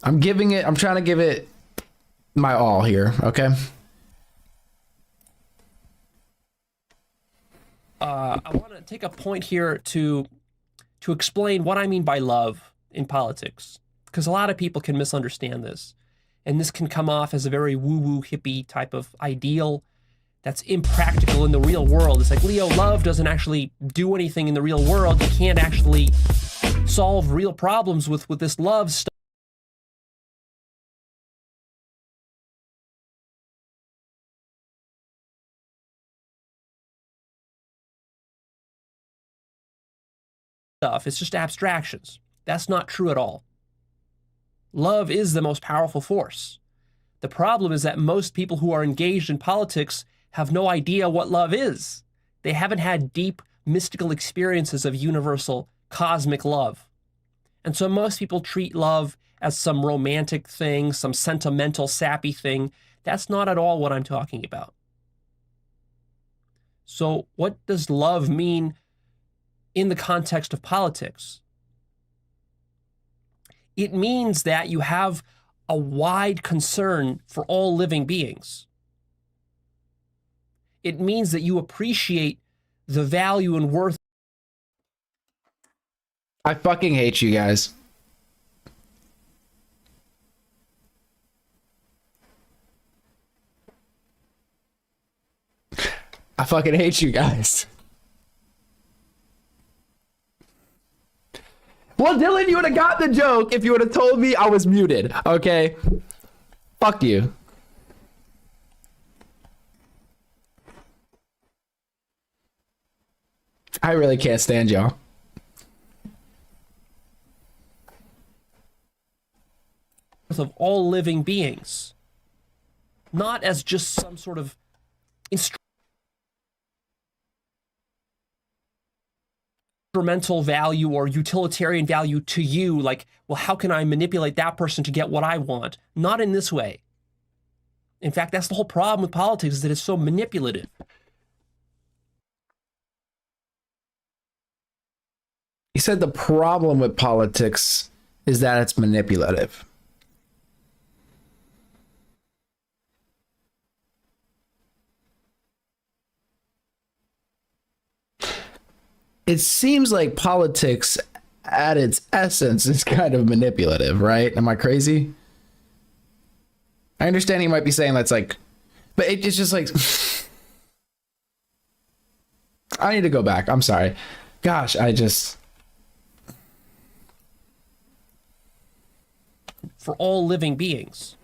I'm trying to give it my all here, okay? I want to take a point here to explain what I mean by love in politics, because a lot of people can misunderstand this, and this can come off as a very woo-woo hippie type of ideal that's impractical in the real world. It's like, Leo, love doesn't actually do anything in the real world. You can't actually solve real problems with this love stuff. It's just abstractions. That's not true at all. Love is the most powerful force. The problem is that most people who are engaged in politics have no idea what love is. They haven't had deep, mystical experiences of universal, cosmic love. And so most people treat love as some romantic thing, some sentimental, sappy thing. That's not at all what I'm talking about. So what does love mean in the context of politics? It means that you have a wide concern for all living beings. It means that you appreciate the value and worth. I fucking hate you guys. I fucking hate you guys. Well, Dylan, you would have got the joke if you would have told me I was muted, okay? Fuck you. I really can't stand y'all. Of all living beings, not as just some sort of instrumental value or utilitarian value to you, like, well, how can I manipulate that person to get what I want? Not in this way. In fact, that's the whole problem with politics, is that it's so manipulative. You said the problem with politics is that it's manipulative. It seems like politics at its essence is kind of manipulative, right? Am I crazy? I understand he might be saying that's like, but it's just like, I need to go back. I'm sorry. Gosh, for all living beings.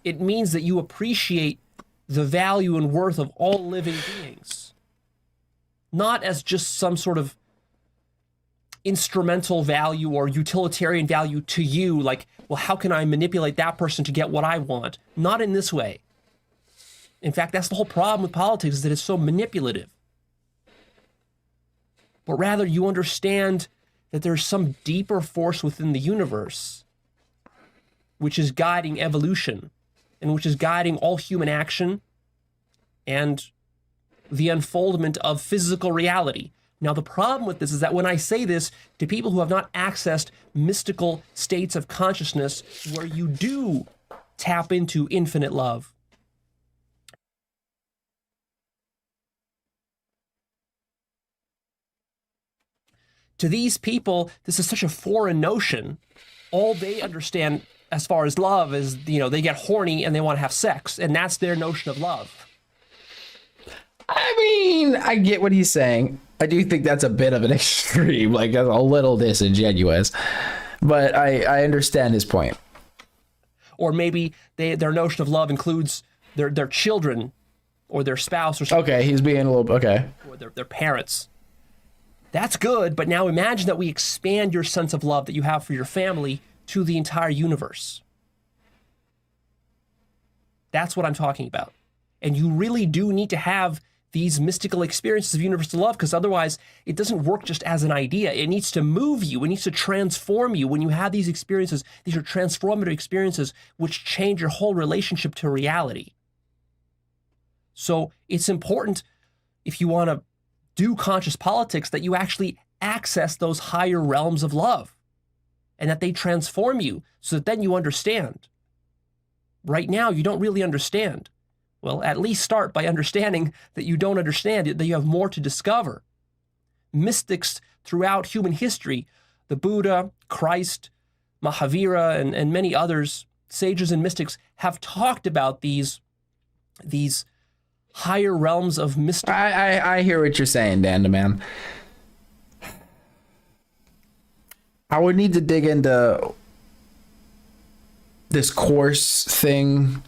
It means that you appreciate the value and worth of all living beings, not as just some sort of instrumental value or utilitarian value to you, like, well, how can I manipulate that person to get what I want? Not in this way. In fact, that's the whole problem with politics, is that it's so manipulative. But rather, you understand that there's some deeper force within the universe which is guiding evolution and which is guiding all human action and the unfoldment of physical reality. Now, the problem with this is that when I say this to people who have not accessed mystical states of consciousness where you do tap into infinite love, to these people, this is such a foreign notion. All they understand as far as love is, they get horny and they want to have sex, and that's their notion of love. I mean, I get what he's saying. I do think that's a bit of an extreme, like that's a little disingenuous, but I understand his point. Or maybe their notion of love includes their children or their spouse or something. Okay, he's being a little, okay. Or their parents. That's good, but now imagine that we expand your sense of love that you have for your family to the entire universe. That's what I'm talking about. And you really do need to have these mystical experiences of universal love, because otherwise it doesn't work just as an idea. It needs to move you. It needs to transform you. When you have these experiences, these are transformative experiences which change your whole relationship to reality. So it's important, if you want to do conscious politics, that you actually access those higher realms of love and that they transform you so that then you understand. Right now, you don't really understand. Well, at least start by understanding that you don't understand it, that you have more to discover. Mystics throughout human history, the Buddha, Christ, Mahavira, and many others, sages and mystics, have talked about these higher realms of mystical. I hear what you're saying, Dan, man. I would need to dig into this course thing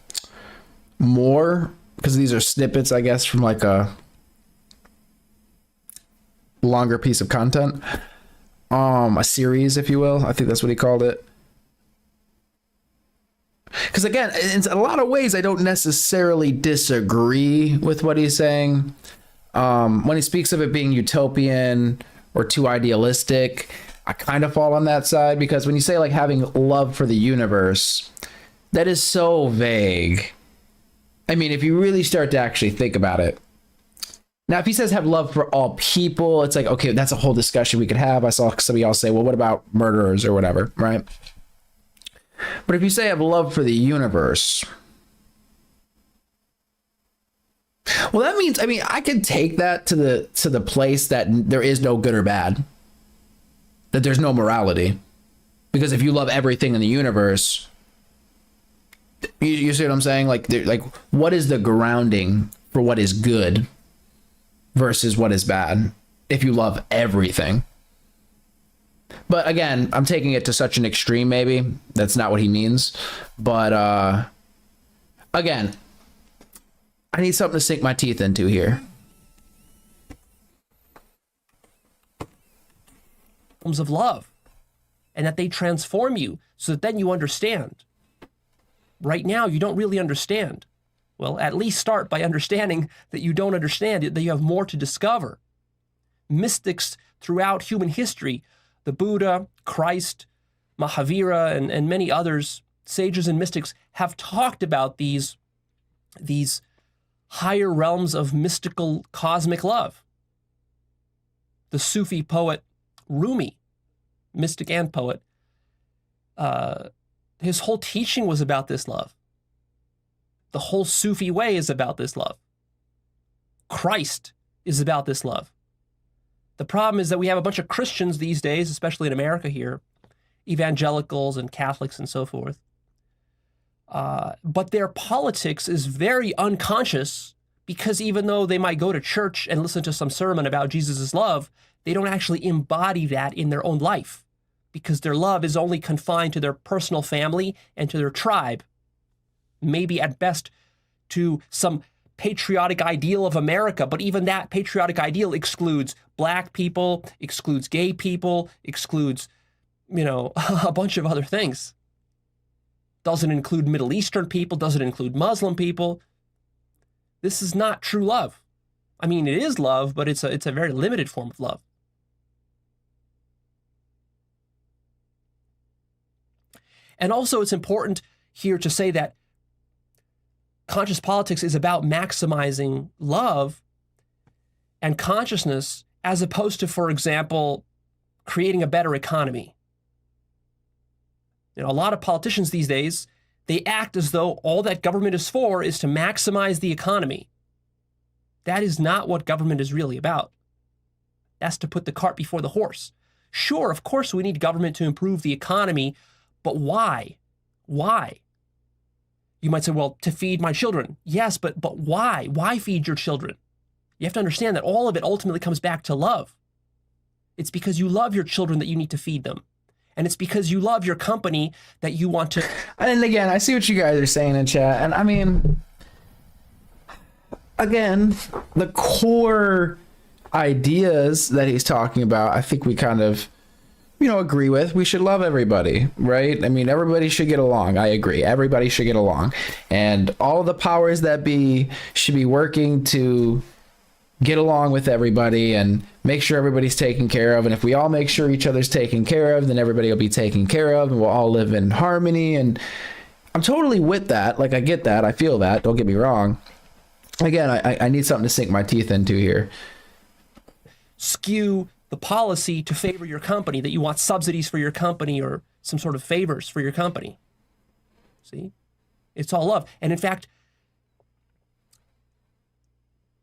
more, because these are snippets, I guess, from like a longer piece of content, a series, if you will. I think that's what he called it. Because again, in a lot of ways, I don't necessarily disagree with what he's saying. When he speaks of it being utopian or too idealistic, I kind of fall on that side, because when you say like having love for the universe, that is so vague. I mean, if you really start to actually think about it. Now, if he says have love for all people, it's like, okay, that's a whole discussion we could have. I saw some of y'all say, well, what about murderers or whatever, right? But if you say have love for the universe, well, that means, I mean, I can take that to the place that there is no good or bad, that there's no morality. Because if you love everything in the universe, you see what I'm saying? Like what is the grounding for what is good versus what is bad if you love everything? But again, I'm taking it to such an extreme, maybe. That's not what he means. But again, I need something to sink my teeth into here. Of love, and that they transform you so that then you understand. Right now, you don't really understand. Well, at least start by understanding that you don't understand it, that you have more to discover. Mystics throughout human history, the Buddha, Christ, Mahavira, and many others, sages and mystics, have talked about these higher realms of mystical cosmic love. The Sufi poet Rumi, mystic and poet, his whole teaching was about this love. The whole Sufi way is about this love. Christ is about this love. The problem is that we have a bunch of Christians these days, especially in America here, evangelicals and Catholics and so forth. But their politics is very unconscious, because even though they might go to church and listen to some sermon about Jesus' love, they don't actually embody that in their own life, because their love is only confined to their personal family and to their tribe. Maybe at best to some patriotic ideal of America, but even that patriotic ideal excludes black people, excludes gay people, excludes, a bunch of other things. Doesn't include Middle Eastern people, doesn't include Muslim people. This is not true love. I mean, it is love, but it's a very limited form of love. And also, it's important here to say that conscious politics is about maximizing love and consciousness, as opposed to, for example, creating a better economy. A lot of politicians these days, they act as though all that government is for is to maximize the economy. That is not what government is really about. That's to put the cart before the horse. Sure, of course we need government to improve the economy, but why? Why? You might say, well, to feed my children. Yes, but why? Why feed your children? You have to understand that all of it ultimately comes back to love. It's because you love your children that you need to feed them. And it's because you love your company that you want to. And again, I see what you guys are saying in chat. And I mean, again, the core ideas that he's talking about, I think we kind of agree with. We should love everybody, right? I mean, everybody should get along. I agree. Everybody should get along. And all the powers that be should be working to get along with everybody and make sure everybody's taken care of. And if we all make sure each other's taken care of, then everybody will be taken care of and we'll all live in harmony. And I'm totally with that. Like, I get that. I feel that. Don't get me wrong. Again, I need something to sink my teeth into here. Skew the policy to favor your company, that you want subsidies for your company or some sort of favors for your company. See? It's all love. And in fact,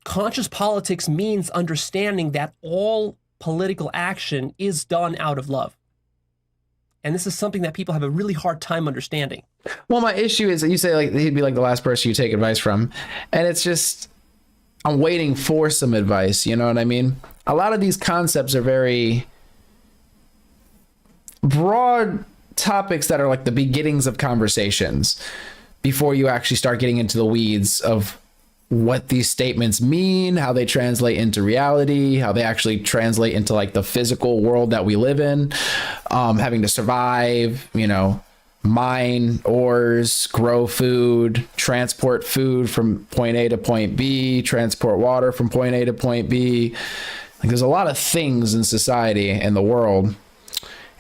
conscious politics means understanding that all political action is done out of love. And this is something that people have a really hard time understanding. Well, my issue is that you say like he'd be like the last person you take advice from. And it's just, I'm waiting for some advice. You know what I mean? A lot of these concepts are very broad topics that are like the beginnings of conversations before you actually start getting into the weeds of what these statements mean, how they translate into reality, how they actually translate into like the physical world that we live in, having to survive, mine ores, grow food, transport food from point A to point B, transport water from point A to point B. Like, there's a lot of things in society and the world,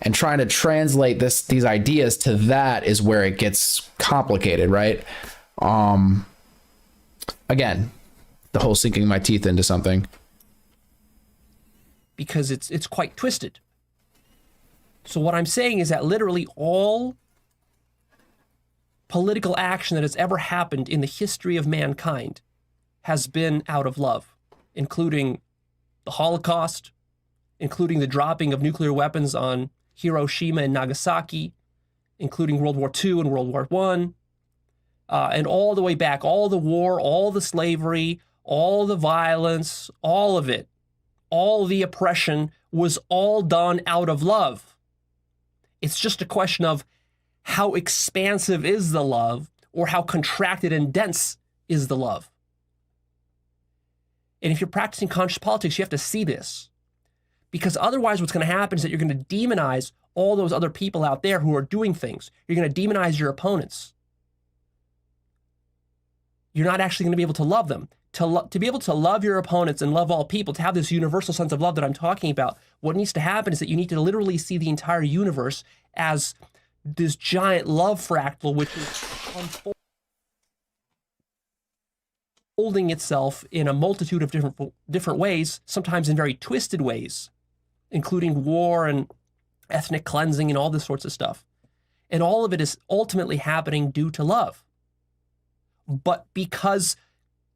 and trying to translate these ideas to that is where it gets complicated, right? Again, the whole sinking my teeth into something. Because it's quite twisted. So what I'm saying is that literally all political action that has ever happened in the history of mankind has been out of love, including the Holocaust, including the dropping of nuclear weapons on Hiroshima and Nagasaki, including World War II and World War I, and all the way back, all the war, all the slavery, all the violence, all of it, all the oppression was all done out of love. It's just a question of how expansive is the love or how contracted and dense is the love. And if you're practicing conscious politics, you have to see this. Because otherwise what's going to happen is that you're going to demonize all those other people out there who are doing things. You're going to demonize your opponents. You're not actually going to be able to love them. To be able to love your opponents and love all people, to have this universal sense of love that I'm talking about, what needs to happen is that you need to literally see the entire universe as this giant love fractal, which is unfolding itself in a multitude of different ways, sometimes in very twisted ways, including war and ethnic cleansing and all this sorts of stuff. And all of it is ultimately happening due to love. But because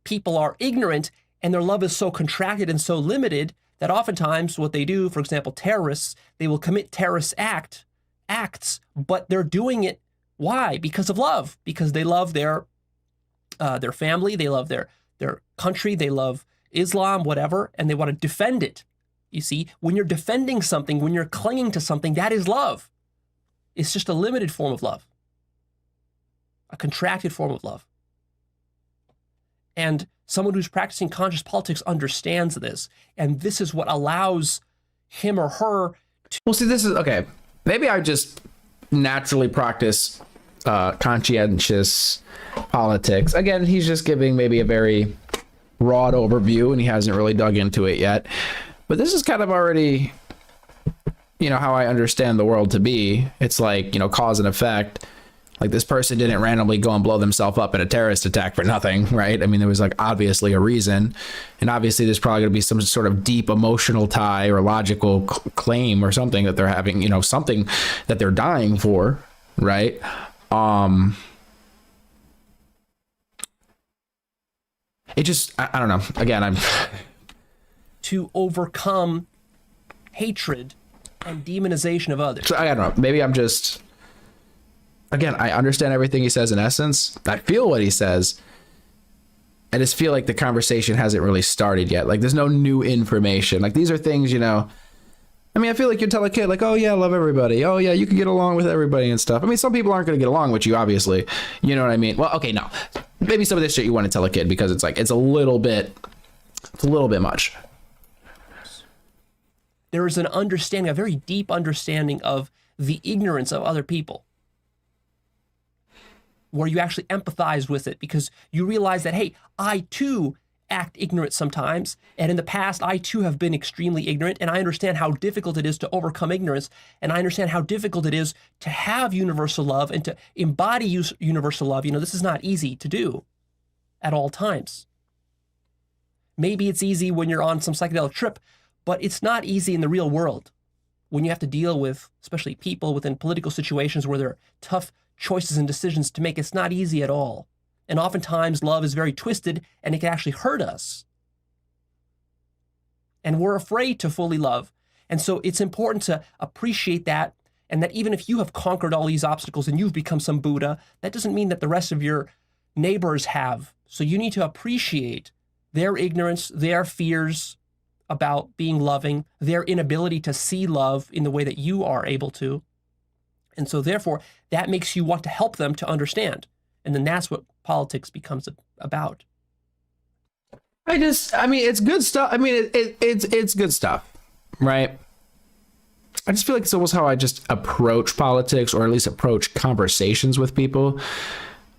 people are ignorant and their love is so contracted and so limited that oftentimes what they do, for example, terrorists, they will commit terrorist acts, but they're doing it. Why? Because of love. Because they love their family, they love their country, they love Islam, whatever, and they want to defend it. You see, when you're defending something, when you're clinging to something, that is love. It's just a limited form of love, a contracted form of love. And someone who's practicing conscious politics understands this. And this is what allows him or her to... Well, see, this is, okay, maybe I just naturally practice conscientious politics. Again, he's just giving maybe a very broad overview and he hasn't really dug into it yet. But this is kind of already, how I understand the world to be. It's like, cause and effect. Like, this person didn't randomly go and blow themselves up in a terrorist attack for nothing, right? I mean, there was like obviously a reason. And obviously there's probably going to be some sort of deep emotional tie or logical claim or something that they're having, something that they're dying for, right? It just, I don't know. Again, I'm... to overcome hatred and demonization of others. So, I don't know. Maybe I'm just... Again, I understand everything he says in essence. I feel what he says. I just feel like the conversation hasn't really started yet. Like, there's no new information. Like, these are things, I mean, I feel like you tell a kid, like, oh, yeah, I love everybody. Oh, yeah, you can get along with everybody and stuff. I mean, some people aren't going to get along with you, obviously. You know what I mean? Well, okay, no. Maybe some of this shit you want to tell a kid because it's like, it's a little bit much. There is an understanding, a very deep understanding of the ignorance of other people, where you actually empathize with it because you realize that, hey, I too act ignorant sometimes. And in the past, I too have been extremely ignorant. And I understand how difficult it is to overcome ignorance. And I understand how difficult it is to have universal love and to embody universal love. You know, this is not easy to do at all times. Maybe it's easy when you're on some psychedelic trip, but it's not easy in the real world when you have to deal with, especially people within political situations where there are tough choices and decisions to make. It's not easy at all. And oftentimes love is very twisted and it can actually hurt us. And we're afraid to fully love. And so it's important to appreciate that, and that even if you have conquered all these obstacles and you've become some Buddha, that doesn't mean that the rest of your neighbors have. So you need to appreciate their ignorance, their fears about being loving, their inability to see love in the way that you are able to. And so therefore, that makes you want to help them to understand. And then that's what politics becomes about. I mean, it's good stuff. I mean, it's good stuff, right? I just feel like it's almost how I just approach politics, or at least approach conversations with people.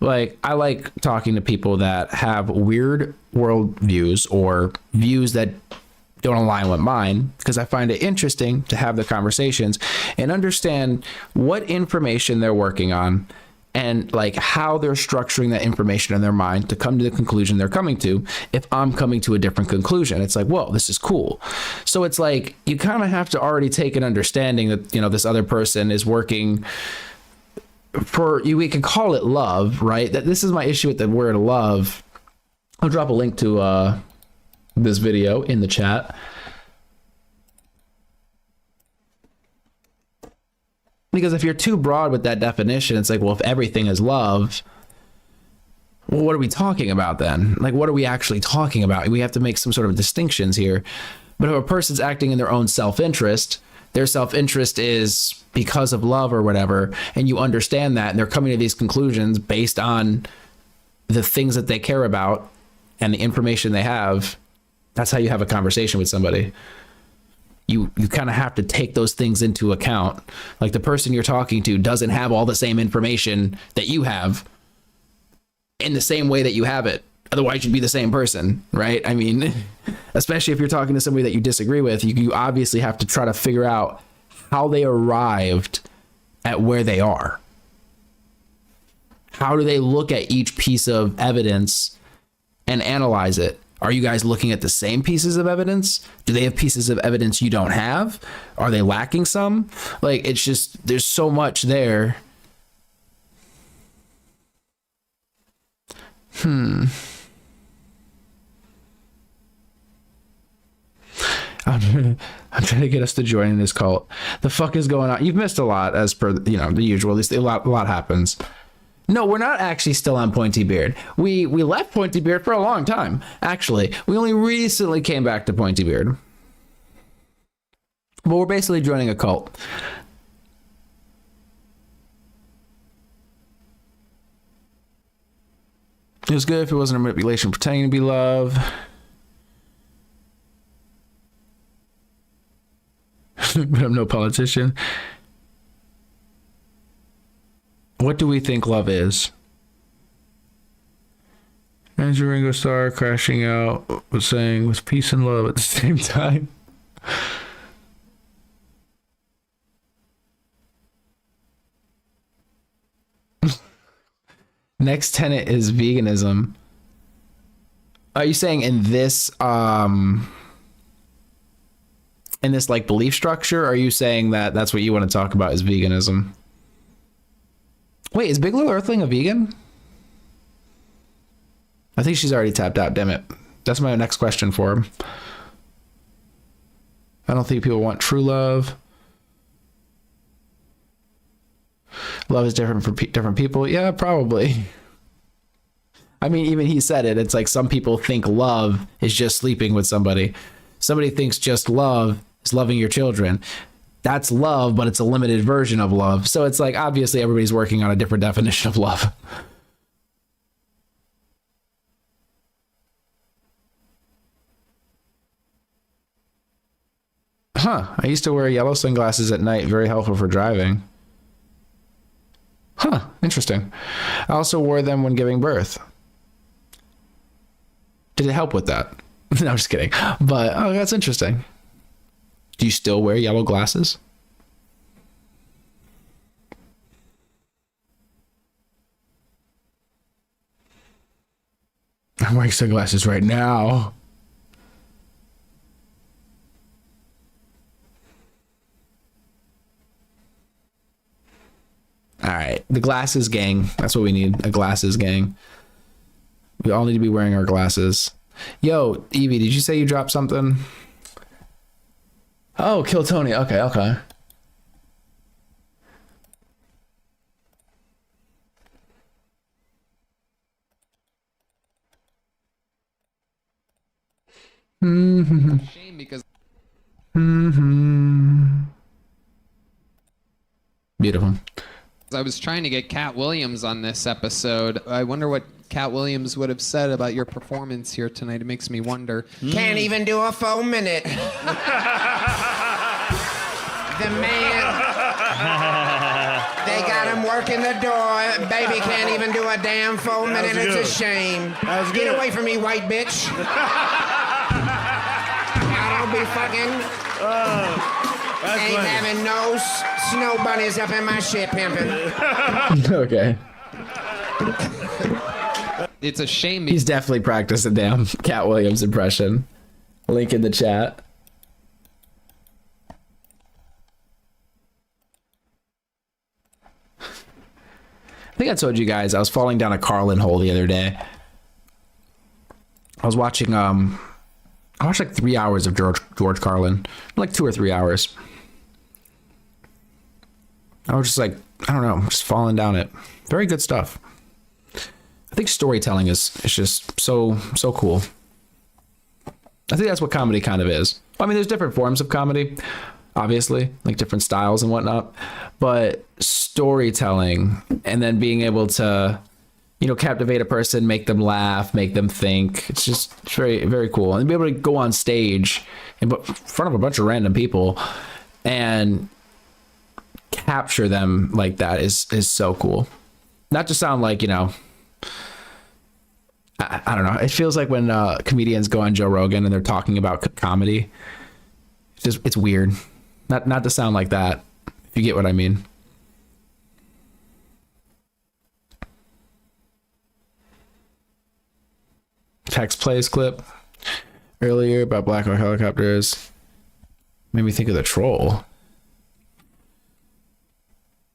Like, I like talking to people that have weird worldviews or views that don't align with mine, because I find it interesting to have the conversations and understand what information they're working on and like how they're structuring that information in their mind to come to the conclusion they're coming to. If I'm coming to a different conclusion, it's like, whoa, this is cool. So it's like, you kind of have to already take an understanding that, you know, this other person is working for you. We can call it love, right? That this is my issue with the word love. I'll drop a link to this video in the chat. Because if you're too broad with that definition, it's like, well, if everything is love, well, what are we talking about then? Like, what are we actually talking about? We have to make some sort of distinctions here. But if a person's acting in their own self-interest, their self-interest is because of love or whatever, and you understand that, and they're coming to these conclusions based on the things that they care about and the information they have, that's how you have a conversation with somebody. You kind of have to take those things into account. Like, the person you're talking to doesn't have all the same information that you have in the same way that you have it. Otherwise, you'd be the same person, right? I mean, especially if you're talking to somebody that you disagree with, you obviously have to try to figure out how they arrived at where they are. How do they look at each piece of evidence and analyze it? Are you guys looking at the same pieces of evidence? Do they have pieces of evidence you don't have? Are they lacking some? Like, it's just, there's so much there. I'm trying to get us to join in this cult. The fuck is going on? You've missed a lot, as per, you know, the usual. At least a lot happens. No, we're not actually still on Pointy Beard. We left Pointy Beard for a long time, actually. We only recently came back to Pointy Beard. But we're basically joining a cult. It was good if it wasn't a manipulation pretending to be love. But I'm no politician. What do we think love is? Andrew Ringo Starr crashing out was saying with peace and love at the same time. Next tenet is veganism. Are you saying in this like belief structure? Or are you saying that that's what you want to talk about is veganism? Wait, is Big Little Earthling a vegan? I think she's already tapped out, damn it. That's my next question for him. I don't think people want true love. Love is different for different people. Yeah, probably. I mean, even he said it. It's like some people think love is just sleeping with somebody. Somebody thinks just love is loving your children. That's love, but it's a limited version of love. So it's like, obviously everybody's working on a different definition of love. Huh. I used to wear yellow sunglasses at night. Very helpful for driving. Huh. Interesting. I also wore them when giving birth. Did it help with that? No, I'm just kidding. But, oh, that's interesting. Do you still wear yellow glasses? I'm wearing sunglasses right now. All right, the glasses gang. That's what we need, a glasses gang. We all need to be wearing our glasses. Yo, Evie, did you say you dropped something? Oh, Kill Tony. Okay, okay. Shame because Beautiful. I was trying to get Cat Williams on this episode. I wonder what Cat Williams would have said about your performance here tonight. It makes me wonder. Can't even do a full minute. The man. They got him working the door. Baby can't even do a damn full minute. It's a shame. Get away from me, white bitch. I don't be fucking. Ain't funny. Having no snow bunnies up in my shit pimping. Okay. It's a shame. He's definitely practiced a damn Cat Williams impression. Link in the chat. I think I told you guys I was falling down a Carlin hole the other day. I was watching I watched like 3 hours of George Carlin, like 2 or 3 hours. I was just like, I don't know, just falling down it. Very good stuff. I think storytelling is just so cool. I think that's what comedy kind of is. I mean, there's different forms of comedy, obviously, like different styles and whatnot, but storytelling and then being able to, you know, captivate a person, make them laugh, make them think. It's very, very cool. And be able to go on stage in front of a bunch of random people and capture them like that is so cool. Not to sound like, you know, I don't know. It feels like when comedians go on Joe Rogan and they're talking about comedy. It's weird. Not to sound like that, if you get what I mean. Text plays clip earlier about Black Hawk helicopters made me think of the troll.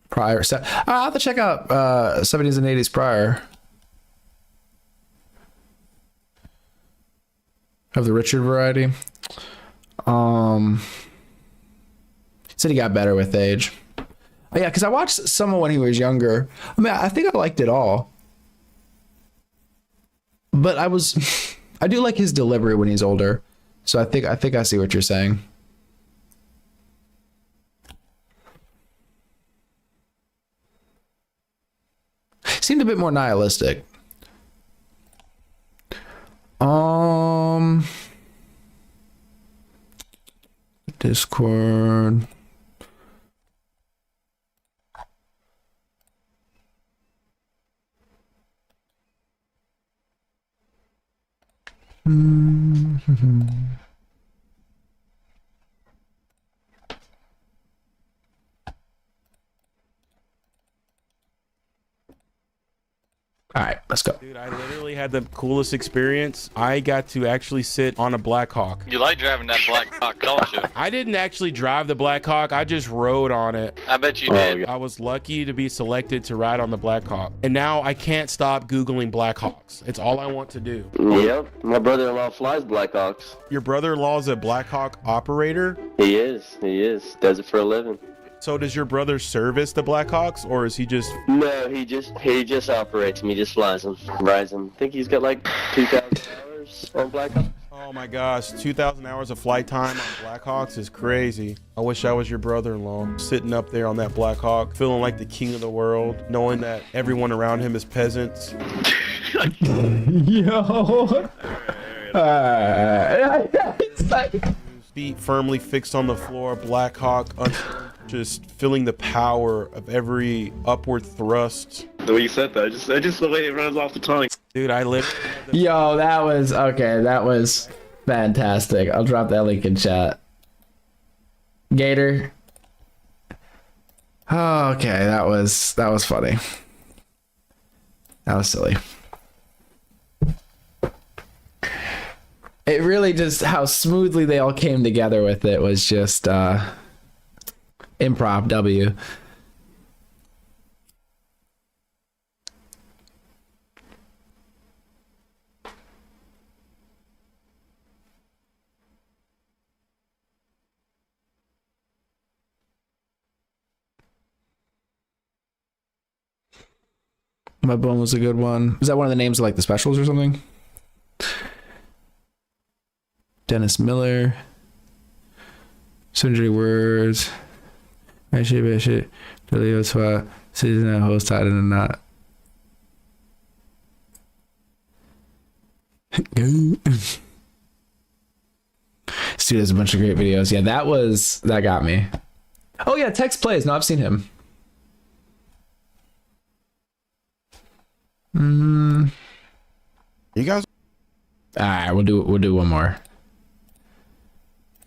Prior, I'll have to check out 70s and 80s Prior. Of the Richard variety. Said he got better with age. Oh yeah, because I watched some of when he was younger. I mean, I think I liked it all. But I do like his delivery when he's older. So I think I see what you're saying. Seemed a bit more nihilistic. Discord. All right, let's go. Dude, I literally had the coolest experience. I got to actually sit on a Black Hawk. You like driving that Black Hawk, don't you? I didn't actually drive the Black Hawk. I just rode on it. I bet you did. I was lucky to be selected to ride on the Black Hawk. And now I can't stop Googling Black Hawks. It's all I want to do. Yep, my brother-in-law flies Black Hawks. Your brother-in-law is a Black Hawk operator? He is. Does it for a living. So does your brother service the Black Hawks, or is he just... No, he just operates them. He just flies them, rides them. I think he's got like 2,000 hours on Black Hawks. Oh my gosh, 2,000 hours of flight time on Black Hawks is crazy. I wish I was your brother-in-law, sitting up there on that Black Hawk, feeling like the king of the world, knowing that everyone around him is peasants. Yo. feet firmly fixed on the floor, Black Hawk, just feeling the power of every upward thrust. The way you said that, just the way it runs off the tongue. Dude, I live. Yo, that was okay. That was fantastic. I'll drop that link in chat. Gator. Oh, okay, that was funny. That was silly. It really just how smoothly they all came together with it was just improv W. My Bone was a good one. Is that one of the names of like the specials or something? Dennis Miller. 100 words. I should Delio Twa. Season host tied in a knot. Stu has a bunch of great videos. Yeah, that got me. Oh yeah, Tex Plays. No, I've seen him. You guys. All right, we'll do one more.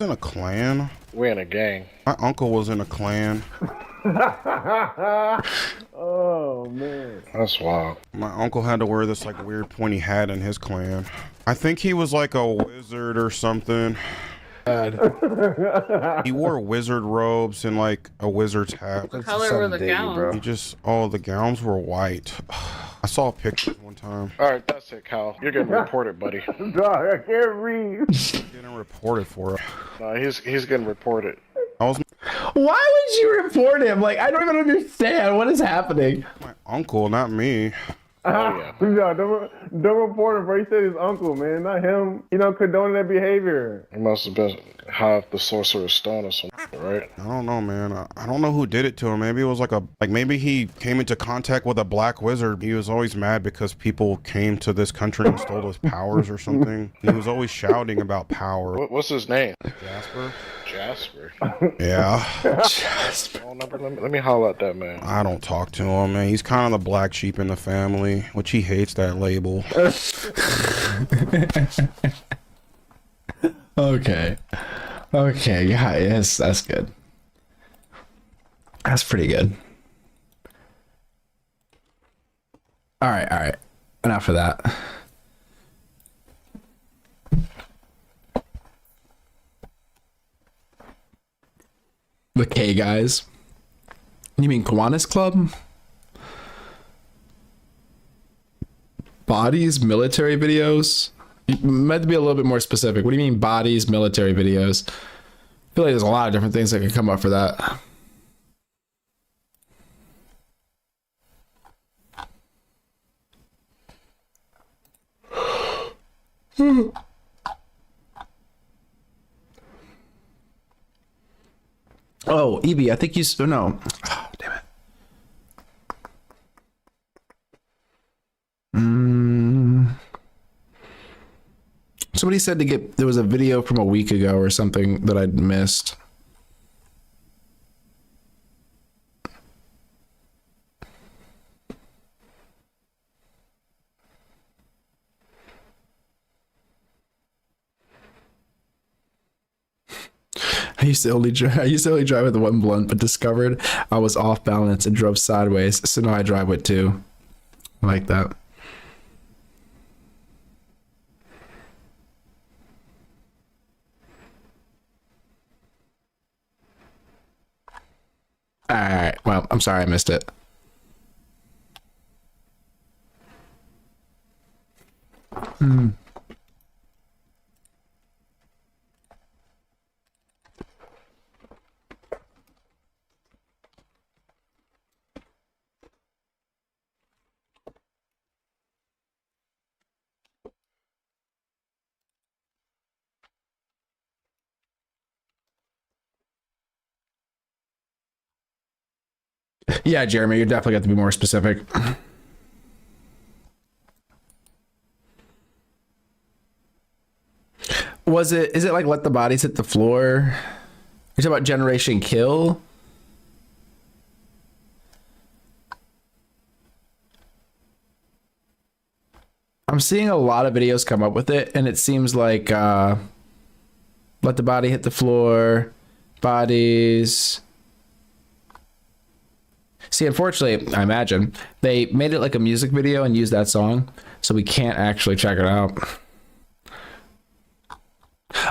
In a clan. We're in a gang. My uncle was in a clan. Oh man, that's wild. My uncle had to wear this like weird pointy hat in his clan. I think he was like a wizard or something. He wore wizard robes and like a wizard's hat. What color were the gowns? He just, the gowns were white. I saw pictures one time. All right, that's it, Kyle. You're getting reported, buddy. Dog, I can't read. Getting reported for it. No, he's getting reported. I was. Why would you report him? Like, I don't even understand what is happening. My uncle, not me. Oh, yeah. No, don't report him, bro. He said his uncle, man, not him. He don't condone that behavior. He must have been high off the Sorcerer's Stone or something, right? I don't know, man. I don't know who did it to him. Maybe it was maybe he came into contact with a black wizard. He was always mad because people came to this country and stole his powers or something. He was always shouting about power. What's his name? Jasper. Jasper. Yeah. Jasper. Oh, let me holler at that man. I don't talk to him, man. He's kind of the black sheep in the family, which he hates that label. Okay. Yeah, yes, that's good. That's pretty good. All right. Enough of that. The K guys. You mean Kiwanis Club? Bodies, military videos? You meant to be a little bit more specific. What do you mean bodies, military videos? I feel like there's a lot of different things that could come up for that. Oh, Evie, I think you... Oh, no. Oh, damn it. Somebody said there was a video from a week ago or something that I'd missed. I used to only drive with one blunt, but discovered I was off balance and drove sideways. So now I drive with two. I like that. All right. Well, I'm sorry I missed it. Yeah, Jeremy, you're definitely got to be more specific. Is it like let the bodies hit the floor? You're talking about Generation Kill? I'm seeing a lot of videos come up with it, and it seems like let the body hit the floor, bodies. See, unfortunately, I imagine they made it like a music video and used that song, so we can't actually check it out.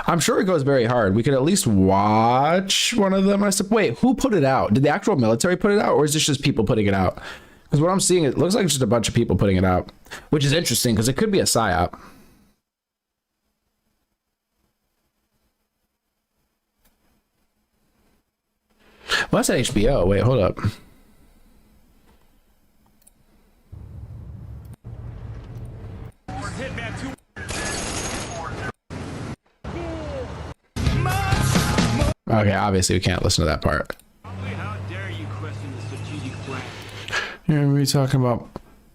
I'm sure it goes very hard. We could at least watch one of them. Wait, who put it out? Did the actual military put it out, or is this just people putting it out? Because what I'm seeing, it looks like just a bunch of people putting it out, which is interesting because it could be a psyop. Well, that's at HBO. Wait, hold up. Okay, obviously we can't listen to that part. You're we talking about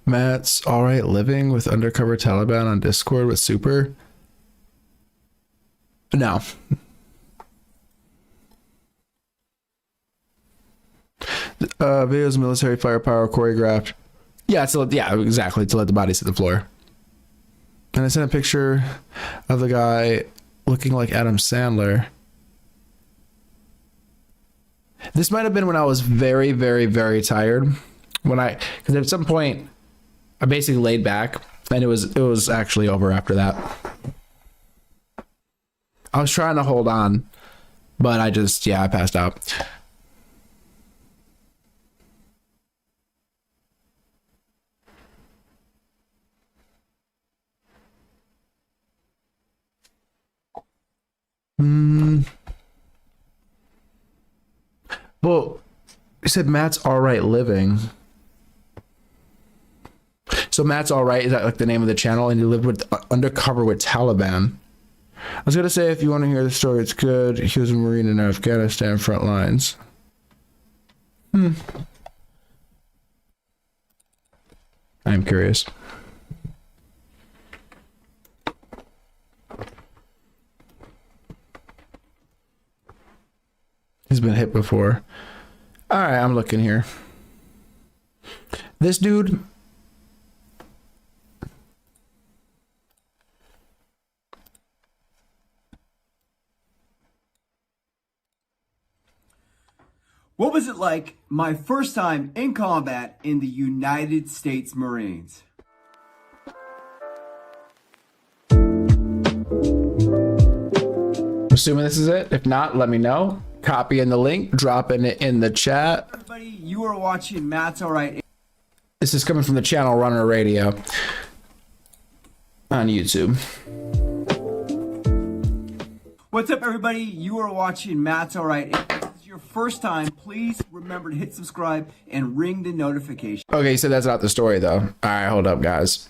Matt's all right living with undercover Taliban on Discord with Super? No. Videos military firepower choreographed. Yeah, exactly, to let the bodies hit the floor. And I sent a picture of the guy looking like Adam Sandler. This might have been when I was very, very, very tired. Because at some point I basically laid back, and it was actually over after that. I was trying to hold on, but I passed out. Well, you said Matt's all right living. So Matt's all right, is that like the name of the channel? And he lived with undercover with Taliban. I was gonna say, if you want to hear the story, it's good. He was a Marine in Afghanistan front lines. I'm curious. He's been hit before. All right, I'm looking here. This dude. What was it like my first time in combat in the United States Marines? Assuming this is it. If not, let me know. Copying the link, dropping it in the chat. Everybody, you are watching Matt's All Right. This is coming from the channel Runner Radio on YouTube. What's up, everybody? You are watching Matt's All Right. If this is your first time, please remember to hit subscribe and ring the notification. Okay, so that's not the story, though. All right, hold up, guys.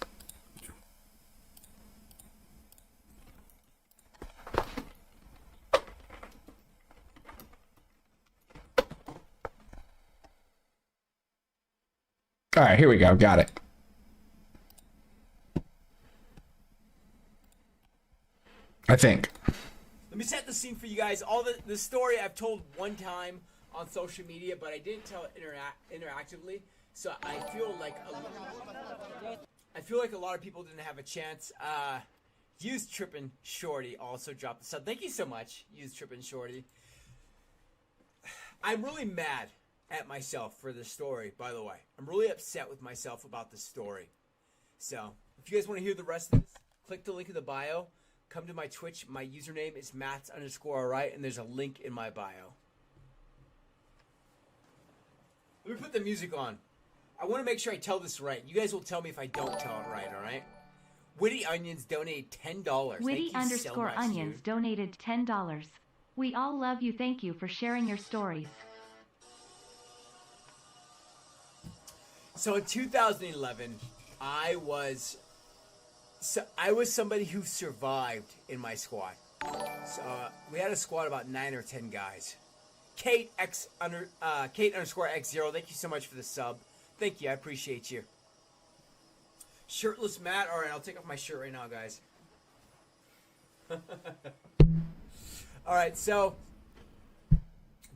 All right, here we go. Got it. I think. Let me set the scene for you guys. All the story I've told one time on social media, but I didn't tell it interactively. So I feel like a lot of people didn't have a chance. Use Trippin' Shorty also dropped the sub. Thank you so much, Use Trippin' Shorty. I'm really mad at myself for this story, by the way. I'm really upset with myself about this story. So, if you guys want to hear the rest of this, click the link in the bio. Come to my Twitch. My username is Mats_alright, and there's a link in my bio. Let me put the music on. I want to make sure I tell this right. You guys will tell me if I don't tell it right, alright? Witty Onions donated $10. Witty_onions donated $10. We all love you. Thank you for sharing your stories. So in 2011, I was somebody who survived in my squad. So we had a squad of about 9 or 10 guys. Kate_X0, thank you so much for the sub. Thank you, I appreciate you. Shirtless Matt, all right, I'll take off my shirt right now, guys. All right, so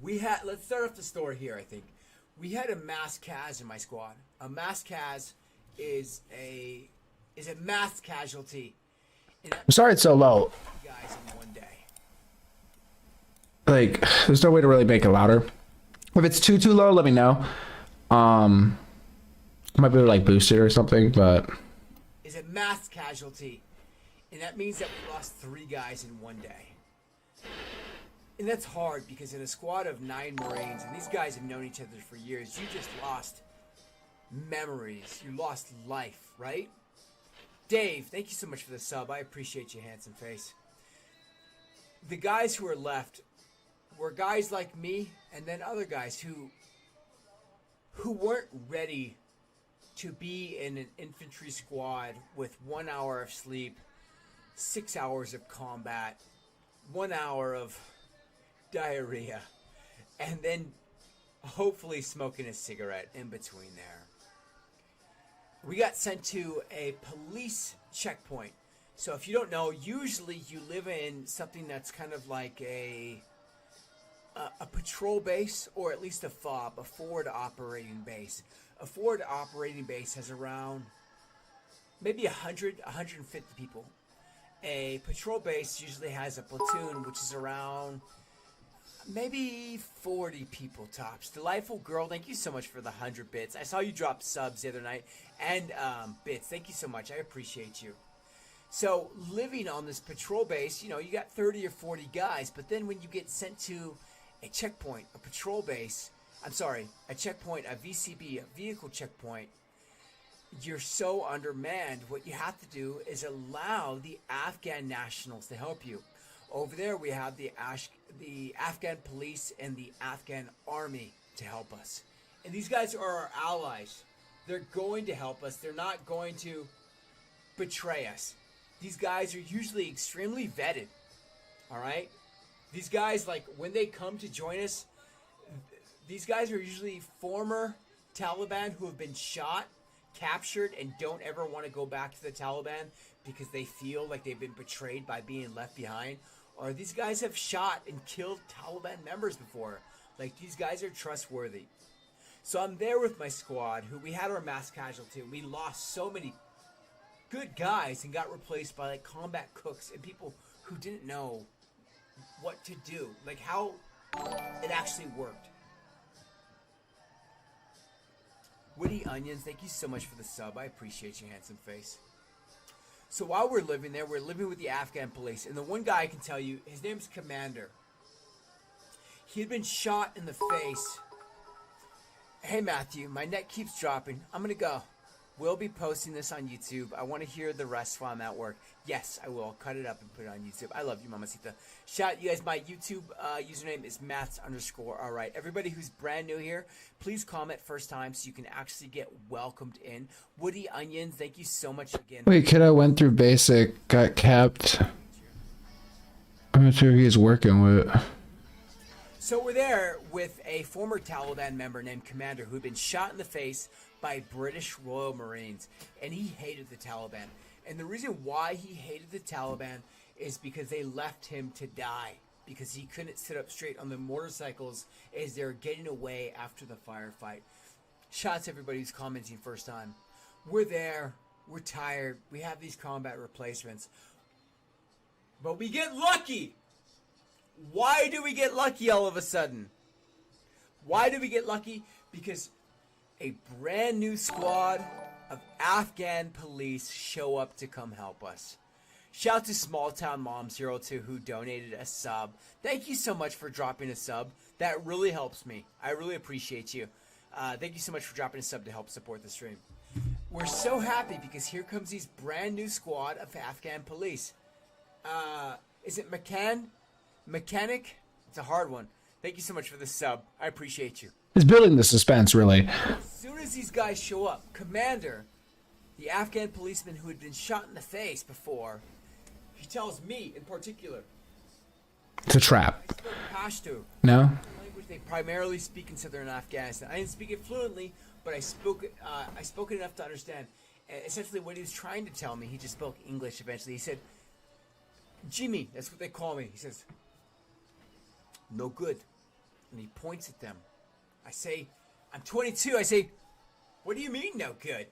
let's start off the story here, I think. We had a mass Kaz in my squad. A mass Kaz is a mass casualty. I'm sorry it's so low. Guys in one day. Like, there's no way to really make it louder. If it's too low, let me know. I might be able to like boost it or something, but Is a mass casualty. And that means that we lost 3 guys in one day. And that's hard because in a squad of 9 Marines, and these guys have known each other for years, you just lost memories. You lost life, right? Dave, thank you so much for the sub. I appreciate you, handsome face. The guys who are left were guys like me and then other guys who weren't ready to be in an infantry squad with 1 hour of sleep, 6 hours of combat, 1 hour of diarrhea, and then hopefully smoking a cigarette in between there. We got sent to a police checkpoint. So if you don't know, usually you live in something that's kind of like a patrol base, or at least a FOB, a forward operating base. A forward operating base has around maybe 100, 150 people. A patrol base usually has a platoon, which is around maybe 40 people tops. Delightful Girl, thank you so much for the 100 bits. I saw you drop subs the other night, and bits. Thank you so much. I appreciate you. So living on this patrol base, you got 30 or 40 guys, but then when you get sent to a checkpoint, a patrol base, a checkpoint, a VCB, a vehicle checkpoint, you're so undermanned. What you have to do is allow the Afghan nationals to help you. Over there, we have the Afghan police and the Afghan army to help us. And these guys are our allies. They're going to help us. They're not going to betray us. These guys are usually extremely vetted. All right? These guys, like, when they come to join us, these guys are usually former Taliban who have been shot, captured, and don't ever want to go back to the Taliban because they feel like they've been betrayed by being left behind. Or these guys have shot and killed Taliban members before. Like, these guys are trustworthy. So I'm there with my squad, who we had our mass casualty, and we lost so many good guys and got replaced by, like, combat cooks and people who didn't know what to do, like how it actually worked. Woody Onions, thank you so much for the sub. I appreciate you, handsome face. So while we're living there, we're living with the Afghan police. And the one guy I can tell you, his name's Commander. He had been shot in the face. Hey, Matthew, my net keeps dropping. I'm going to go. We'll be posting this on YouTube. I want to hear the rest while I'm at work. Yes, I will. I'll cut it up and put it on YouTube. I love you, Mamacita. Shout out, you guys. My YouTube username is Maths_alright. Everybody who's brand new here, please comment first time so you can actually get welcomed in. Woody Onions, thank you so much again. Wait, kiddo went through basic, got capped. I'm not sure who he's working with. So we're there with a former Taliban member named Commander who had been shot in the face by British Royal Marines, and he hated the Taliban. And the reason why he hated the Taliban is because they left him to die, because he couldn't sit up straight on the motorcycles as they're getting away after the firefight. Shots to everybody who's commenting first time. We're there, we're tired, we have these combat replacements, but we get lucky. Why do we get lucky all of a sudden? Why do we get lucky? Because a brand new squad of Afghan police show up to come help us. Shout out to Small Town Mom 02 who donated a sub. Thank you so much for dropping a sub. That really helps me. I really appreciate you. Thank you so much for dropping a sub to help support the stream. We're so happy because here comes these brand new squad of Afghan police. Is it Mechanic? It's a hard one. Thank you so much for the sub. I appreciate you. It's building the suspense, really. As soon as these guys show up, Commander, the Afghan policeman who had been shot in the face before, he tells me in particular. It's a trap. I spoke Pashto. No? Language they primarily speak in southern Afghanistan. I didn't speak it fluently, but I spoke it enough to understand. And essentially what he was trying to tell me, he just spoke English eventually. He said, Jimmy, that's what they call me. He says, no good. And he points at them. I say, I'm 22. I say, what do you mean no good?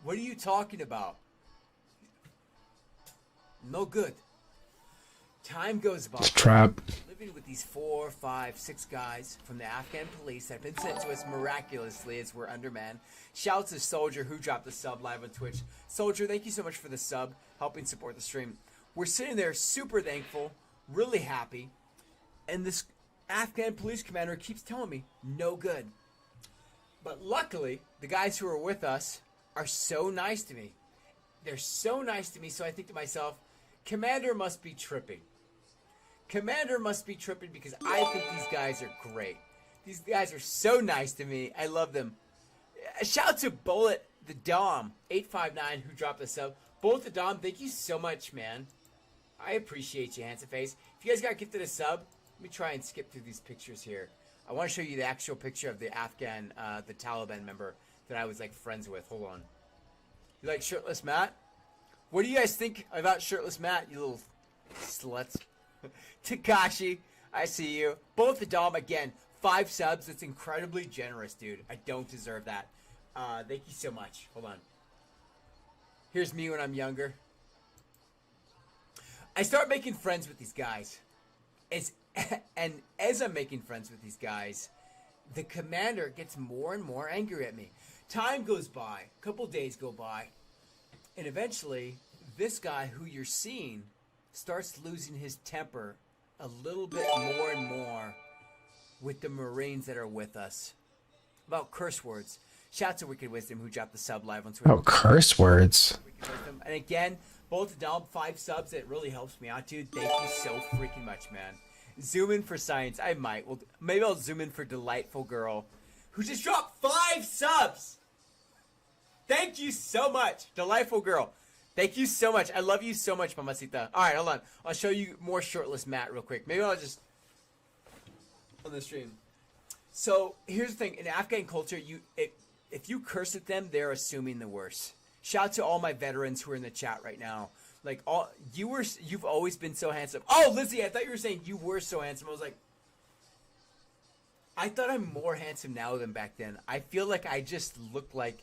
What are you talking about? No good. Time goes by. It's a trap. Living with these 4, 5, 6 guys from the Afghan police that have been sent to us miraculously as we're undermanned. Shouts to Soldier who dropped the sub live on Twitch. Soldier, thank you so much for the sub, helping support the stream. We're sitting there super thankful, really happy, and this Afghan police commander keeps telling me, no good. But luckily, the guys who are with us are so nice to me. They're so nice to me, so I think to myself, Commander must be tripping. Commander must be tripping because I think these guys are great. These guys are so nice to me. I love them. Shout out to Bullet the Dom 859 who dropped the sub. Bullet the Dom, thank you so much, man. I appreciate you, handsome face. If you guys got gifted a sub, let me try and skip through these pictures here. I want to show you the actual picture of the Afghan, the Taliban member that I was like friends with. Hold on. You like shirtless Matt? What do you guys think about shirtless Matt, you little sluts? Takashi, I see you. Both the Dom, again, 5 subs. That's incredibly generous, dude. I don't deserve that. Thank you so much. Hold on. Here's me when I'm younger. I start making friends with these guys. And as I'm making friends with these guys, the commander gets more and more angry at me. Time goes by. A couple days go by. And eventually, this guy who you're seeing starts losing his temper a little bit more and more with the Marines that are with us. About curse words. Shout out to Wicked Wisdom who dropped the sub live on Twitter. Oh, curse words. And again, both Dom 5 subs. It really helps me out, dude. Thank you so freaking much, man. Zoom in for science. I might. Well, maybe I'll zoom in for Delightful Girl who just dropped 5 subs. Thank you so much, Delightful Girl. Thank you so much. I love you so much, Mamacita. All right, hold on. I'll show you more shirtless Matt real quick. Maybe I'll just on the stream. So here's the thing: in Afghan culture, if you curse at them, they're assuming the worst. Shout out to all my veterans who are in the chat right now. Like you've always been so handsome. Oh, Lizzie, I thought you were saying you were so handsome. I was like, I thought I'm more handsome now than back then. I feel like I just look like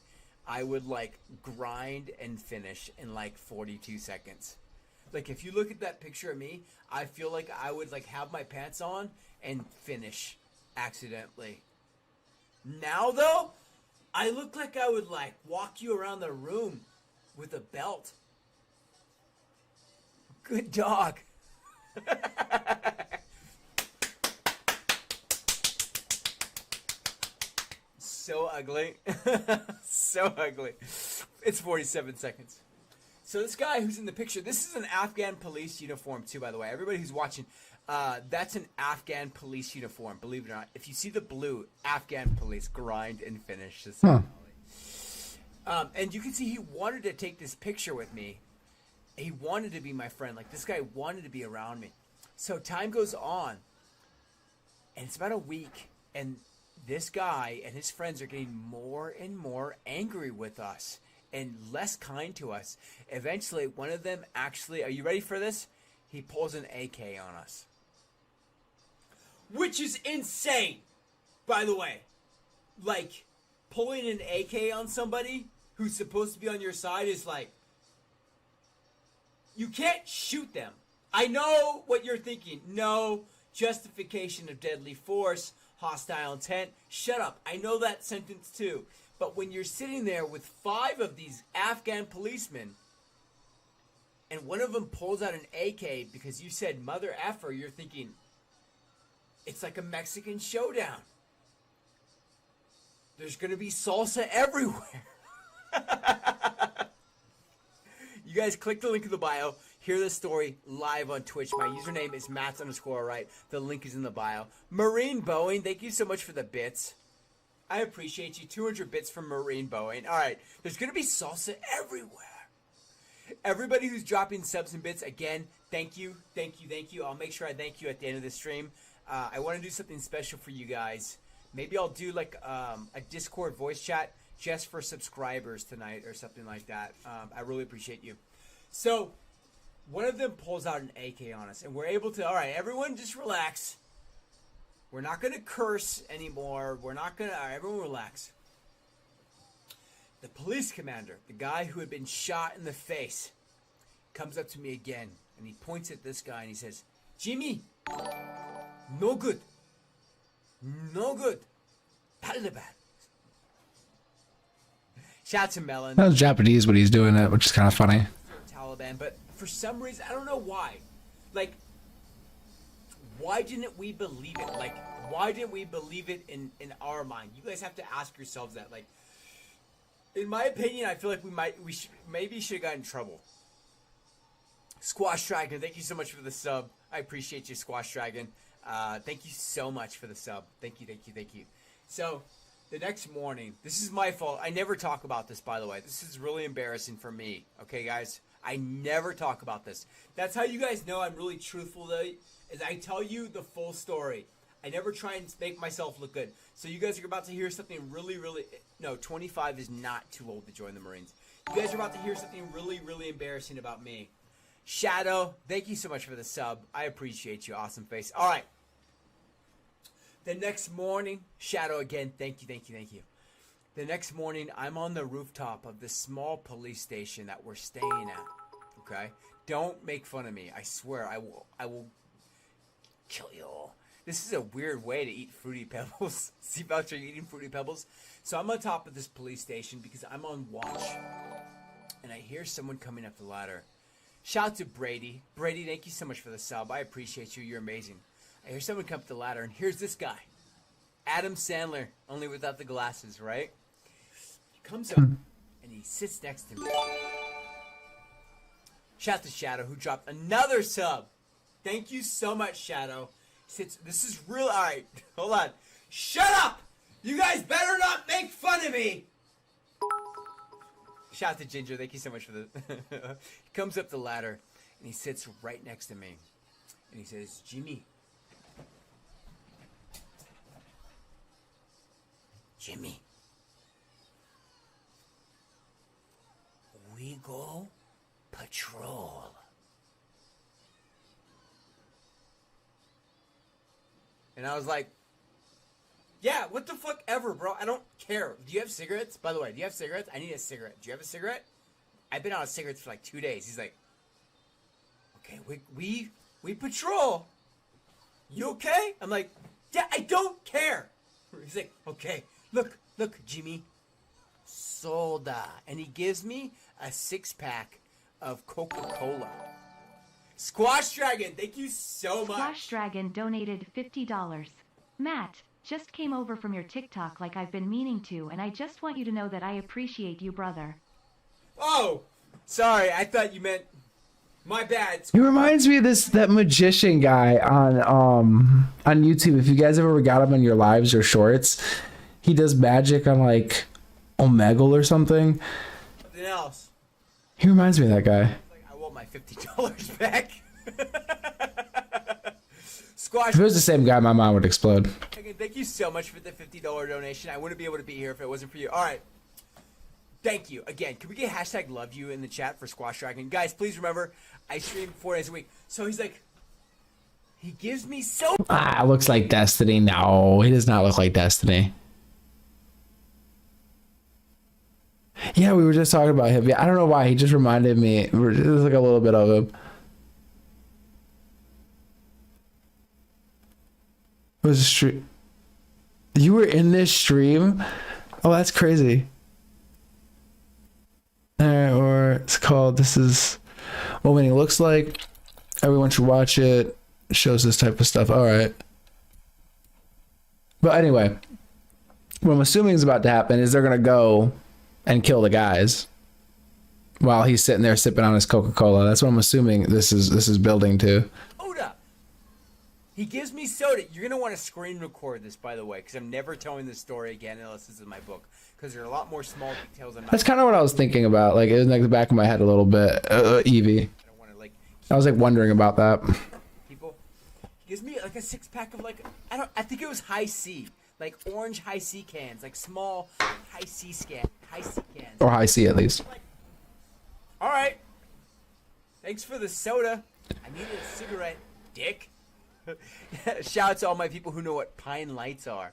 I would like grind and finish in like 42 seconds. Like if you look at that picture of me, I feel like I would like have my pants on and finish accidentally. Now though, I look like I would like walk you around the room with a belt. Good dog. So ugly. So ugly. It's 47 seconds. So this guy who's in the picture, this is an Afghan police uniform too, by the way. Everybody who's watching, that's an Afghan police uniform, believe it or not. If you see the blue, Afghan police, grind and finish. And you can see he wanted to take this picture with me. He wanted to be my friend. Like this guy wanted to be around me. So time goes on. And it's about a week. And this guy and his friends are getting more and more angry with us and less kind to us. Eventually, one of them actually, are you ready for this? He pulls an AK on us. Which is insane, by the way. Like, pulling an AK on somebody who's supposed to be on your side is like, you can't shoot them. I know what you're thinking. No justification of deadly force. Hostile intent. Shut up. I know that sentence too. But when you're sitting there with 5 of these Afghan policemen and one of them pulls out an AK because you said mother effer, you're thinking, it's like a Mexican showdown. There's going to be salsa everywhere. You guys click the link in the bio. Hear the story live on Twitch. My username is Mats_right. The link is in the bio. Marine Boeing, thank you so much for the bits. I appreciate you. 200 bits from Marine Boeing. All right. There's going to be salsa everywhere. Everybody who's dropping subs and bits, again, thank you. Thank you. Thank you. I'll make sure I thank you at the end of the stream. I want to do something special for you guys. Maybe I'll do like a Discord voice chat just for subscribers tonight or something like that. I really appreciate you. So, one of them pulls out an AK on us, and we're able to, all right, everyone just relax. We're not going to curse anymore. We're not going to, all right, everyone relax. The police commander, the guy who had been shot in the face, comes up to me again, and he points at this guy, and he says, Jimmy, no good. No good. Taliban. Shout out to Melon. That was Japanese, but he's doing it, which is kind of funny. Taliban, but for some reason, I don't know why. Like, why didn't we believe it? Like, why didn't we believe it in our mind? You guys have to ask yourselves that. Like, in my opinion, I feel like maybe should have gotten in trouble. Squash Dragon, thank you so much for the sub. I appreciate you, Squash Dragon. Thank you so much for the sub. Thank you. So, the next morning, this is my fault. I never talk about this, by the way. This is really embarrassing for me. Okay, guys? I never talk about this. That's how you guys know I'm really truthful, though, is I tell you the full story. I never try and make myself look good. So you guys are about to hear something really, really... No, 25 is not too old to join the Marines. You guys are about to hear something really, really embarrassing about me. Shadow, thank you so much for the sub. I appreciate you, awesome face. All right. The next morning, Shadow again, thank you. The next morning, I'm on the rooftop of this small police station that we're staying at. Okay? Don't make fun of me. I swear, I will kill you all. This is a weird way to eat Fruity Pebbles. See, Belcher, you eating Fruity Pebbles? So I'm on top of this police station because I'm on watch. And I hear someone coming up the ladder. Shout out to Brady. Brady, thank you so much for the sub. I appreciate you. You're amazing. I hear someone come up the ladder, and here's this guy. Adam Sandler, only without the glasses, right? He comes up, and he sits next to me. Shout out to Shadow, who dropped another sub. Thank you so much, Shadow. This is real. All right, hold on. Shut up! You guys better not make fun of me! Shout out to Ginger. Thank you so much for the... He comes up the ladder, and he sits right next to me. And he says, Jimmy, we go patrol. And I was like, yeah, what the fuck ever, bro. I don't care. Do you have cigarettes? By the way, do you have cigarettes? I need a cigarette. Do you have a cigarette? I've been out of cigarettes for like 2 days. He's like, okay, we patrol. You okay? I'm like, yeah, I don't care. He's like, okay, look, Jimmy, soda. And he gives me a 6-pack of Coca-Cola. Squash Dragon, thank you so much. Squash Dragon donated $50. Matt, just came over from your TikTok like I've been meaning to, and I just want you to know that I appreciate you, brother. Oh, sorry, I thought you meant... My bad. He reminds me of that magician guy on YouTube. If you guys ever got him in your lives or shorts, he does magic on like Omegle or something. Something else. He reminds me of that guy. I want my $50 back. Squash. If it was the same guy, my mind would explode. Again, thank you so much for the $50 donation. I wouldn't be able to be here if it wasn't for you. All right. Thank you. Again, can we get hashtag love you in the chat for Squash Dragon? Guys, please remember, I stream 4 days a week. So he's like, he gives me so... Looks like Destiny. No, he does not look like Destiny. Yeah, we were just talking about him. Yeah, I don't know why. He just reminded me. It was like a little bit of him. It was a stream. You were in this stream? Oh, that's crazy. Or it's called, this is what winning looks like. Everyone should watch it. It shows this type of stuff. All right. But anyway, what I'm assuming is about to happen is they're going to go and kill the guys while he's sitting there sipping on his Coca-Cola. That's what I'm assuming this is building to. Soda. He gives me soda. You're going to want to screen record this, by the way, because I'm never telling this story again unless this is my book. Because there are a lot more small details. That's kind of what I was thinking about. Like, it was like the back of my head a little bit. Evie. I was like wondering about that. People, he gives me like a 6-pack of like, I think it was High C. Like orange High C cans. Like small High C cans. Or High C at least. All right. Thanks for the soda. I needed a cigarette, dick. Shout out to all my people who know what Pine Lights are.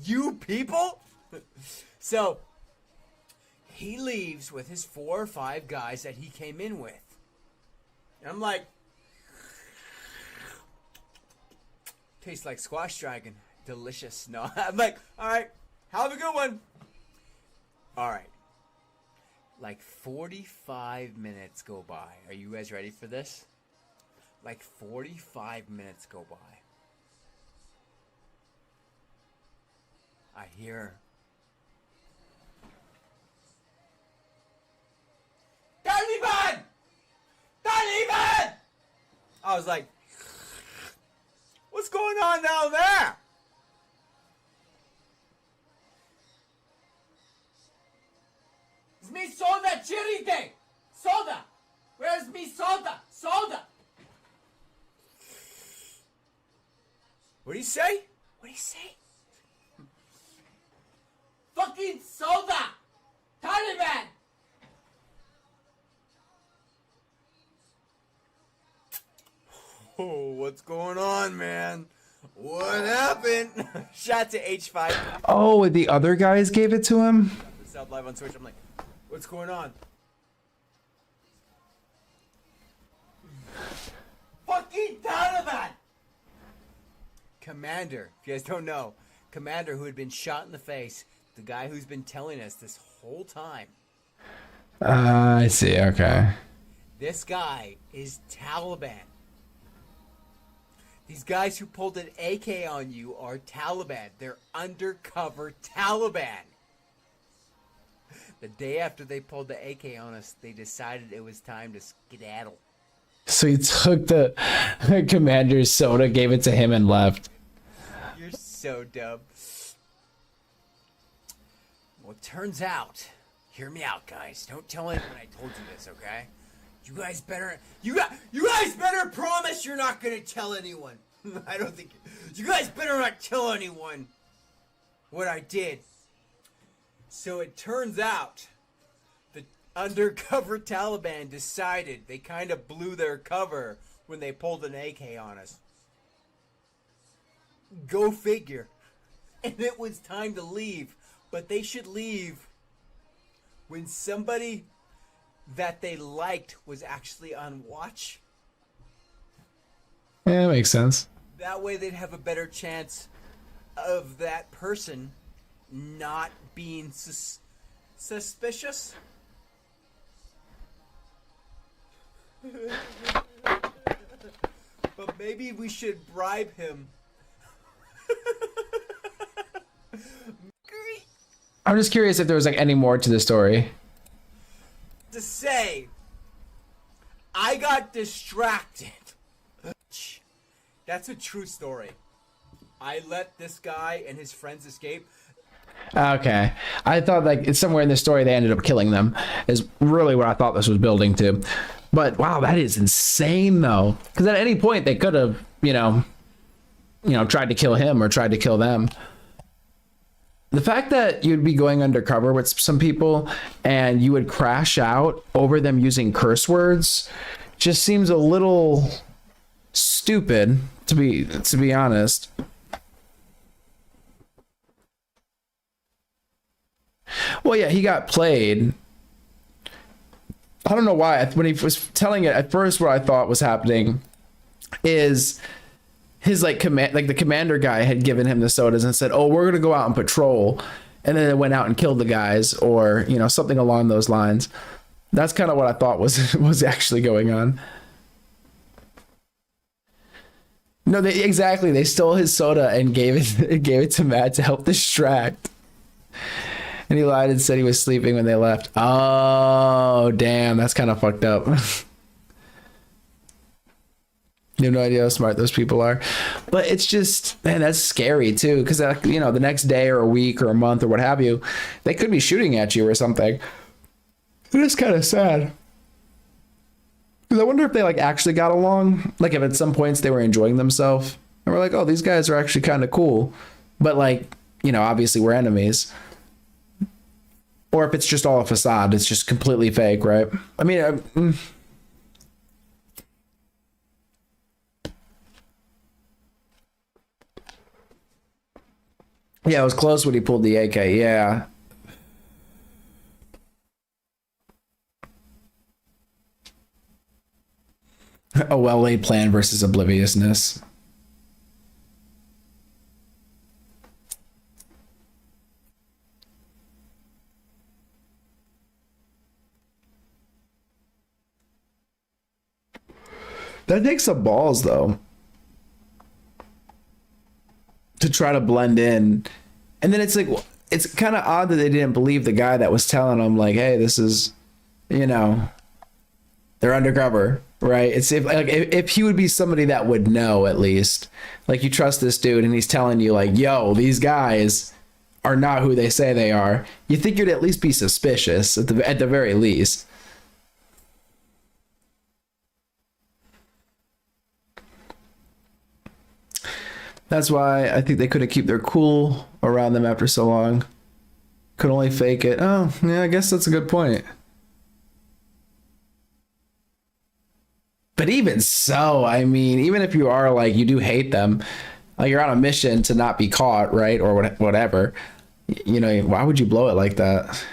You people? So, he leaves with his 4 or 5 guys that he came in with. And I'm like, tastes like squash dragon. Delicious. No, I'm like, all right, have a good one. All right. Like 45 minutes go by. Are you guys ready for this? Like 45 minutes go by. I hear Taliban! Taliban! I was like, what's going on down there? It's me soda chirite! Soda! Where's me soda? Soda! What do you say? What do you say? Fucking soda! Taliban! Oh, what's going on, man? What happened? Shout to H5. Oh, the other guys gave it to him? This out live on Twitch. I'm like, what's going on? Fucking Taliban! Commander, if you guys don't know, Commander who had been shot in the face, the guy who's been telling us this whole time. I see, okay. This guy is Taliban. These guys who pulled an AK on you are Taliban. They're undercover Taliban. The day after they pulled the AK on us, they decided it was time to skedaddle. So he took the commander's soda, gave it to him, and left. You're so dumb. Well, it turns out, hear me out, guys. Don't tell anyone I told you this, okay? You guys better promise you're not gonna tell anyone. I don't think you guys better not tell anyone what I did. So it turns out the undercover Taliban decided they kind of blew their cover when they pulled an AK on us. Go figure. And it was time to leave, but they should leave when somebody that they liked was actually on watch. Yeah, that makes sense. That way they'd have a better chance of that person not being suspicious. But maybe we should bribe him. I'm just curious if there was like any more to the story. To say, I got distracted. That's a true story. I let this guy and his friends escape. Okay. I thought like it's somewhere in the story they ended up killing them is really what I thought this was building to. But wow, that is insane though. Because at any point they could have, you know, tried to kill him or tried to kill them. The fact that you'd be going undercover with some people and you would crash out over them using curse words just seems a little stupid, to be honest. Well, yeah, he got played. I don't know why. When he was telling it at first, what I thought was happening is his the commander guy had given him the sodas and said, "Oh, we're gonna go out and patrol," and then they went out and killed the guys, or something along those lines. That's kind of what I thought was actually going on. No, they stole his soda and gave it to Matt to help distract. And he lied and said he was sleeping when they left. Oh, damn, that's kind of fucked up. You have no idea how smart those people are. But it's just, man, that's scary too. Because, the next day or a week or a month or what have you, they could be shooting at you or something. It is kind of sad. Because I wonder if they actually got along. Like if at some points they were enjoying themselves. And we're like, oh, these guys are actually kind of cool. But obviously we're enemies. Or if it's just all a facade, it's just completely fake, right? I mean, Yeah, it was close when he pulled the AK. Yeah. A well-laid plan versus obliviousness. That takes some balls, though, to try to blend in. And then it's like, it's kind of odd that they didn't believe the guy that was telling them, like, hey, this is, they're undercover, right? It's if he would be somebody that would know, at least. Like, you trust this dude and he's telling you, like, yo, these guys are not who they say they are. You think you'd at least be suspicious at the very least. That's why I think they couldn't keep their cool around them after so long. Could only fake it. Oh, yeah, I guess that's a good point. But even so, I mean, even if you are like, you do hate them, like you're on a mission to not be caught, right? Or whatever. Why would you blow it like that?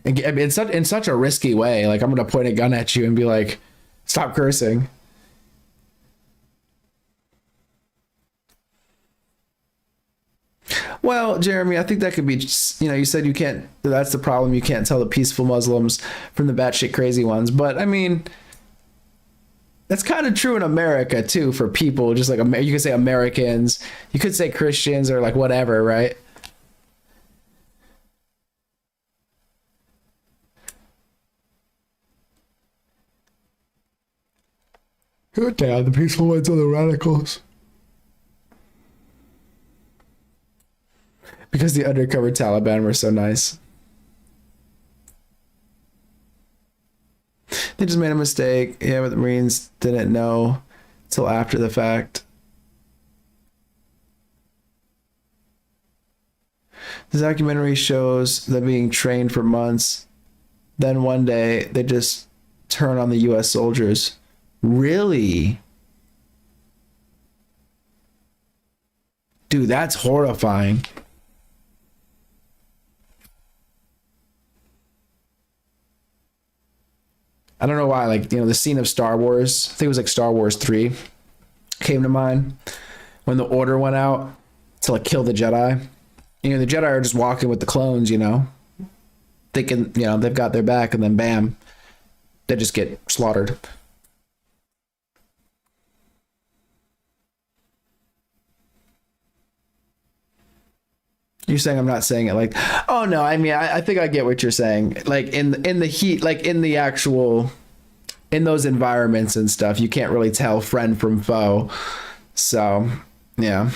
I mean, in such a risky way. Like, I'm going to point a gun at you and be like, stop cursing. Well, Jeremy, I think that could be, you said you can't, that's the problem. You can't tell the peaceful Muslims from the batshit crazy ones. But I mean, that's kind of true in America too, for people, just like you could say Americans, you could say Christians or like whatever, right? Good down, the peaceful ones are the radicals. Because the undercover Taliban were so nice. They just made a mistake. Yeah, but the Marines didn't know till after the fact. The documentary shows them being trained for months. Then one day they just turn on the US soldiers. Really? Dude, that's horrifying. I don't know why, like, the scene of Star Wars, I think it was like Star Wars 3, came to mind when the order went out to like kill the Jedi. The Jedi are just walking with the clones, thinking, they've got their back, and then bam, they just get slaughtered. You're saying I'm not saying it like, oh no, I mean, I think I get what you're saying. Like in the heat, like in the actual, in those environments and stuff, you can't really tell friend from foe. So, yeah.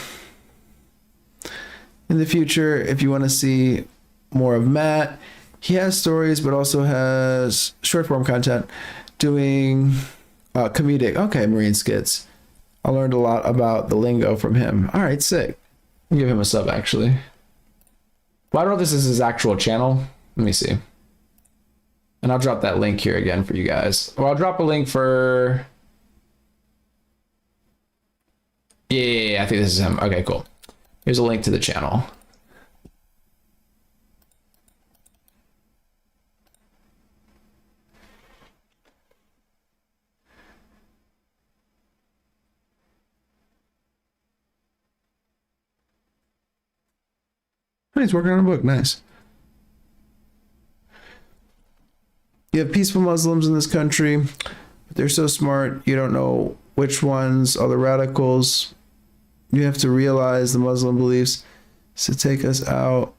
In the future, if you want to see more of Matt, he has stories, but also has short form content doing comedic. Okay, Marine skits. I learned a lot about the lingo from him. All right, sick. I'll give him a sub, actually. Well, I don't know if this is his actual channel. Let me see. And I'll drop that link here again for you guys. Well, I'll drop a link for... Yeah, I think this is him. Okay, cool. Here's a link to the channel. He's working on a book. Nice. You have peaceful Muslims in this country, but they're so smart, you don't know which ones are the radicals. You have to realize the Muslim beliefs to take us out.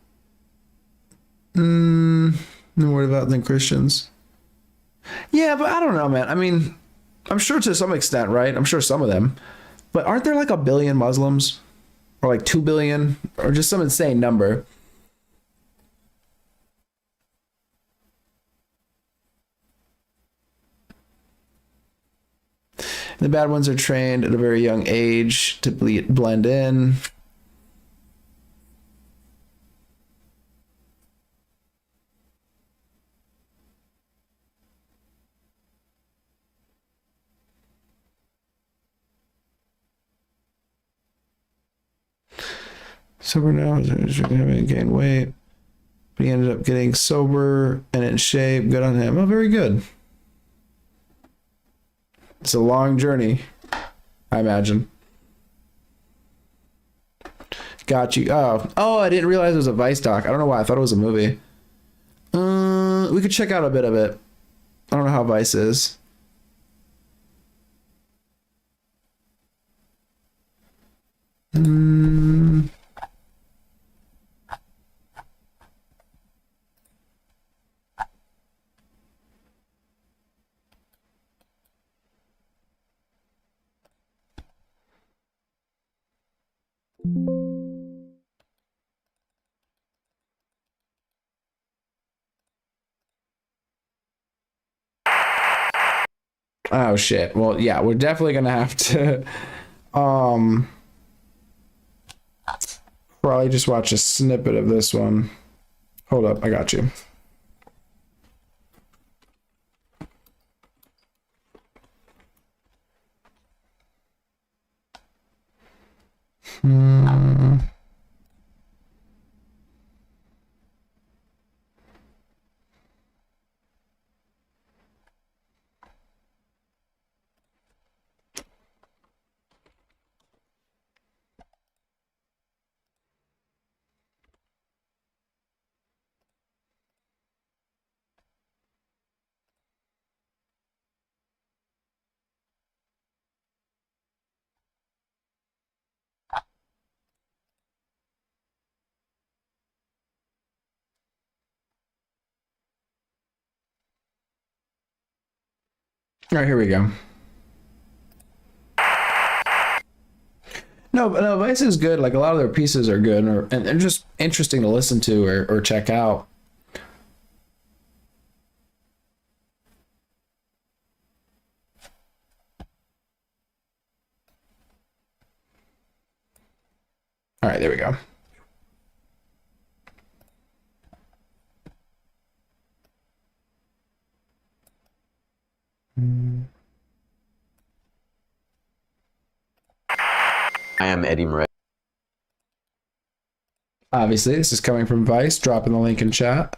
No more devout than Christians. Yeah, but I don't know, man. I mean, I'm sure to some extent, right? I'm sure some of them. But aren't there like 1 billion Muslims? Or like 2 billion? Or just some insane number? The bad ones are trained at a very young age to blend in. Sober now, having gained weight. But he ended up getting sober and in shape. Good on him. Oh, very good. It's a long journey, I imagine. Got you. Oh, I didn't realize it was a Vice doc. I don't know why. I thought it was a movie. We could check out a bit of it. I don't know how Vice is. Oh shit. Well, yeah, we're definitely gonna have to probably just watch a snippet of this one. Hold up, I got you. All right, here we go. No, but no, Vice is good. Like a lot of their pieces are good, and they're just interesting to listen to or check out. All right, there we go. I am Eddie Murray. Obviously, this is coming from Vice. Dropping the link in chat.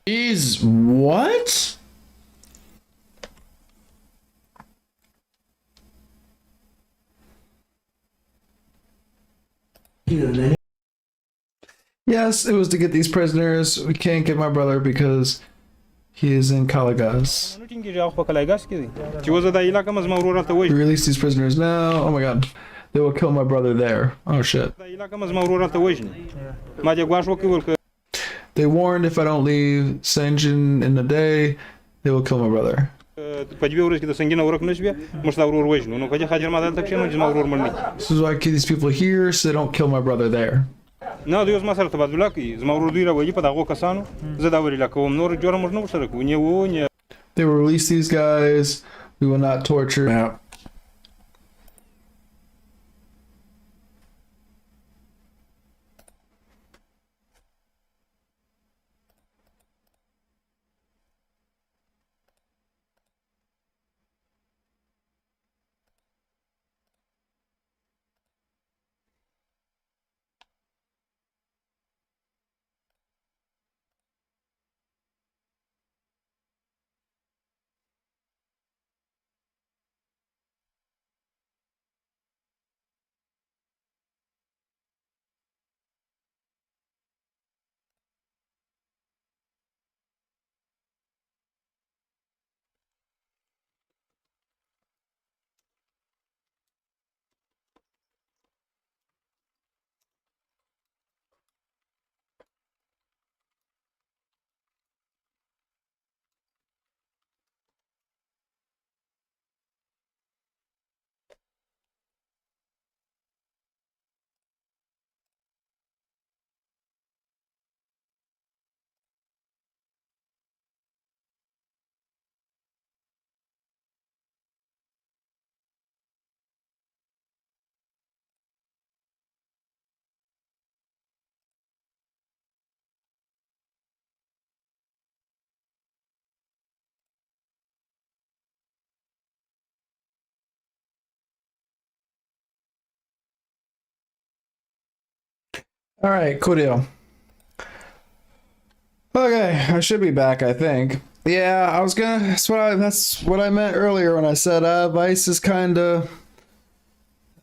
Is what? Yes, it was to get these prisoners. We can't get my brother because he is in Kalagas. We release these prisoners now. Oh my god. They will kill my brother there. Oh shit. They warned if I don't leave Senjin in a day, they will kill my brother. This is why I keep these people here so they don't kill my brother there. They will release these guys. We will not torture. Yeah. All right, cool deal. Okay, I should be back, I think. Yeah, I was gonna. That's what I meant earlier when I said Vice is kind of.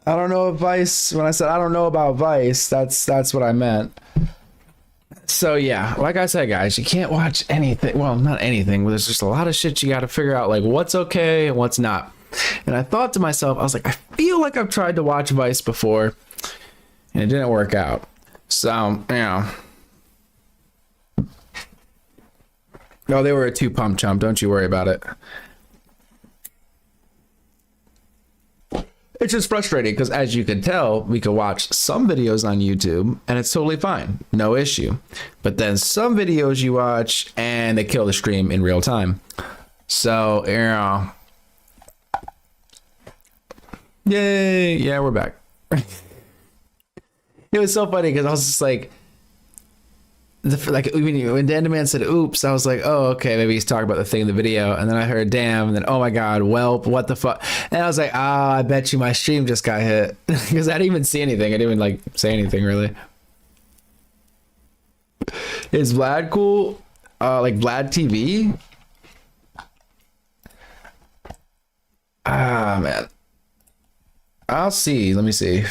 I don't know if Vice. When I said I don't know about Vice, that's what I meant. So yeah, like I said, guys, you can't watch anything. Well, not anything, but there's just a lot of shit you got to figure out, like what's okay and what's not. And I thought to myself, I was like, I feel like I've tried to watch Vice before, and it didn't work out. So No, they were a 2 pump chump. Don't you worry about it. It's just frustrating because, as you can tell, we could watch some videos on YouTube and it's totally fine. No issue. But then some videos you watch and they kill the stream in real time. So, yay. Yeah, we're back. It was so funny because I was just like, when Dan Man said oops, I was like, oh, okay, maybe he's talking about the thing in the video. And then I heard damn, and then oh my god, welp, what the fuck. And I was like, I bet you my stream just got hit. Because I didn't even see anything. I didn't even say anything really. Is Vlad cool? Like Vlad TV? Man, I'll see. Let me see.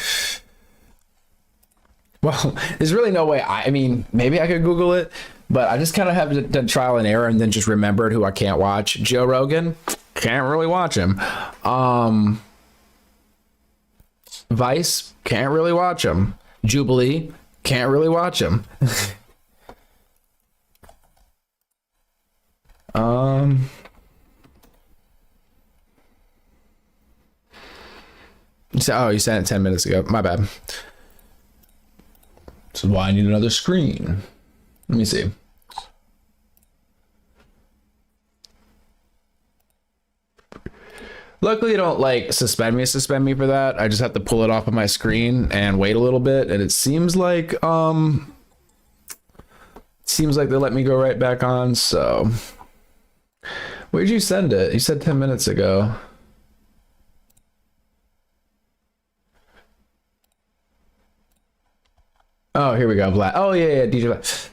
Well, there's really no way. I mean, maybe I could Google it, but I just kind of have done trial and error and then just remembered who I can't watch. Joe Rogan, can't really watch him. Vice, can't really watch him. Jubilee, can't really watch him. Oh, you sent it 10 minutes ago. My bad. This is why I need another screen. Let me see. Luckily, you don't suspend me for that. I just have to pull it off of my screen and wait a little bit, and it seems like they let me go right back on. So, where'd you send it? You said 10 minutes ago. Oh, here we go, Vlad. Oh, yeah, DJ Vlad.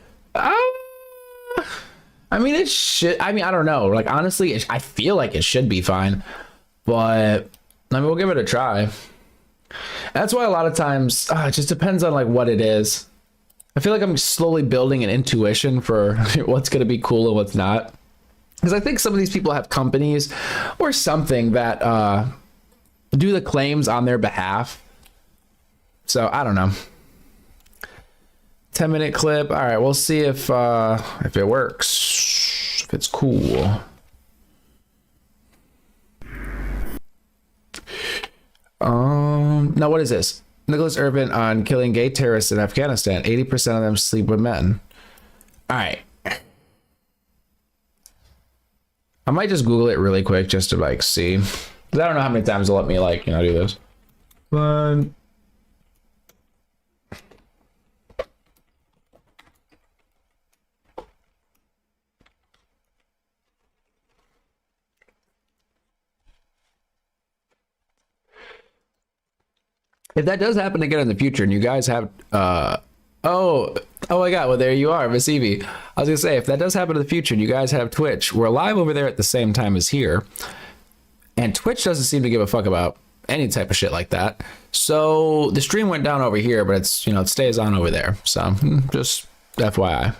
I mean, it should. I mean, I don't know. Like, honestly, I feel like it should be fine. But, I mean, we'll give it a try. That's why a lot of times, it just depends on, what it is. I feel like I'm slowly building an intuition for what's going to be cool and what's not. Because I think some of these people have companies or something that do the claims on their behalf. So, I don't know. 10-minute clip. All right, we'll see if it works. If it's cool. Now what is this? Nicholas Irvin on killing gay terrorists in Afghanistan. 80% of them sleep with men. All right. I might just Google it really quick just to see. Because I don't know how many times they'll let me do this. But if that does happen again in the future and you guys have oh my god, well there you are, Miss Evie. I was gonna say, if that does happen in the future and you guys have Twitch, we're live over there at the same time as here, and Twitch doesn't seem to give a fuck about any type of shit like that. So the stream went down over here, but it's it stays on over there. So just FYI.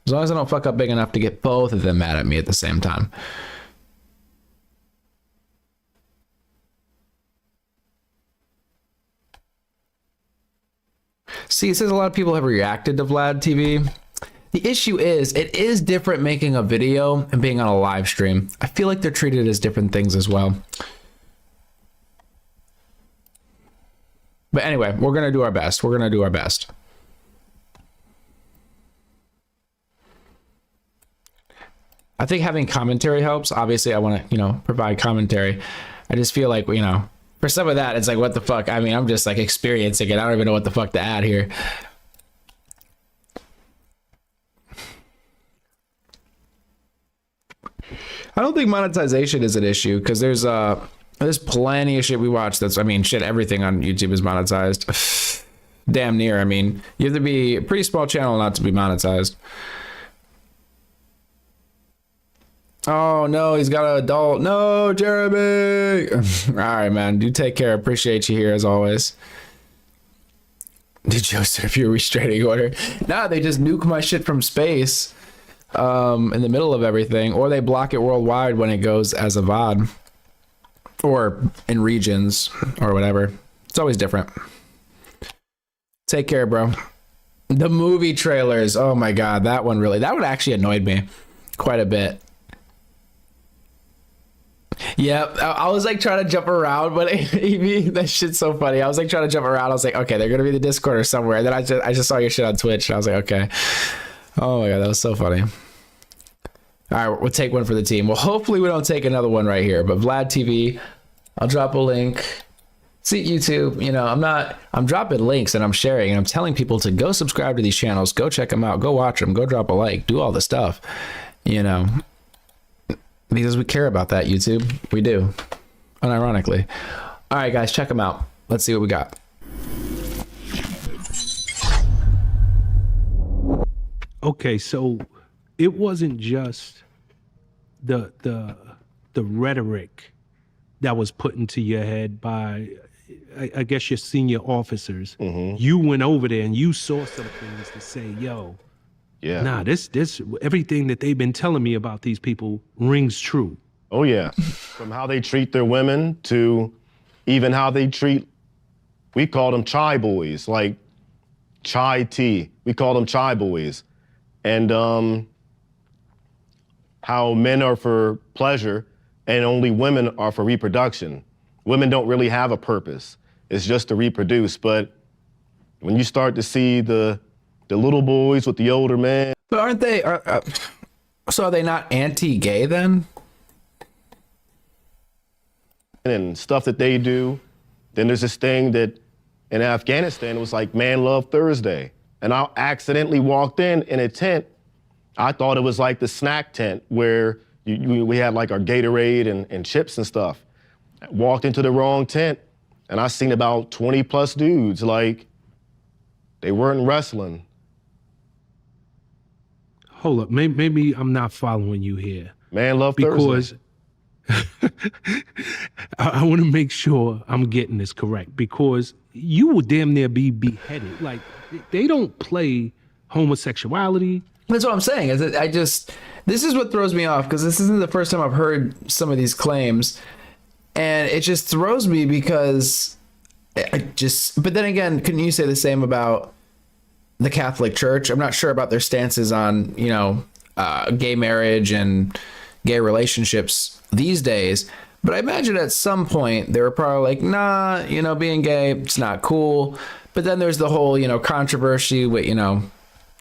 As long as I don't fuck up big enough to get both of them mad at me at the same time. See, it says a lot of people have reacted to Vlad TV. The issue is, it is different making a video and being on a live stream. I feel like they're treated as different things as well. But anyway, we're going to do our best. We're going to do our best. I think having commentary helps. Obviously, I want to, provide commentary. I just feel like, for some of that, it's like, what the fuck? I mean, I'm just experiencing it. I don't even know what the fuck to add here. I don't think monetization is an issue because there's plenty of shit we watch that's, shit, everything on YouTube is monetized. damn near. I mean, you have to be a pretty small channel not to be monetized. Oh no, he's got an adult. No, Jeremy. All right, man. Do take care. Appreciate you here as always. Did Joe serve you a restraining order? Nah, they just nuke my shit from space in the middle of everything, or they block it worldwide when it goes as a VOD or in regions or whatever. It's always different. Take care, bro. The movie trailers. Oh my God, that one actually annoyed me quite a bit. Yeah, I was like trying to jump around, but that shit's so funny. I was like trying to jump around. I was like, okay, they're gonna be the Discord or somewhere. And then I just saw your shit on Twitch, and I was like, okay. Oh my God, that was so funny. All right, we'll take one for the team. Well, hopefully we don't take another one right here. But Vlad TV, I'll drop a link. See, YouTube, you know, I'm dropping links and I'm sharing and I'm telling people to go subscribe to these channels, go check them out, go watch them, go drop a like, do all the stuff, you know. Because we care about that, YouTube. We do. Unironically. All right, guys, check them out. Let's see what we got. Okay, so it wasn't just the rhetoric that was put into your head by, I guess, your senior officers. You went over there and you saw some things to say, yo, yeah, nah, this everything that they've been telling me about these people rings true. Oh yeah, from how they treat their women to even how they treat, we call them chai boys, like chai tea. We call them chai boys. And how men are for pleasure and only women are for reproduction. Women don't really have a purpose. It's just to reproduce. But when you start to see the little boys with the older men. But aren't they, so are they not anti-gay then? And stuff that they do. Then there's this thing that in Afghanistan, it was like Man Love Thursday. And I accidentally walked in a tent. I thought it was like the snack tent where we had like our Gatorade and chips and stuff. I walked into the wrong tent and I seen about 20 plus dudes, like they weren't wrestling. Hold up, maybe I'm not following you here. Man Love Thursday. Because I want to make sure I'm getting this correct, because you will damn near be beheaded. Like, they don't play homosexuality. That's what I'm saying. Is that this is what throws me off, because this isn't the first time I've heard some of these claims, and it just throws me because but then again, couldn't you say the same about the Catholic Church? I'm not sure about their stances on, you know, gay marriage and gay relationships these days, but I imagine at some point they were probably like, nah, you know, being gay, it's not cool. But then there's the whole, you know, controversy with, you know,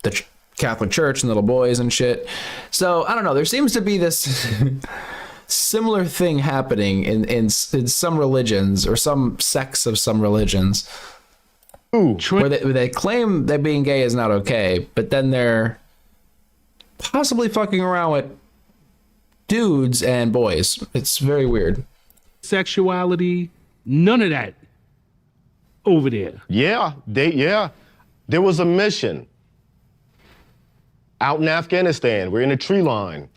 the Catholic Church and little boys and shit. So I don't know, there seems to be this similar thing happening in some religions, or some sects of some religions. Where they claim that being gay is not okay, but then they're possibly fucking around with dudes and boys. It's very weird. Sexuality, none of that over there. Yeah, there was a mission out in Afghanistan. We're in a tree line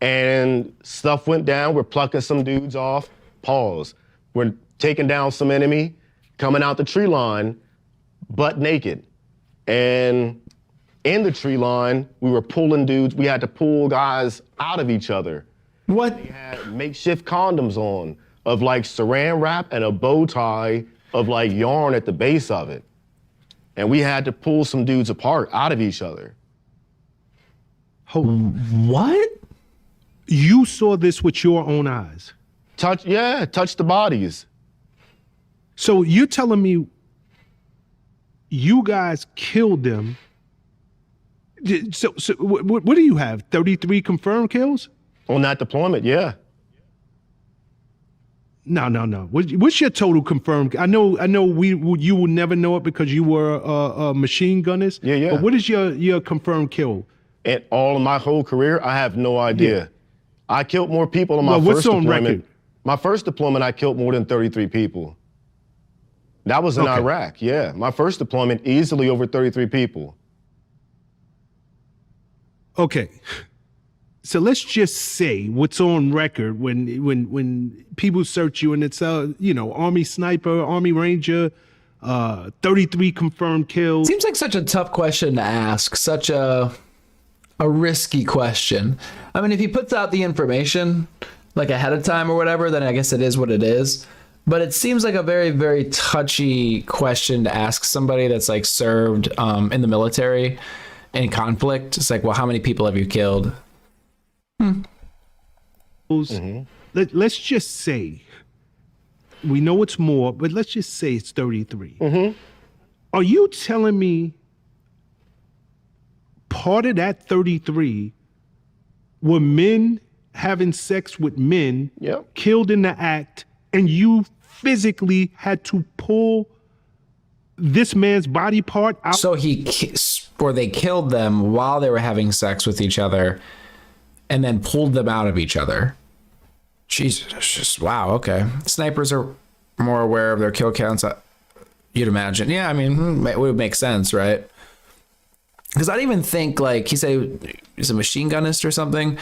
and stuff went down. We're plucking some dudes off. Pause. We're taking down some enemy, coming out the tree line, butt naked. And in the tree line, we were pulling dudes. We had to pull guys out of each other. What? They had makeshift condoms on of like saran wrap and a bow tie of like yarn at the base of it. And we had to pull some dudes apart out of each other. What? You saw this with your own eyes? Touch the bodies. So you're telling me you guys killed them? So what do you have? 33 confirmed kills? On that deployment, yeah. No. What's your total confirmed? I know you will never know it because you were a machine gunnist. Yeah. But what is your confirmed kill? In all of my whole career, I have no idea. Yeah. I killed more people on my first deployment. Record? My first deployment, I killed more than 33 people. That was in Okay. Iraq, yeah. My first deployment, easily over 33 people. Okay. So let's just say what's on record when people search you and it's Army sniper, Army Ranger, 33 confirmed kills. Seems like such a tough question to ask, such a risky question. I mean, if he puts out the information like ahead of time or whatever, then I guess it is what it is. But it seems like a very, very touchy question to ask somebody that's like served in the military in conflict. It's like, well, how many people have you killed? Let's just say, we know it's more, but let's just say it's 33. Are you telling me part of that 33 were men having sex with men, killed in the act, and you physically had to pull this man's body part out? So they killed them while they were having sex with each other and then pulled them out of each other. Jesus, it's just, wow, okay. Snipers are more aware of their kill counts, you'd imagine. Yeah, I mean, it would make sense, right? Because I don't even think, like, he said he's a machine gunist or something.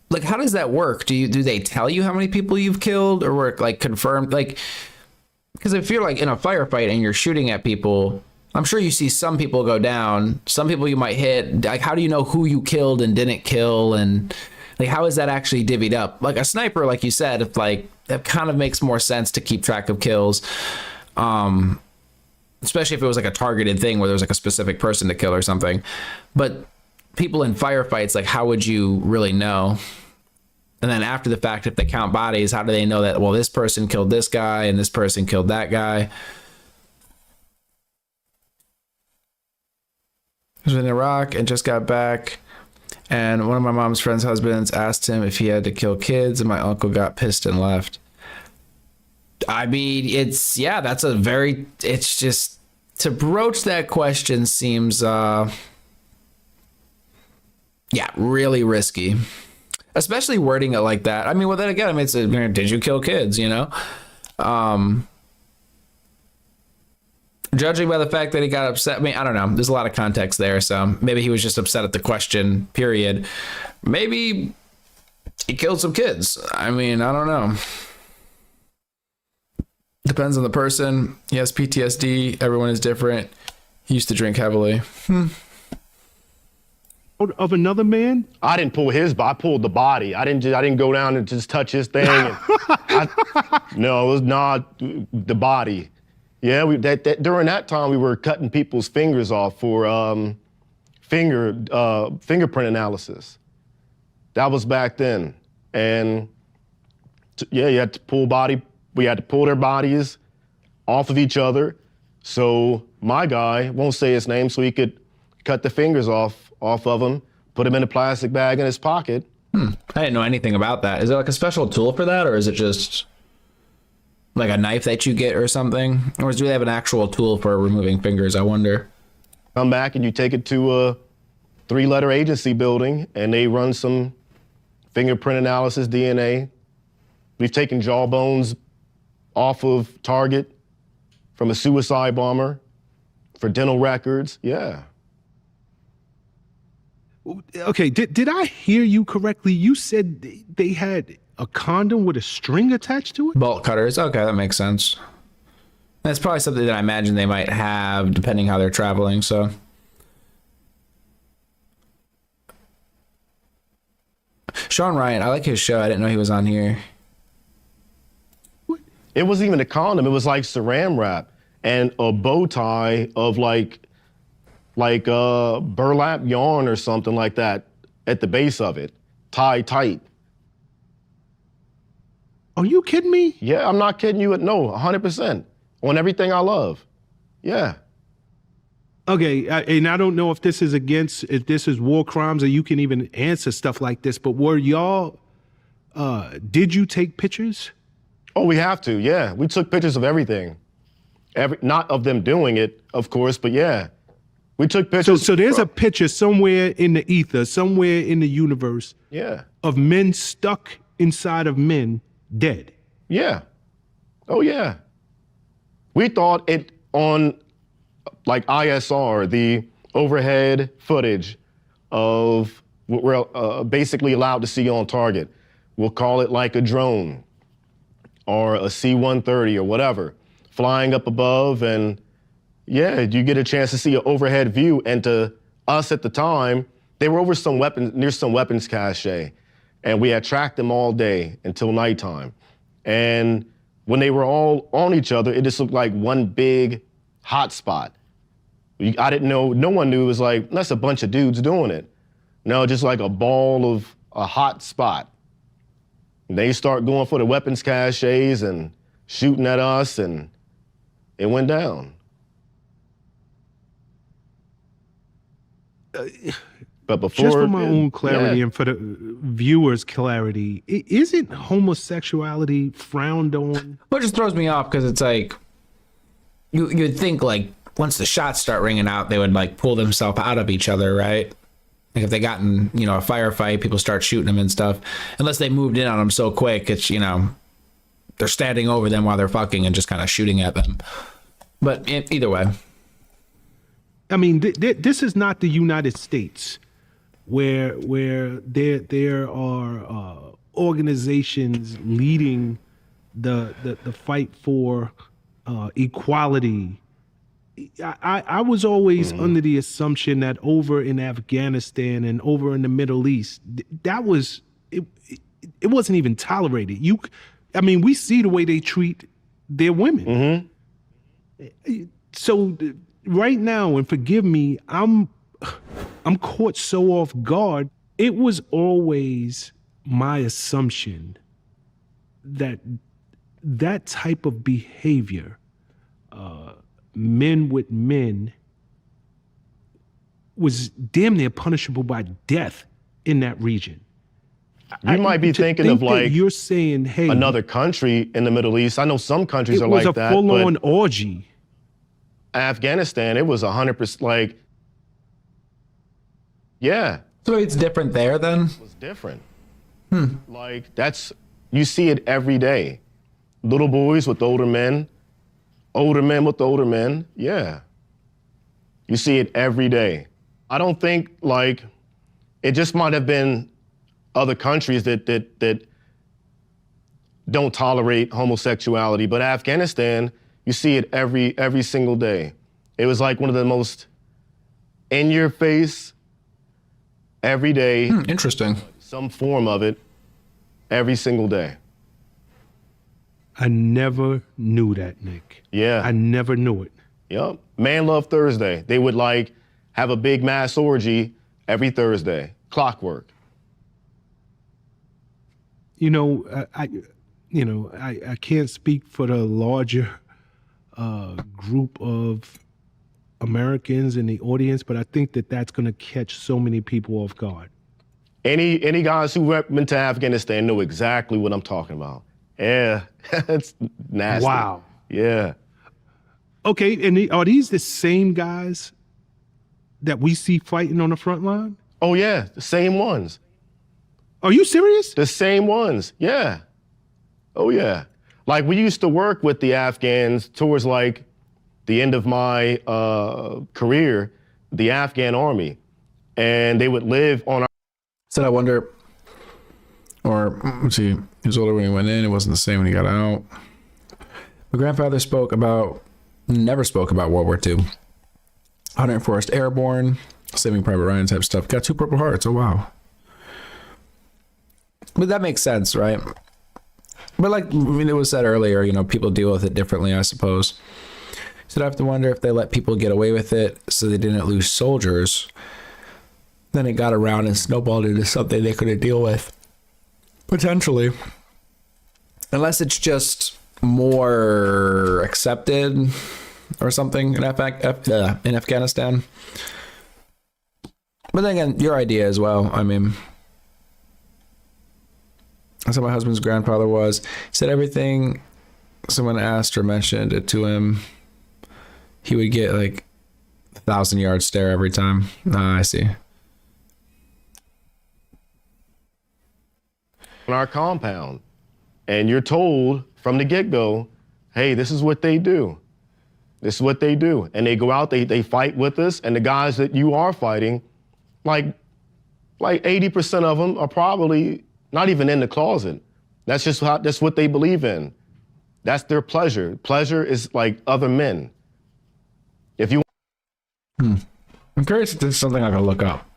Like, how does that work? Do they tell you how many people you've killed, or work like confirmed? Like, because if you're like in a firefight and you're shooting at people, I'm sure you see some people go down, some people you might hit. Like, how do you know who you killed and didn't kill? And like, how is that actually divvied up? Like a sniper, like you said, if like that kind of makes more sense to keep track of kills. Especially if it was like a targeted thing where there was like a specific person to kill or something. But people in firefights, like, how would you really know? And then after the fact, if they count bodies, how do they know that, well, this person killed this guy and this person killed that guy? He was in Iraq and just got back. And one of my mom's friend's husbands asked him if he had to kill kids, and my uncle got pissed and left. I mean, it's just, to broach that question seems, really risky. Especially wording it like that. I mean, well, then again, I mean, it's did you kill kids, you know? Judging by the fact that he got upset, I mean, I don't know. There's a lot of context there, so maybe he was just upset at the question, period. Maybe he killed some kids. I mean, I don't know. Depends on the person. He has PTSD. Everyone is different. He used to drink heavily. Of another man? I didn't pull his, but I pulled the body. I didn't go down and just touch his thing. No, it was not the body. Yeah, during that time we were cutting people's fingers off for fingerprint analysis. That was back then, and you had to pull body. We had to pull their bodies off of each other. So my guy, won't say his name, so he could cut the fingers off of him, put him in a plastic bag in his pocket. I didn't know anything about that. Is there like a special tool for that, or is it just like a knife that you get or something? Or do they have an actual tool for removing fingers, I wonder? Come back and you take it to a 3-letter agency building and they run some fingerprint analysis, DNA. We've taken jawbones off of target from a suicide bomber for dental records, yeah. Okay, did I hear you correctly? You said they had a condom with a string attached to it? Bolt cutters. Okay, that makes sense. That's probably something that I imagine they might have depending how they're traveling, so. Sean Ryan, I like his show. I didn't know he was on here. It wasn't even a condom. It was like saran wrap and a bow tie of like burlap yarn or something like that at the base of it, tied tight. Are you kidding me? Yeah, I'm not kidding you. No, 100%. On everything I love. Yeah. Okay, and I don't know if this is war crimes or you can even answer stuff like this, but were y'all, did you take pictures? Oh, we have to, yeah. We took pictures of everything. Not of them doing it, of course, but yeah. We took pictures. So there's a picture somewhere in the ether, somewhere in the universe, of men stuck inside of men, dead. Yeah. Oh, yeah. We thought it on like ISR, the overhead footage of what we're basically allowed to see on target. We'll call it like a drone or a C-130 or whatever, flying up above, and yeah, you get a chance to see an overhead view. And to us at the time, they were over some weapons, near some weapons cache, and we had tracked them all day until nighttime. And when they were all on each other, it just looked like one big hot spot. I didn't know, no one knew. It was like, that's a bunch of dudes doing it. No, just like a ball of a hot spot. They start going for the weapons caches and shooting at us, and it went down. But before, just for my own clarity and for the viewers' clarity, isn't homosexuality frowned on? What just throws me off, because it's like, you'd think like once the shots start ringing out, they would like pull themselves out of each other, right? Like if they got in, a firefight, people start shooting them and stuff. Unless they moved in on them so quick, it's, they're standing over them while they're fucking and just kind of shooting at them. But either way. I mean, this is not the United States where there are organizations leading the fight for equality. I was always under the assumption that over in Afghanistan and over in the Middle East, that was it wasn't even tolerated. We see the way they treat their women. So right now, and forgive me, I'm caught so off guard. It was always my assumption that that type of behavior, men with men, was damn near punishable by death in that region. You might be thinking of like, you're saying, hey, another country in the Middle East. I know some countries are like that. It was a full-on orgy. Afghanistan, it was 100% like, yeah. So it's different there then? It was different. Like you see it every day. Little boys with older men with older men, yeah. You see it every day. I don't think like, it just might have been other countries that don't tolerate homosexuality, but Afghanistan, you see it every single day. It was like one of the most in your face, every day. Interesting. Some form of it, every single day. I never knew that, Nick. Yeah. I never knew it. Yep. Man Love Thursday. They would like have a big mass orgy every Thursday. Clockwork. I can't speak for the larger group of Americans in the audience, but I think that that's going to catch so many people off guard. Any guys who went to Afghanistan know exactly what I'm talking about. Yeah, it's nasty. Wow. Yeah. Okay, and are these the same guys that we see fighting on the front line? Oh yeah, the same ones. Are you serious? The same ones, yeah. Oh yeah. Like we used to work with the Afghans towards like the end of my career, the Afghan army, and they would live on our. Said I wonder, or let's see, he was older when he went in. It wasn't the same when he got out. My grandfather never spoke about World War II. 101st Airborne, Saving Private Ryan type stuff. Got 2 Purple Hearts. Oh wow. But that makes sense, right? But like it was said earlier, people deal with it differently, I suppose. So I have to wonder if they let people get away with it so they didn't lose soldiers. Then it got around and snowballed into something they couldn't deal with. Potentially. Unless it's just more accepted or something in Afghanistan. But then again, your idea as well. I mean, that's how my husband's grandfather was. He said everything someone asked or mentioned it to him, he would get like 1,000-yard stare every time. I see. On our compound, and you're told from the get-go, hey, this is what they do. This is what they do. And they go out, they fight with us, and the guys that you are fighting, like 80% of them are probably not even in the closet. That's what they believe in. That's their pleasure. Pleasure is like other men. If you I'm curious if there's something I can look up.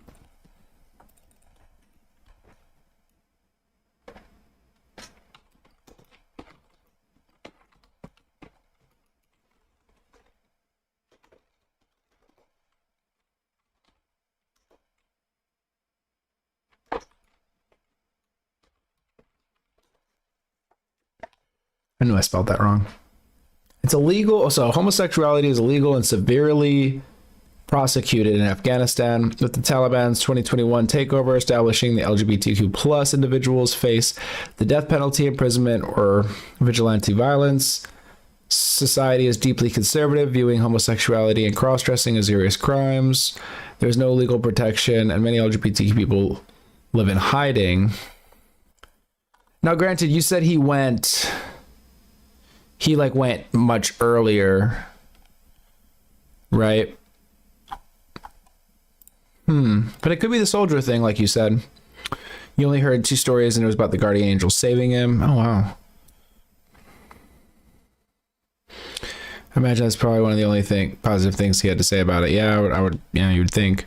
I knew I spelled that wrong. It's illegal. So homosexuality is illegal and severely prosecuted in Afghanistan, with the Taliban's 2021 takeover establishing the LGBTQ plus individuals face the death penalty, imprisonment, or vigilante violence. Society is deeply conservative, viewing homosexuality and cross-dressing as serious crimes. There's no legal protection, and many LGBTQ people live in hiding. Now, granted, you said he went much earlier, right? But it could be the soldier thing, like you said. You only heard 2 stories, and it was about the guardian angel saving him. Oh, wow. I imagine that's probably one of the only positive things he had to say about it. Yeah, I would. Yeah, you would think.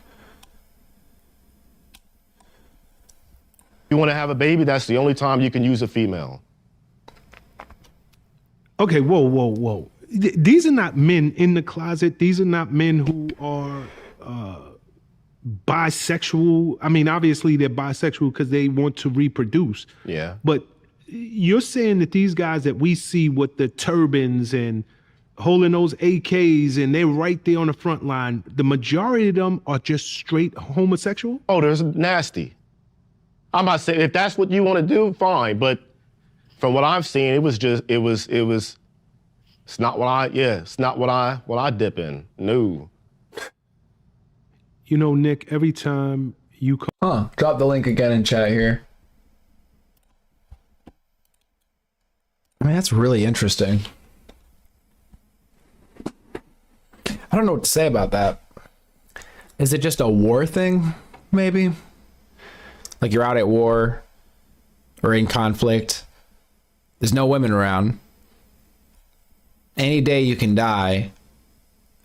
you want to have a baby, that's the only time you can use a female. Okay, whoa. These are not men in the closet. These are not men who are bisexual. I mean, obviously they're bisexual because they want to reproduce. Yeah. But you're saying that these guys that we see with the turbans and holding those AKs and they're right there on the front line, the majority of them are just straight homosexual? Oh, there's nasty. I'm not saying if that's what you want to do, fine. But from what I've seen, it's not what I dip in. No. You know, Nick, every time you call. Drop the link again in chat here. I mean, that's really interesting. I don't know what to say about that. Is it just a war thing, maybe? Like you're out at war or in conflict. There's no women around. Any day you can die.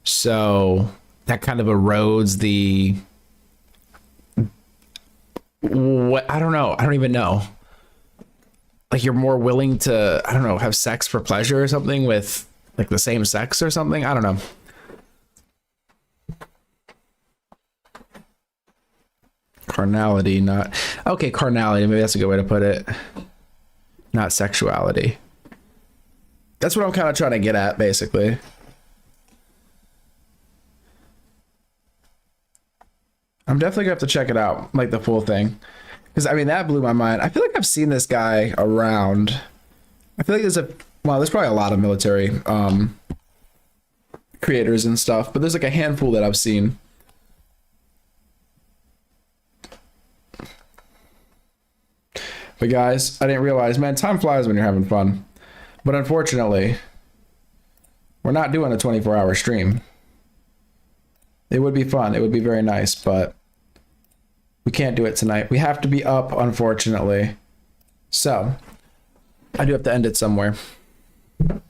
So that kind of erodes the... What? I don't know. I don't even know. Like you're more willing to, I don't know, have sex for pleasure or something with like the same sex or something? I don't know. Carnality, not... Okay, carnality. Maybe that's a good way to put it. Not sexuality. That's what I'm kind of trying to get at, basically. I'm definitely going to have to check it out, like the full thing. Because, I mean, that blew my mind. I feel like I've seen this guy around. I feel like there's probably a lot of military creators and stuff, but there's like a handful that I've seen. But guys, I didn't realize, man, time flies when you're having fun. But unfortunately, we're not doing a 24-hour stream. It would be fun. It would be very nice, but we can't do it tonight. We have to be up, unfortunately. So, I do have to end it somewhere. The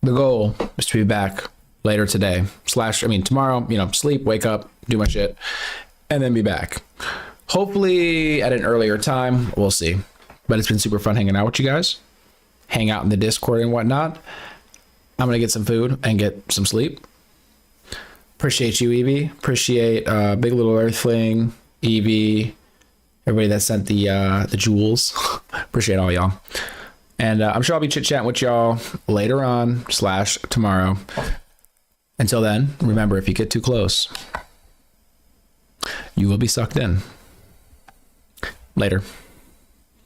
goal is to be back later today. Tomorrow, sleep, wake up, do my shit, and then be back. Hopefully at an earlier time. We'll see. But it's been super fun hanging out with you guys. Hang out in the Discord and whatnot. I'm going to get some food and get some sleep. Appreciate you, Evie. Appreciate Big Little Earthling, Evie, everybody that sent the jewels. Appreciate all y'all. And I'm sure I'll be chit-chatting with y'all later on / tomorrow. Until then, remember, if you get too close, you will be sucked in. Later.